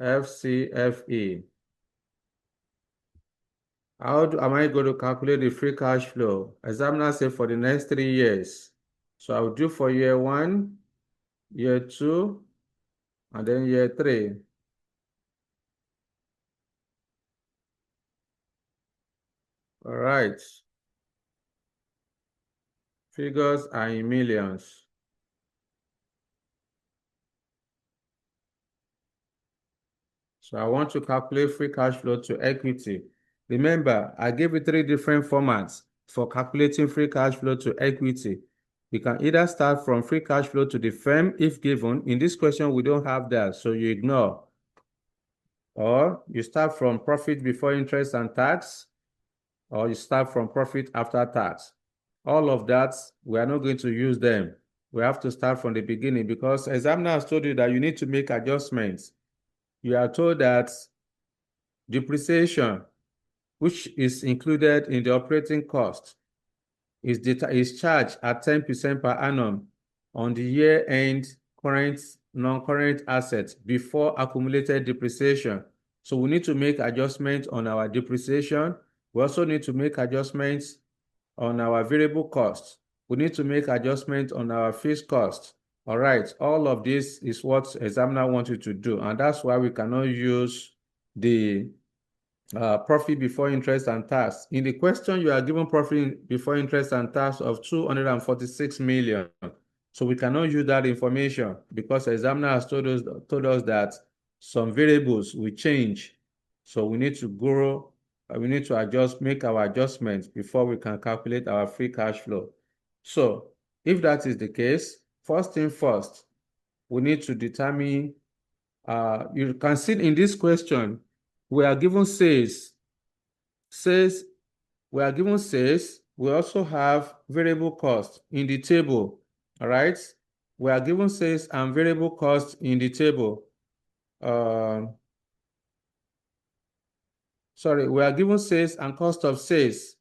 A: FCFE. How am I going to calculate the free cash flow? Examiner say for the next 3 years. So I'll do for year 1, year 2, and then year 3. All right. Figures are in millions. So I want to calculate free cash flow to equity. Remember, I gave you 3 different formats for calculating free cash flow to equity. You can either start from free cash flow to the firm if given. In this question, we don't have that, so you ignore. Or you start from profit before interest and tax, or you start from profit after tax. All of that, we are not going to use them. We have to start from the beginning because examiner has told you that you need to make adjustments. You are told that depreciation, which is included in the operating cost, is charged at 10% per annum on the year-end current non-current assets before accumulated depreciation. So we need to make adjustments on our depreciation. We also need to make adjustments on our variable costs. We need to make adjustments on our fixed costs. All right, all of this is what examiner wants you to do, and that's why we cannot use the profit before interest and tax. In the question, you are given profit before interest and tax of 246 million. So we cannot use that information because the examiner has told us that some variables will change. So we need to grow, we need to make our adjustments before we can calculate our free cash flow. So if that is the case, first thing first, we need to determine, you can see in this question, we are given sales. We are given sales. We also have variable cost in the table. All right. We are given sales and variable cost in the table. Sorry, we are given sales and cost of sales.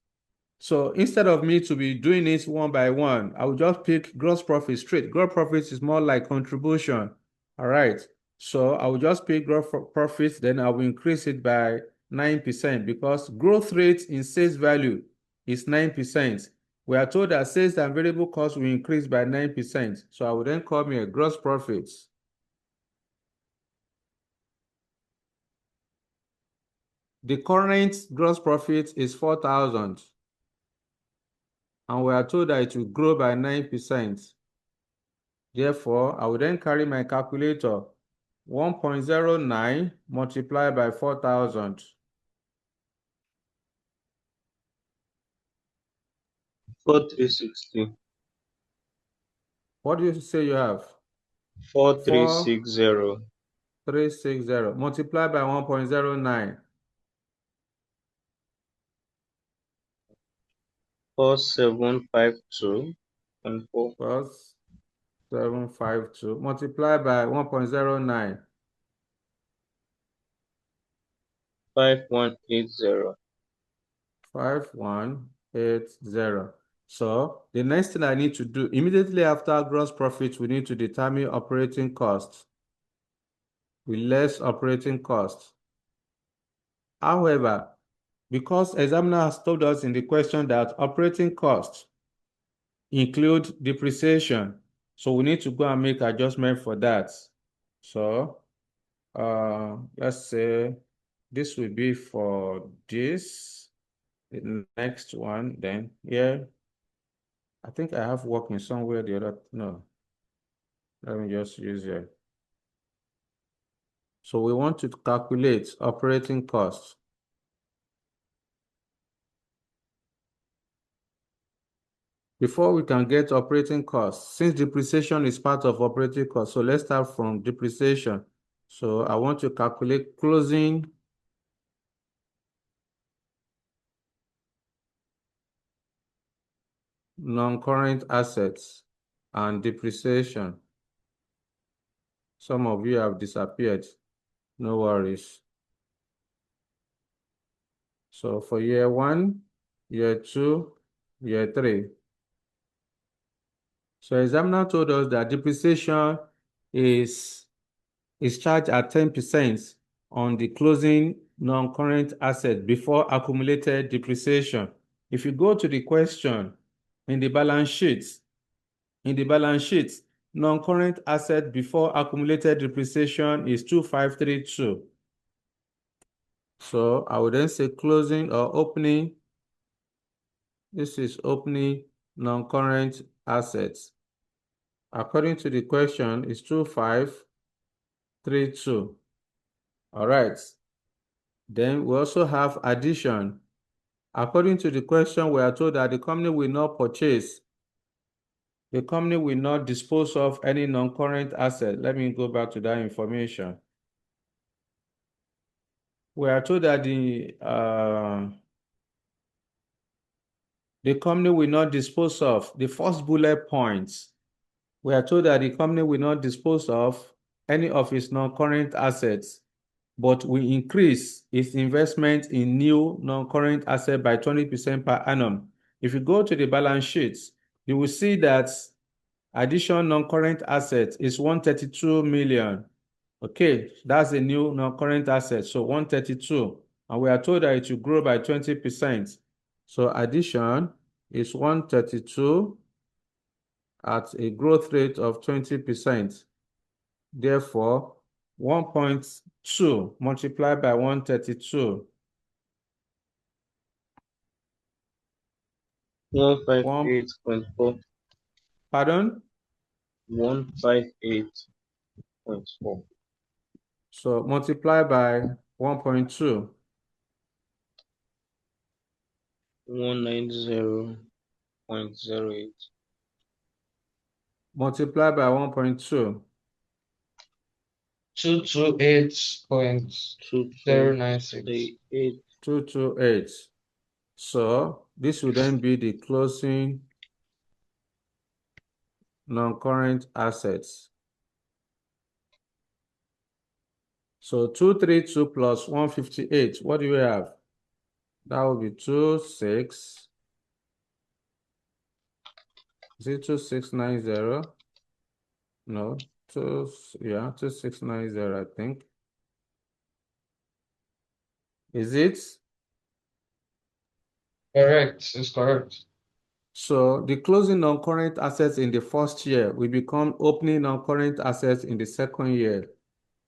A: So instead of me to be doing it one by one, I will just pick gross profit straight. Gross profit is more like contribution. All right. So I will just pick gross profit, then I will increase it by 9% because growth rate in sales value is 9%. We are told that sales and variable costs will increase by 9%. So I will then come here gross profits. The current gross profit is 4,000. And we are told that it will grow by 9%. Therefore, I will then carry my calculator. 1.09 multiplied by 4,000.
D: 4360.
A: What do you say you have?
D: 4360.
A: 360 multiplied by 1.09.
D: 4752 and 4.
A: Plus 752 multiplied by 1.09.
D: 5180.
A: 5180. So the next thing I need to do immediately after gross profit, we need to determine operating costs. We less operating costs. However, because examiner has told us in the question that operating costs include depreciation, so we need to go and make adjustment for that. So let's say this will be for this, the next one, then here. I think I have working somewhere the other, no. Let me just use it. So we want to calculate operating costs. Before we can get operating costs, since depreciation is part of operating costs, so let's start from depreciation. So I want to calculate closing non-current assets and depreciation. Some of you have disappeared. No worries. So for year 1, year 2, year 3. So examiner told us that depreciation is charged at 10% on the closing non-current asset before accumulated depreciation. If you go to the question in the balance sheet, non-current asset before accumulated depreciation is 2532. So I would then say closing or opening. This is opening non-current assets. According to the question, it's 2532. All right. Then we also have addition. According to the question, we are told that the company will not purchase. The company will not dispose of any non-current asset. Let me go back to that information. We are told that the company will not dispose of the first bullet point. We are told that the company will not dispose of any of its non-current assets, but will increase its investment in new non-current asset by 20% per annum. If you go to the balance sheets, you will see that additional non-current assets is 132 million. Okay, that's a new non-current asset, so 132. And we are told that it will grow by 20%. So addition is 132 at a growth rate of 20%. Therefore, 1.2 multiplied by 132.
D: 158.4.
A: Pardon?
D: 158.4.
A: So multiply by 1.2.
D: 190.08.
A: Multiply by 1.2.
E: 228.096.
A: 228. So this will then be the closing non-current assets. So 232 plus 158, what do we have? That will be 26. Is it 2690? No, 2690, I think. Is it?
E: Correct, it's correct.
A: So the closing non-current assets in the first year will become opening non-current assets in the second year.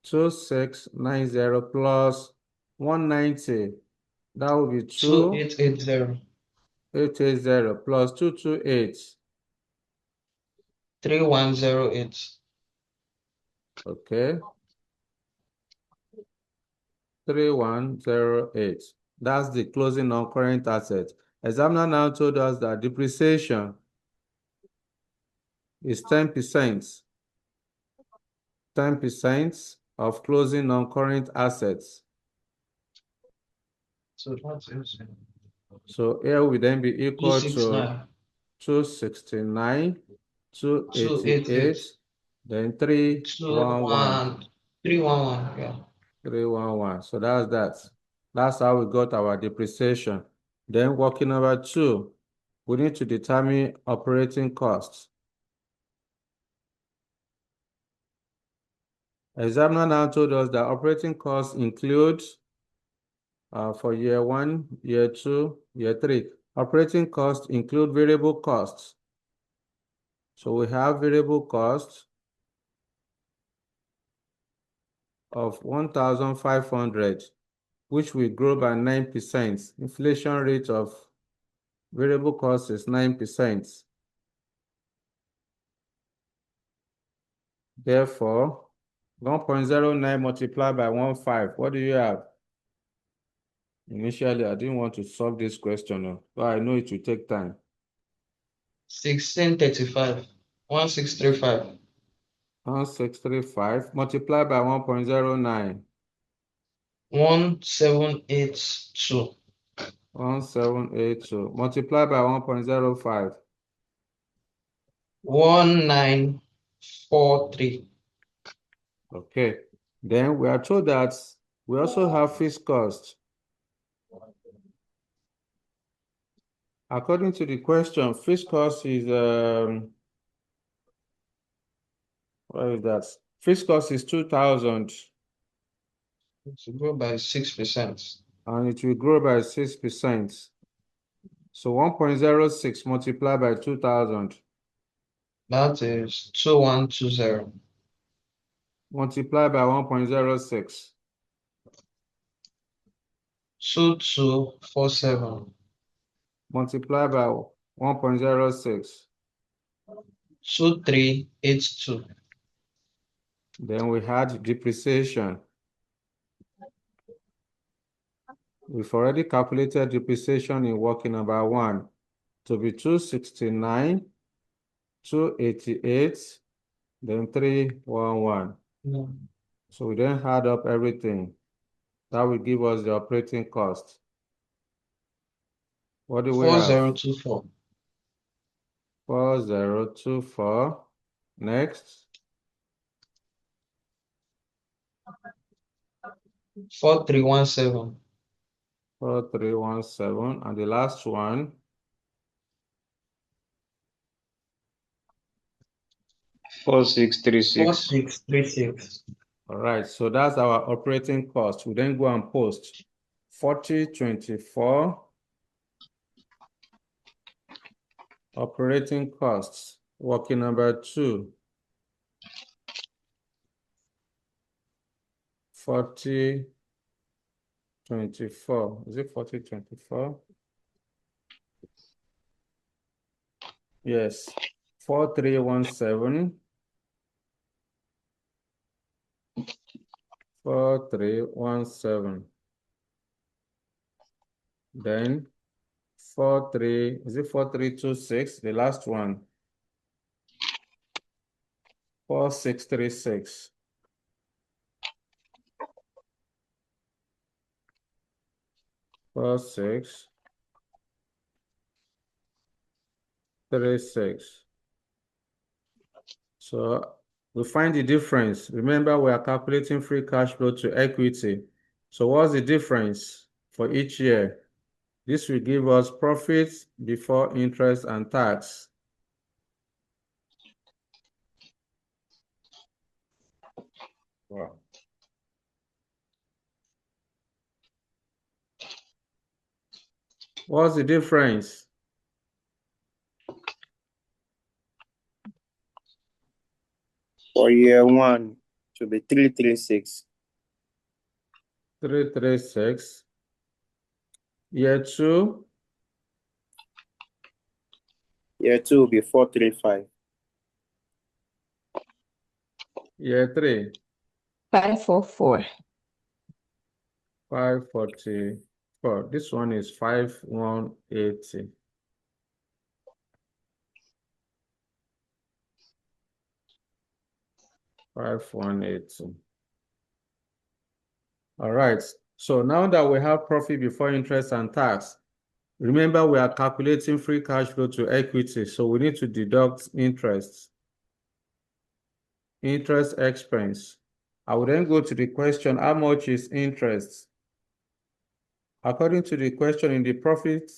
A: 2690 plus 190. That will be
E: 2880.
A: 880 plus 228.
E: 3108.
A: Okay. 3108. That's the closing non-current asset. Examiner now told us that depreciation is 10%. 10% of closing non-current assets.
E: So that's it.
A: So here will then be equal to
E: 269.
A: 269 288, then 311.
E: 311, yeah.
A: 311. So that's that. That's how we got our depreciation. Then working number 2, we need to determine operating costs. Examiner now told us that operating costs include for year 1, year 2, year 3. Operating costs include variable costs. So we have variable costs of 1,500, which will grow by 9%. Inflation rate of variable costs is 9%. Therefore, 1.09 multiplied by 1.5. What do you have? Initially, I didn't want to solve this question, but I know it will take time.
E: 1635. 1635.
A: 1635 multiplied by 1.09.
E: 1782.
A: 1782 multiplied by 1.05.
E: 1943.
A: Okay. Then we are told that we also have fixed costs. According to the question, fixed cost is what is that? Fixed cost is 2,000
E: It will grow by 6%.
A: and it will grow by 6%. So 1.06 multiplied by 2,000
E: That is 2120.
A: multiplied by 1.06.
E: 2247.
A: Multiplied by 1.06.
E: 2382.
A: Then we had depreciation. We've already calculated depreciation in working number 1 to be 269, 288, then 311. So we then add up everything. That will give us the operating cost. What do we have?
E: 4024.
A: 4024. Next.
E: 4317.
A: 4317. And the last one.
D: 4636.
E: 4636.
A: All right, so that's our operating cost. We then go and post 4024 operating costs. Working number 2. 4024. Is it 4024? Yes. 4317. 4317. Then 4326, the last one. 4636. 4636. So we find the difference. Remember, we are calculating free cash flow to equity. So what's the difference for each year? This will give us profits before interest and tax. Wow. What's the difference?
H: For year 1 to be 336.
A: 336. Year 2.
H: Year 2 will be 435.
A: Year 3.
F: 544.
A: 544. This one is 5180. All right. So now that we have profit before interest and tax, Remember, we are calculating free cash flow to equity, so we need to deduct interest expense. I will then go to the question, how much is interest? According to the question in the profit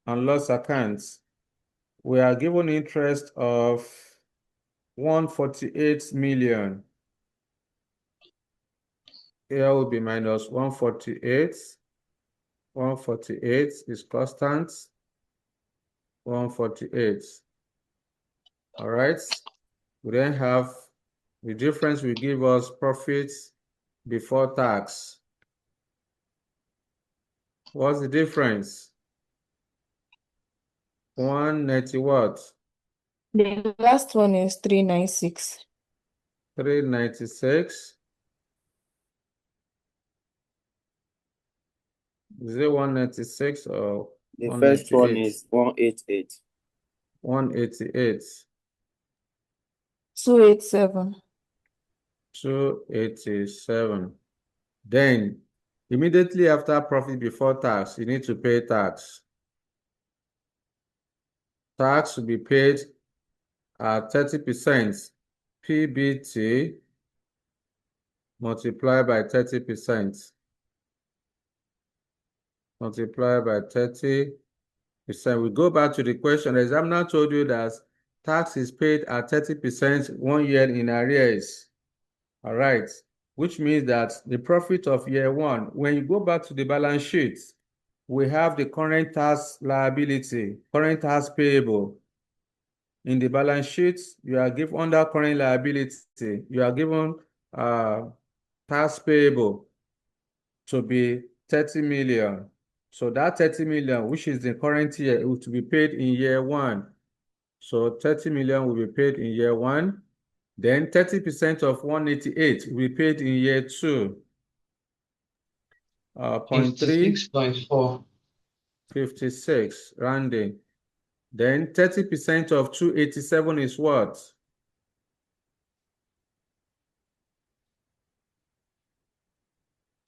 A: and loss accounts, we are given interest of 148 million. Here will be minus 148. 148 is constant. 148. All right. We then have the difference will give us profits before tax. What's the difference? 190 what?
F: The last one is 396.
A: 396. Is it 196 or
H: The first one
A: 198?
H: is 188.
A: 188.
F: 287.
A: 287. Then, immediately after profit before tax, you need to pay tax. Tax will be paid at 30% PBT multiplied by 30%. Multiplied by 30%. We go back to the question. The examiner told you that tax is paid at 30% 1 year in arrears. All right. Which means that the profit of year one, when you go back to the balance sheet, we have the current tax liability, current tax payable. In the balance sheet, you are given under current liability, you are given tax payable to be 30 million. So that 30 million, which is the current year, it will be paid in year one. So 30 million will be paid in year one. Then 30% of 188 will be paid in year two. 0.3.
E: 56.4.
A: 56, rounding. Then 30% of 287 is what?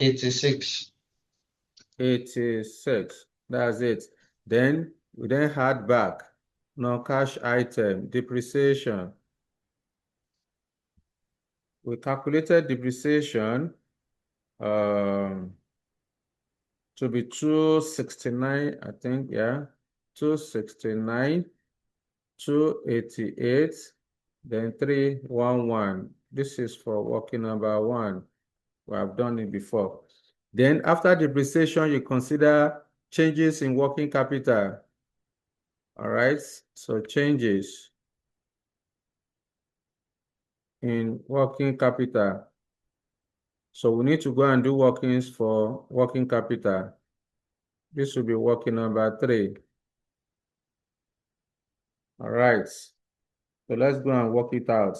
E: 86.
A: 86. That's it. Then we then add back non-cash item, depreciation. We calculated depreciation to be 269, I think, yeah. 269, 288, then 311. This is for working number one. We have done it before. Then after depreciation, you consider changes in working capital. All right, so changes in working capital. So we need to go and do workings for working capital. This will be working number 3. All right, so let's go and work it out.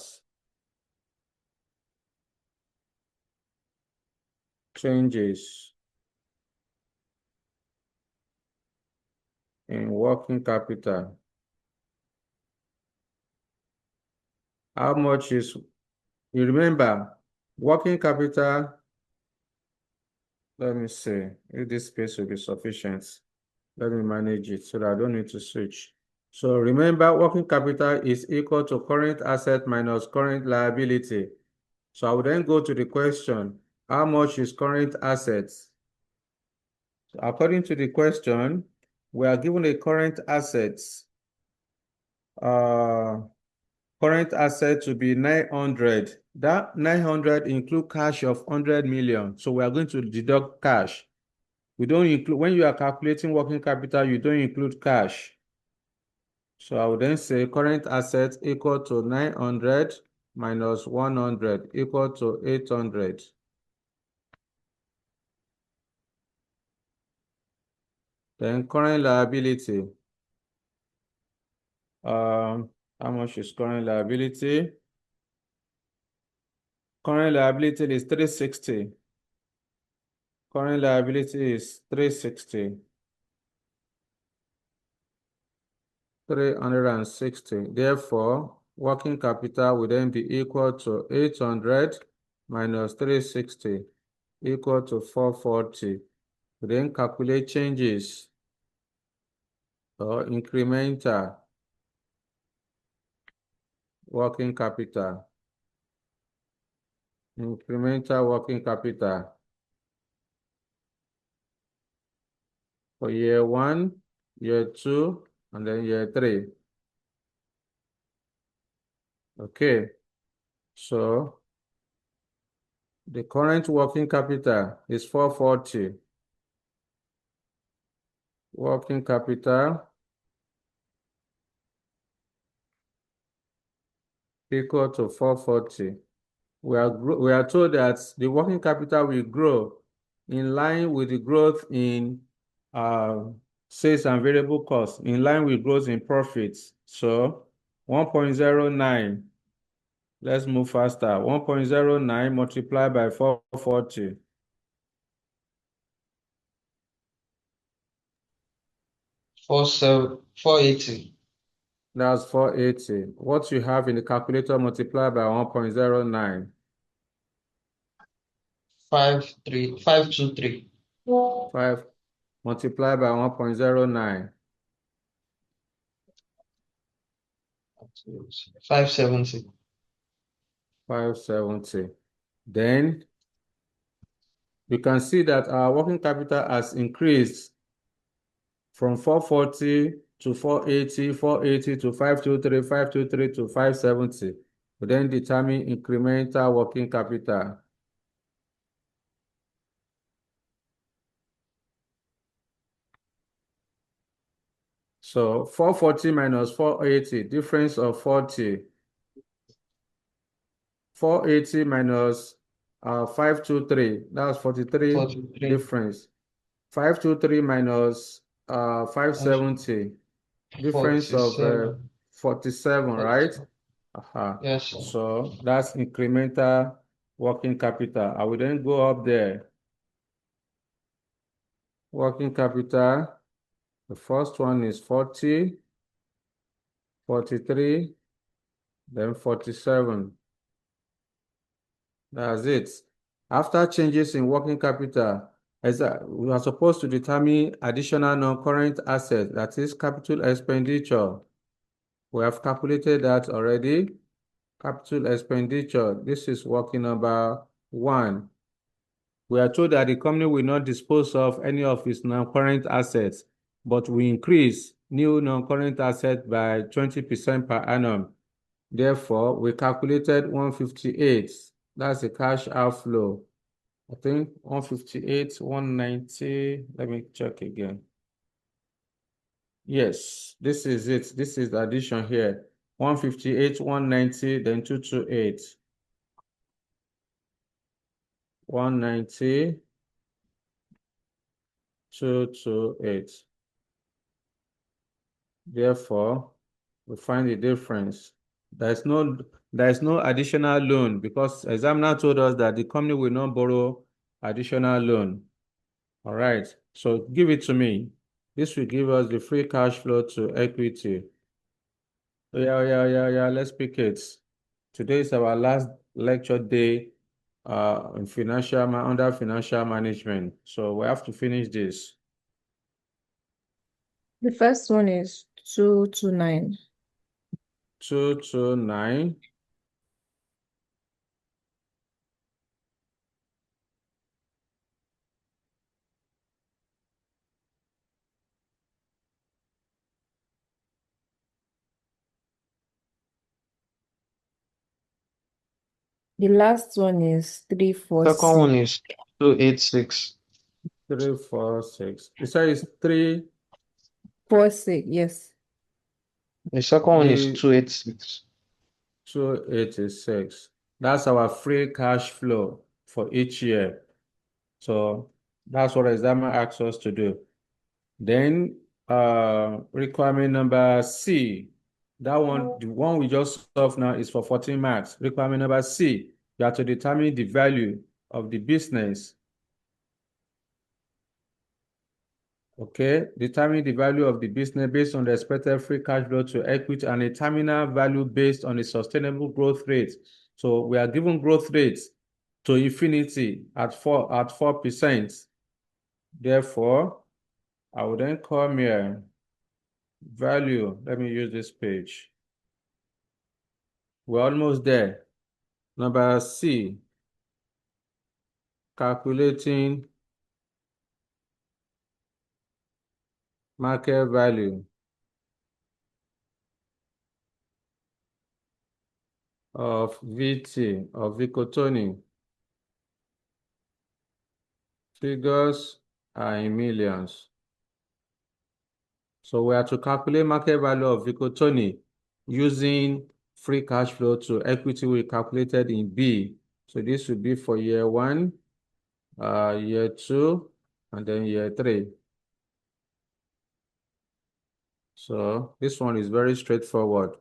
A: Changes in working capital. How much is, you remember, working capital, let me see if this space will be sufficient. Let me manage it so that I don't need to switch. So remember, working capital is equal to current asset minus current liability. So I will then go to the question, how much is current assets? So according to the question, we are given a current assets. Current asset to be 900. That 900 include cash of 100 million. So we are going to deduct cash. We don't include, when you are calculating working capital, you don't include cash. So I would then say current assets equal to 900 minus 100 equal to 800. Then current liability. How much is current liability? Current liability is 360. Current liability is 360. 360. Therefore, working capital will then be equal to 800 minus 360 equal to 440. We then calculate changes or incremental working capital. Incremental working capital for year 1, year 2, and then year 3. Okay, so the current working capital is 440. Working capital equal to 440. We are told that the working capital will grow in line with the growth in sales and variable costs, in line with growth in profits. So 1.09, let's move faster. 1.09 multiplied by 440.
E: 480.
A: That's 480. What you have in the calculator multiplied by 1.09.
E: 523.
A: 5 multiplied by 1.09.
E: 570.
A: 570. Then you can see that our working capital has increased from 440 to 480, 480 to 523, 523 to 570. We then determine incremental working capital. So 440 minus 480, difference of 40. 480 minus 523, that's 43,
E: 43.
A: difference. 523 minus 570, difference of
E: 47.
A: 47, right?
E: Yes.
A: So that's incremental working capital. I will then go up there. Working capital, the first one is 40, 43, then 47. That's it. After changes in working capital, we are supposed to determine additional non-current asset, that is capital expenditure. We have calculated that already. Capital expenditure, this is working number 1. We are told that the company will not dispose of any of its non-current assets, but we increase new non-current assets by 20% per annum. Therefore, we calculated 158. That's a cash outflow. I think 158, 190. Let me check again. Yes, this is it. This is the addition here. 158, 190, then 228. 190, 228. Therefore, we find the difference. There is no additional loan because examiner told us that the company will not borrow additional loan. All right, so give it to me. This will give us the free cash flow to equity. Yeah, let's pick it. Today is our last lecture day in under financial management. So we have to finish this.
F: The first one is 229.
A: 229.
F: The last one is
E: Second
F: 346.
E: one is 286.
A: 346. You say it's 3.
F: 46, yes.
E: The second one is
A: The
E: 286.
A: 286. That's our free cash flow for each year. So that's what examiner asks us to do. Then requirement number C. That one, the one we just solved now is for 14 marks. Requirement number C, you have to determine the value of the business. Okay, determine the value of the business based on the expected free cash flow to equity and a terminal value based on a sustainable growth rate. So we are given growth rates to infinity at 4%. Therefore, I will then come here. value. Let me use this page. We're almost there. Number C, calculating market value of VT, of Vicotoni. Figures are in millions. So we are to calculate market value of Vicotoni using free cash flow to equity we calculated in B. So this would be for year 1, year 2, and then year 3. So this one is very straightforward.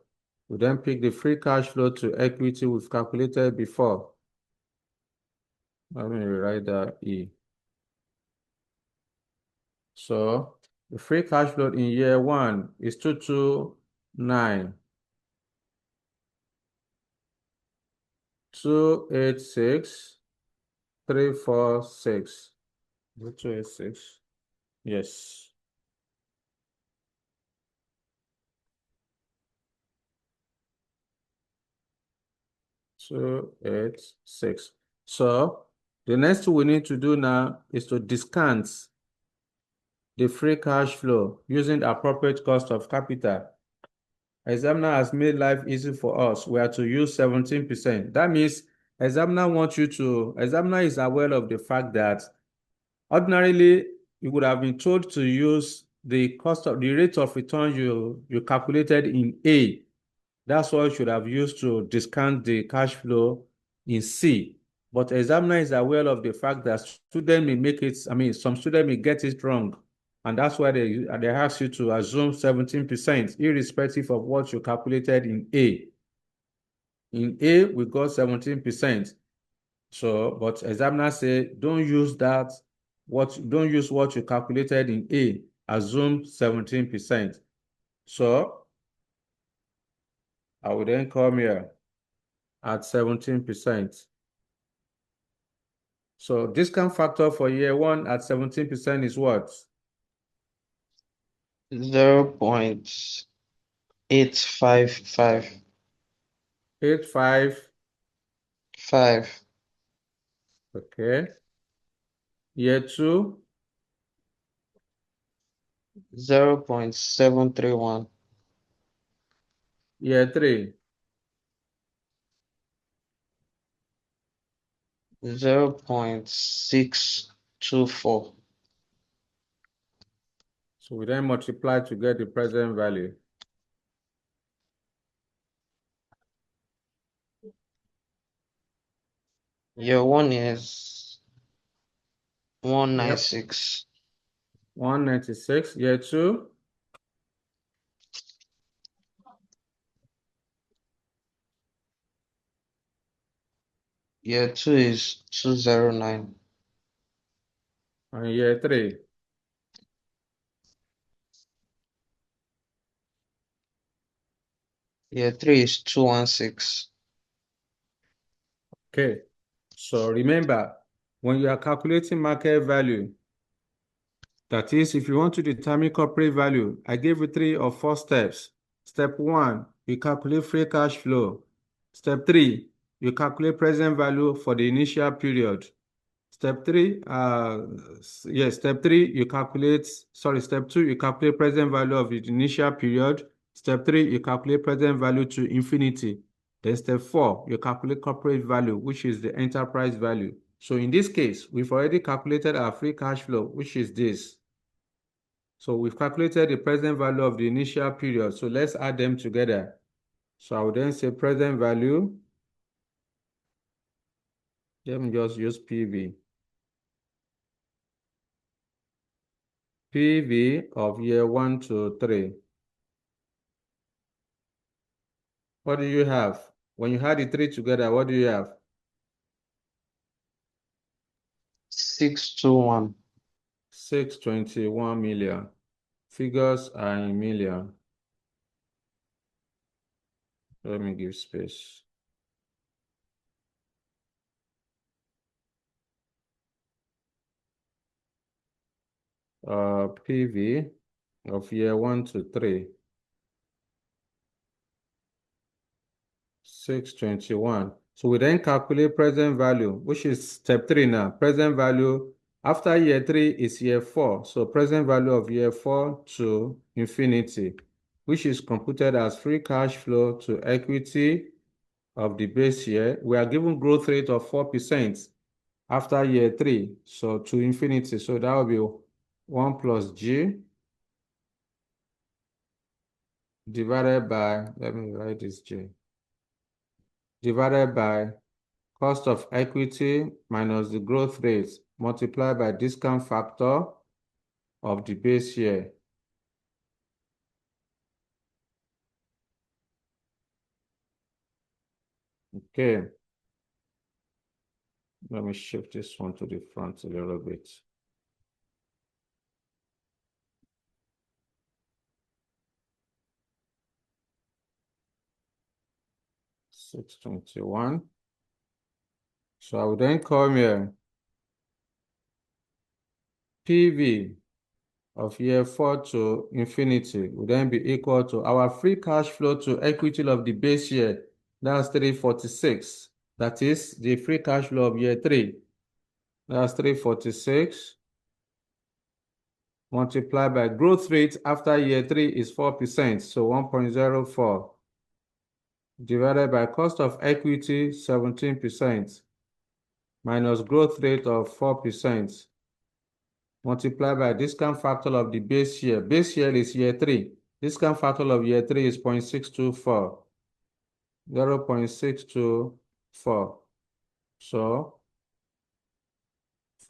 A: We then pick the free cash flow to equity we've calculated before. Let me rewrite that E. So the free cash flow in year 1 is 229. 286, 346. 286. Yes. So 286. So the next thing we need to do now is to discount the free cash flow using the appropriate cost of capital. Examiner has made life easy for us. We are to use 17%. That means examiner is aware of the fact that ordinarily you would have been told to use the rate of return you calculated in A. That's what you should have used to discount the cash flow in C. But examiner is aware of the fact that some students may get it wrong. And that's why they ask you to assume 17%, irrespective of what you calculated in A. In A, we got 17%. So, but examiner say, don't use what you calculated in A, assume 17%. So, I will then come here at 17%. So discount factor for year 1 at 17% is what?
E: 0.855.
A: 855. Okay. Year 2?
E: 0.731.
A: Year 3?
E: 0.624.
A: So we then multiply to get the present value.
E: Year 1 is 196.
A: 196. Year 2?
E: Year 2 is 209.
A: And year 3?
E: Year 3 is 216.
A: Okay. So remember, when you are calculating market value, that is, if you want to determine corporate value, I gave you 3 or 4 steps. Step 1, you calculate free cash flow. Step 3, you calculate present value for the initial period. Step 2, you calculate present value of the initial period. Step 3, you calculate present value to infinity. Then step 4, you calculate corporate value, which is the enterprise value. So in this case, we've already calculated our free cash flow, which is this. So we've calculated the present value of the initial period. So let's add them together. So I would then say present value. Let me just use PV. PV of year 1 to 3. What do you have? When you add the 3 together, what do you have?
E: 621.
A: 621 million. Figures are in million. Let me give space. PV of year 1 to 3. 621. So we then calculate present value, which is step 3 now. Present value after year 3 is year 4. So present value of year 4 to infinity, which is computed as free cash flow to equity of the base year. We are given growth rate of 4% after year 3. So to infinity. So that will be 1 plus G divided by, let me write this G, divided by cost of equity minus the growth rate multiplied by discount factor of the base year. Okay. Let me shift this one to the front a little bit. $621. So I would then come here. PV of year 4 to infinity will then be equal to our free cash flow to equity of the base year. That's 346. That is the free cash flow of year 3. That's 346. Multiplied by growth rate after year 3 is 4%. So 1.04. Divided by cost of equity 17%. Minus growth rate of 4%. Multiplied by discount factor of the base year. Base year is year 3. Discount factor of year 3 is 0.624. 0.624. So,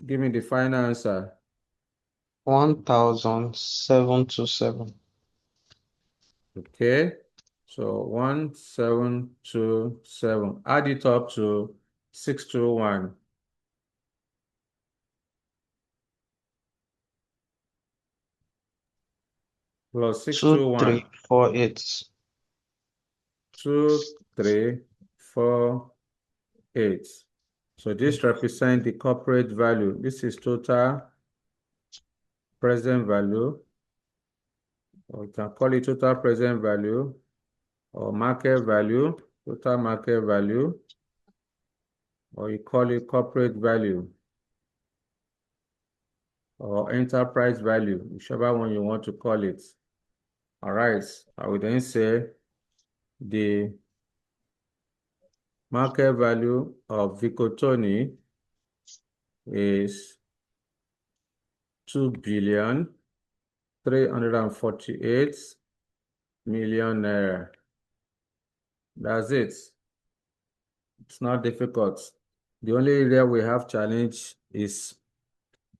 A: give me the final answer.
E: 1,727.
A: Okay. So, 1727. Add it up to 621. Plus 621.
E: 2348.
A: 2348. So this represents the corporate value. This is total present value, or you can call it total present value, or market value, total market value, or you call it corporate value, or enterprise value, whichever one you want to call it. All right, I will then say the market value of Vicotoni is 2,348,000,000 naira. That's it. It's not difficult. The only area we have challenge is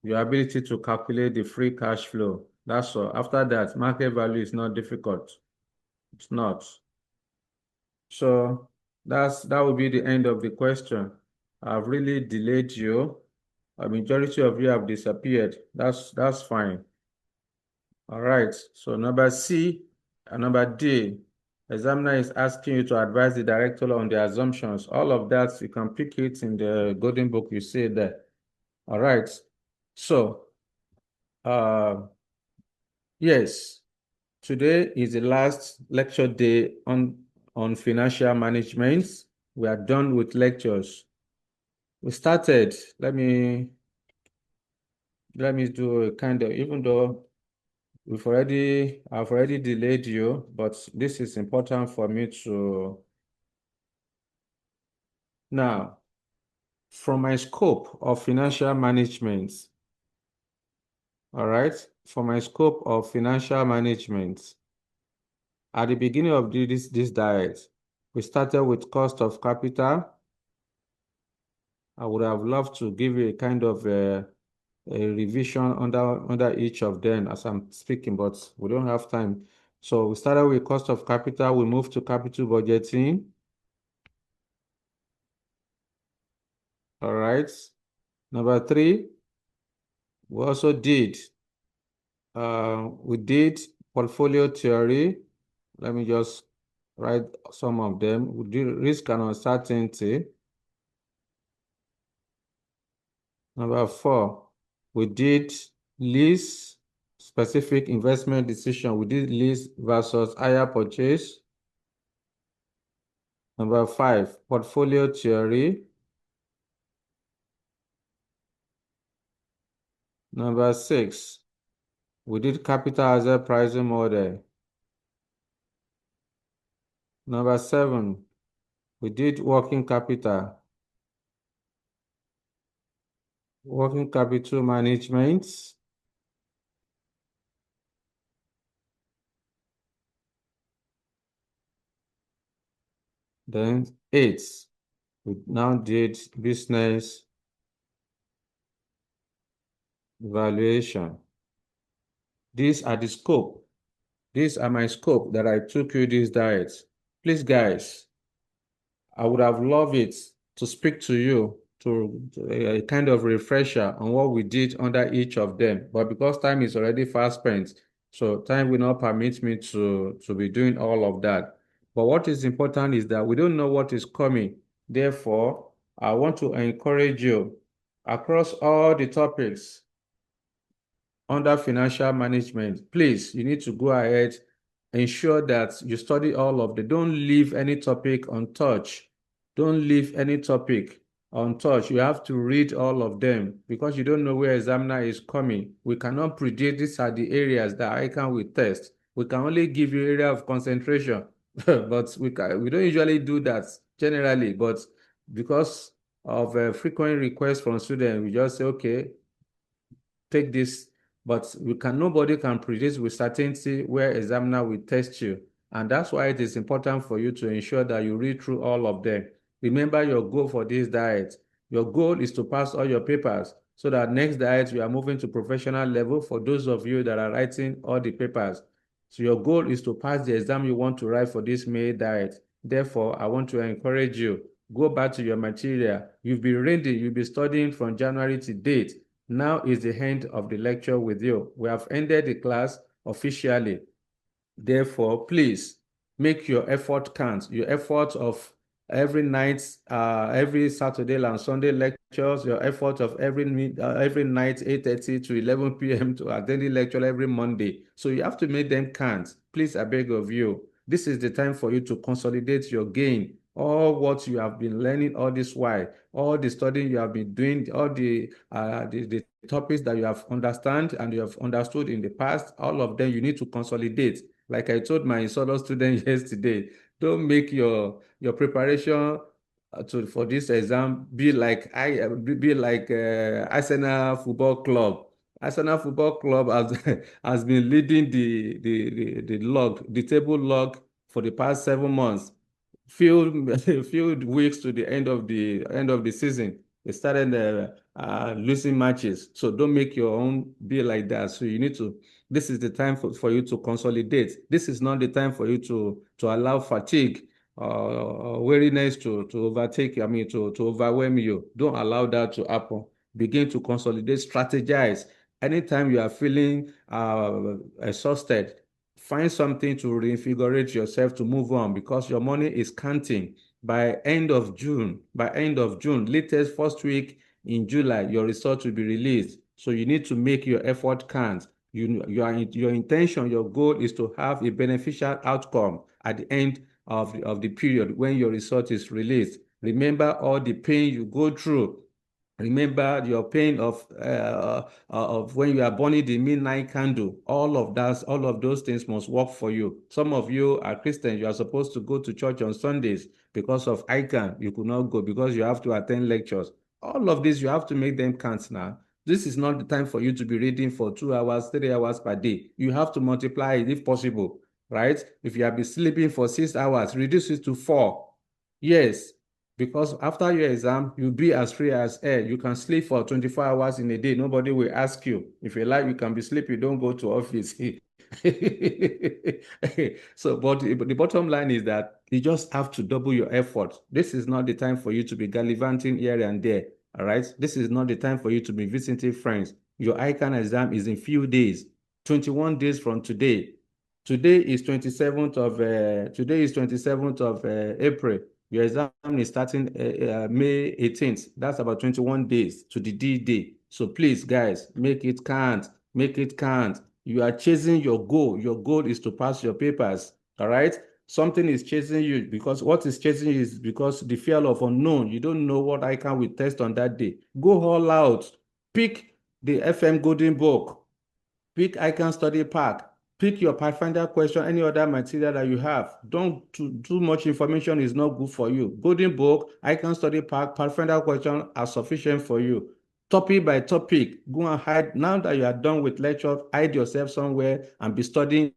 A: your ability to calculate the free cash flow. That's all. After that, market value is not difficult. It's not. So that will be the end of the question. I've really delayed you. A majority of you have disappeared. That's fine. All right. So number C and number D, examiner is asking you to advise the director on the assumptions. All of that, you can pick it in the golden book you see there. All right. So, yes, today is the last lecture day on financial management. We are done with lectures. We started, let me do a kind of, even though I've already delayed you, but this is important for me to. Now, from my scope of financial management, all right, from my scope of financial management, at the beginning of this diet, we started with cost of capital. I would have loved to give you a kind of a revision under each of them as I'm speaking, but we don't have time. So we started with cost of capital. We moved to capital budgeting. All right. Number 3, we also did portfolio theory. Let me just write some of them. We did risk and uncertainty. Number 4, we did lease specific investment decision. We did lease versus hire purchase. Number 5, portfolio theory. Number 6, we did capital asset pricing model. Number 7, we did working capital management. Then 8, we now did business valuation. These are the scope. These are my scope that I took you these diets. Please, guys, I would have loved it to speak to you to a kind of refresher on what we did under each of them. But because time is already fast spent, so time will not permit me to be doing all of that. But what is important is that we don't know what is coming. Therefore, I want to encourage you across all the topics under financial management. Please, you need to go ahead, ensure that you study all of them. Don't leave any topic untouched. Don't leave any topic untouched. You have to read all of them because you don't know where examiner is coming. We cannot predict these are the areas that ICAN will test. We can only give you area of concentration, but we don't usually do that generally. But because of frequent requests from students, we just say, okay, take this, but nobody can predict with certainty where examiner will test you. And that's why it is important for you to ensure that you read through all of them. Remember your goal for this diet. Your goal is to pass all your papers so that next diet you are moving to professional level for those of you that are writing all the papers. So your goal is to pass the exam you want to write for this May diet. Therefore, I want to encourage you, go back to your material. You've been reading, you'll be studying from January to date. Now is the end of the lecture with you. We have ended the class officially. Therefore, please make your effort count. Your effort of every night, every Saturday and Sunday lectures, your effort of every night, 8:30 to 11 p.m. to attend the lecture every Monday. So you have to make them count. Please, I beg of you. This is the time for you to consolidate your gain. All what you have been learning all this while, all the studying you have been doing, all the topics that you have understand and you have understood in the past, all of them you need to consolidate. Like I told my solo student yesterday, don't make your preparation for this exam be like Arsenal Football Club. Arsenal Football Club has been leading the table log for the past 7 months. Few weeks to the end of the season, they started losing matches. So don't make your own be like that. So you need to. This is the time for you to consolidate. This is not the time for you to allow fatigue or weariness to overtake. I mean to overwhelm you. Don't allow that to happen. Begin to consolidate, strategize. Anytime you are feeling exhausted, find something to reinvigorate yourself to move on because your money is counting. By end of June, latest first week in July, your result will be released. So you need to make your effort count. Your intention, your goal is to have a beneficial outcome at the end of the period when your result is released. Remember all the pain you go through. Remember your pain of when you are burning the midnight candle. All of those things must work for you. Some of you are Christians. You are supposed to go to church on Sundays. Because of ICAN, you could not go because you have to attend lectures. All of this, you have to make them count now. This is not the time for you to be reading for 2 hours, 3 hours per day. You have to multiply it if possible, right? If you have been sleeping for 6 hours, reduce it to 4. Yes. Because after your exam, you'll be as free as air. You can sleep for 24 hours in a day. Nobody will ask you. If you like, you can be sleeping. Don't go to office. So, but the bottom line is that you just have to double your effort. This is not the time for you to be gallivanting here and there. All right. This is not the time for you to be visiting friends. Your ICAN exam is in few days, 21 days from today. Today is 27th of April. Your exam is starting May 18th. That's about 21 days to the D-Day. So please, guys, make it count. Make it count. You are chasing your goal. Your goal is to pass your papers. All right? Something is chasing you, because what is chasing you is because the fear of unknown. You don't know what ICAN will test on that day. Go all out. Pick the FM Golden Book. Pick ICAN Study Pack. Pick your Pathfinder question, any other material that you have. Don't too much information is not good for you. Golden Book, ICAN Study Pack, Pathfinder question are sufficient for you. Topic by topic, go and hide. Now that you are done with lecture, hide yourself somewhere and be studying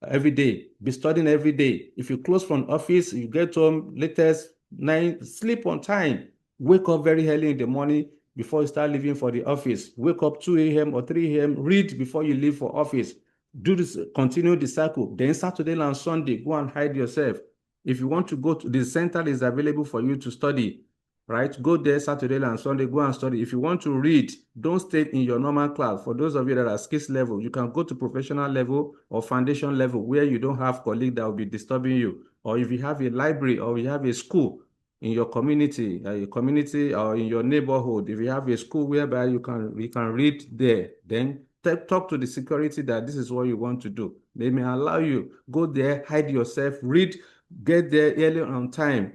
A: every day. Be studying every day. If you close from office, you get home latest 9, sleep on time. Wake up very early in the morning before you start leaving for the office. Wake up 2 a.m. or 3 a.m. Read before you leave for office. Do this, continue the cycle. Then Saturday and Sunday, go and hide yourself. If you want to go to the center, is available for you to study. Right? Go there Saturday and Sunday, go and study. If you want to read, don't stay in your normal class. For those of you that are skills level, you can go to professional level or foundation level where you don't have colleagues that will be disturbing you. Or if you have a library or you have a school in your community, or in your neighborhood, if you have a school whereby you can read there, then talk to the security that this is what you want to do. They may allow you. Go there, hide yourself, read, get there early on time.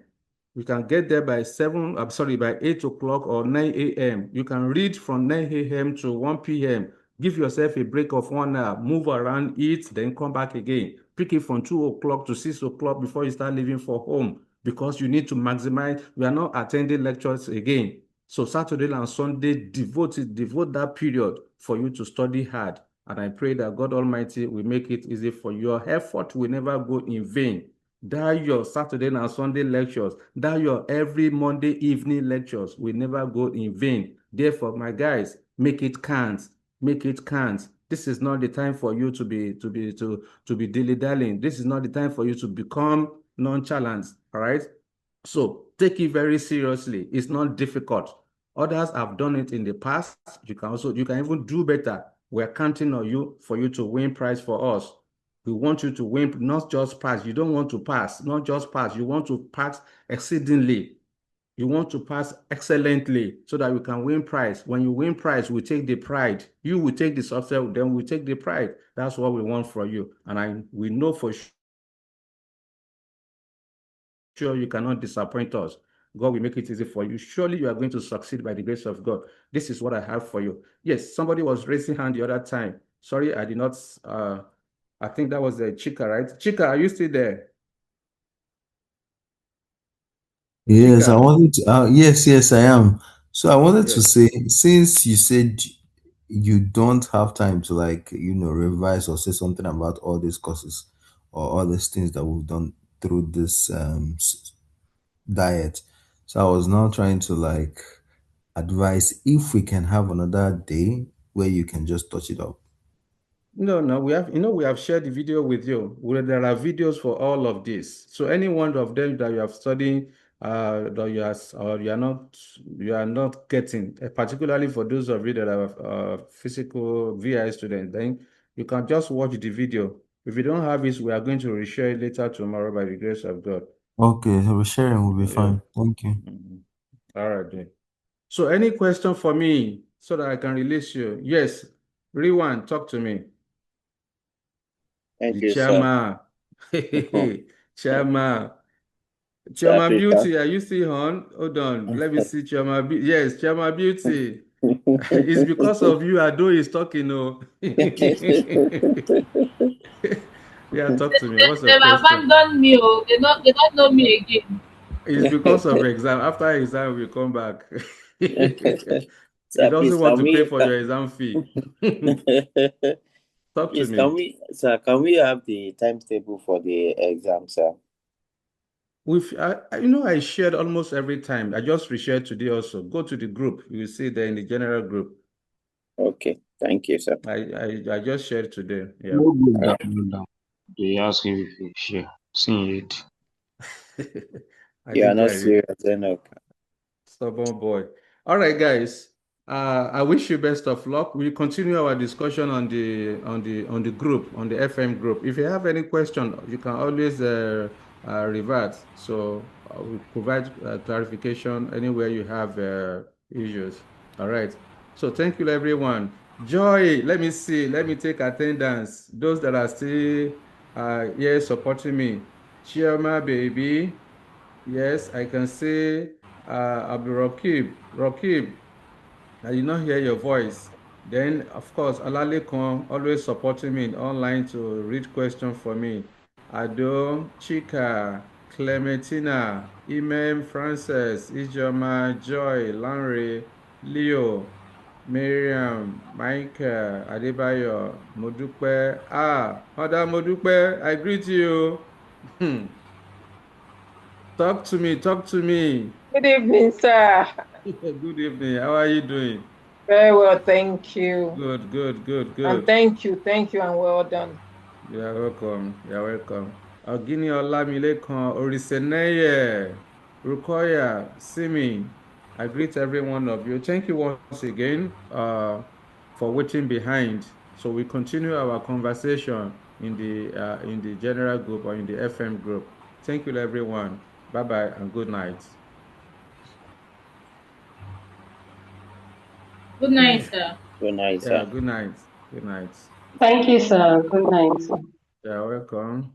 A: You can get there by 8 o'clock or 9 a.m. You can read from 9 a.m. to 1 p.m. Give yourself a break of 1 hour, move around, eat, then come back again. Pick it from 2 o'clock to 6 o'clock before you start leaving for home, because you need to maximize. We are not attending lectures again. So Saturday and Sunday, devote that period for you to study hard. And I pray that God Almighty will make it easy for you. Your effort will never go in vain. That your Saturday and Sunday lectures, that your every Monday evening lectures will never go in vain. Therefore, my guys, make it count. Make it count. This is not the time for you to be dilly-dallying. This is not the time for you to become nonchalant. All right. So take it very seriously. It's not difficult. Others have done it in the past. You can even do better. We're counting on you for you to win prize for us. We want you to win, not just pass. You don't want to pass, not just pass. You want to pass exceedingly. You want to pass excellently so that you can win prize. When you win prize, we take the pride. You will take the success, then we take the pride. That's what we want from you. And we know for sure you cannot disappoint us. God will make it easy for you. Surely you are going to succeed by the grace of God. This is what I have for you. Yes, somebody was raising hand the other time. Sorry, I did not. I think that was Chika, right? Chika, are you still there?
I: Yes, I
A: Chika.
I: wanted to. Yes, I am. So I wanted to
A: Yes.
I: say, since you said you don't have time to revise or say something about all these courses or all these things that we've done through this diet, so I was now trying to advise if we can have another day where you can just touch it up.
A: No, we have shared the video with you. Where there are videos for all of this. So any one of them that you have studied, that you are not getting, particularly for those of you that are physical VI students, then you can just watch the video. If you don't have it, we are going to reshare it later tomorrow by the grace of God.
I: Okay, so sharing will be
A: Yeah.
I: fine. Thank you.
A: All right, then. So any question for me so that I can release you? Yes, Rewan, talk to me.
H: Thank
A: The
H: you, sir.
A: chairman. Chairman. Chairman Beauty, are you still on? Hold on. Let me see Chairman Beauty. Yes, Chairman Beauty. It's because of you Ado is talking. Oh. Yeah, talk to me. What's your
F: They've
A: question?
F: abandoned me. Oh, they don't know me again.
A: It's because of exam. After exam, we come back. He
H: Sir,
A: doesn't
H: please,
A: want to pay for your exam fee. Talk to
H: please,
A: me.
H: can we have the timetable for the exam, sir?
A: I shared almost every time. I just reshared today also. Go to the group. You will see there in the general group.
H: Okay, thank you, sir.
A: I just shared today. Yeah.
D: No good down. They ask if you share. See it.
H: You are not serious, Enoch.
A: Stubborn boy. All right, guys. I wish you best of luck. We'll continue our discussion on the group, on the FM group. If you have any question, you can always revert. So we'll provide clarification anywhere you have issues. All right. So thank you, everyone. Joy, let me see. Let me take attendance. Those that are still here supporting me. Chioma baby. Yes, I can see Abdul Rakib, I did not hear your voice. Then, of course, Olalekan always supporting me in online to read questions for me. Ado, Chika, Clementina, Imem, Frances, Ijoma, Joy, Lanre, Leo, Miriam, Michael, Adebayo, Modupe. Other Modupe, I greet you. Talk to me, talk to me.
J: Good evening, sir.
A: Good evening. How are you doing?
J: Very well, thank you.
A: Good, good, good,
J: And
A: good.
J: thank you, and well done.
A: You're welcome. You're welcome. Ogini Olamilekan, Oriseneye, Rukoya, Simi, I greet every one of you. Thank you once again for waiting behind. So we continue our conversation in the general group or in the FM group. Thank you, everyone. Bye bye and good night.
K: Good night, sir.
H: Good night,
A: Yeah,
H: sir.
A: good night. Good night.
C: Thank you, sir. Good night.
A: You're welcome.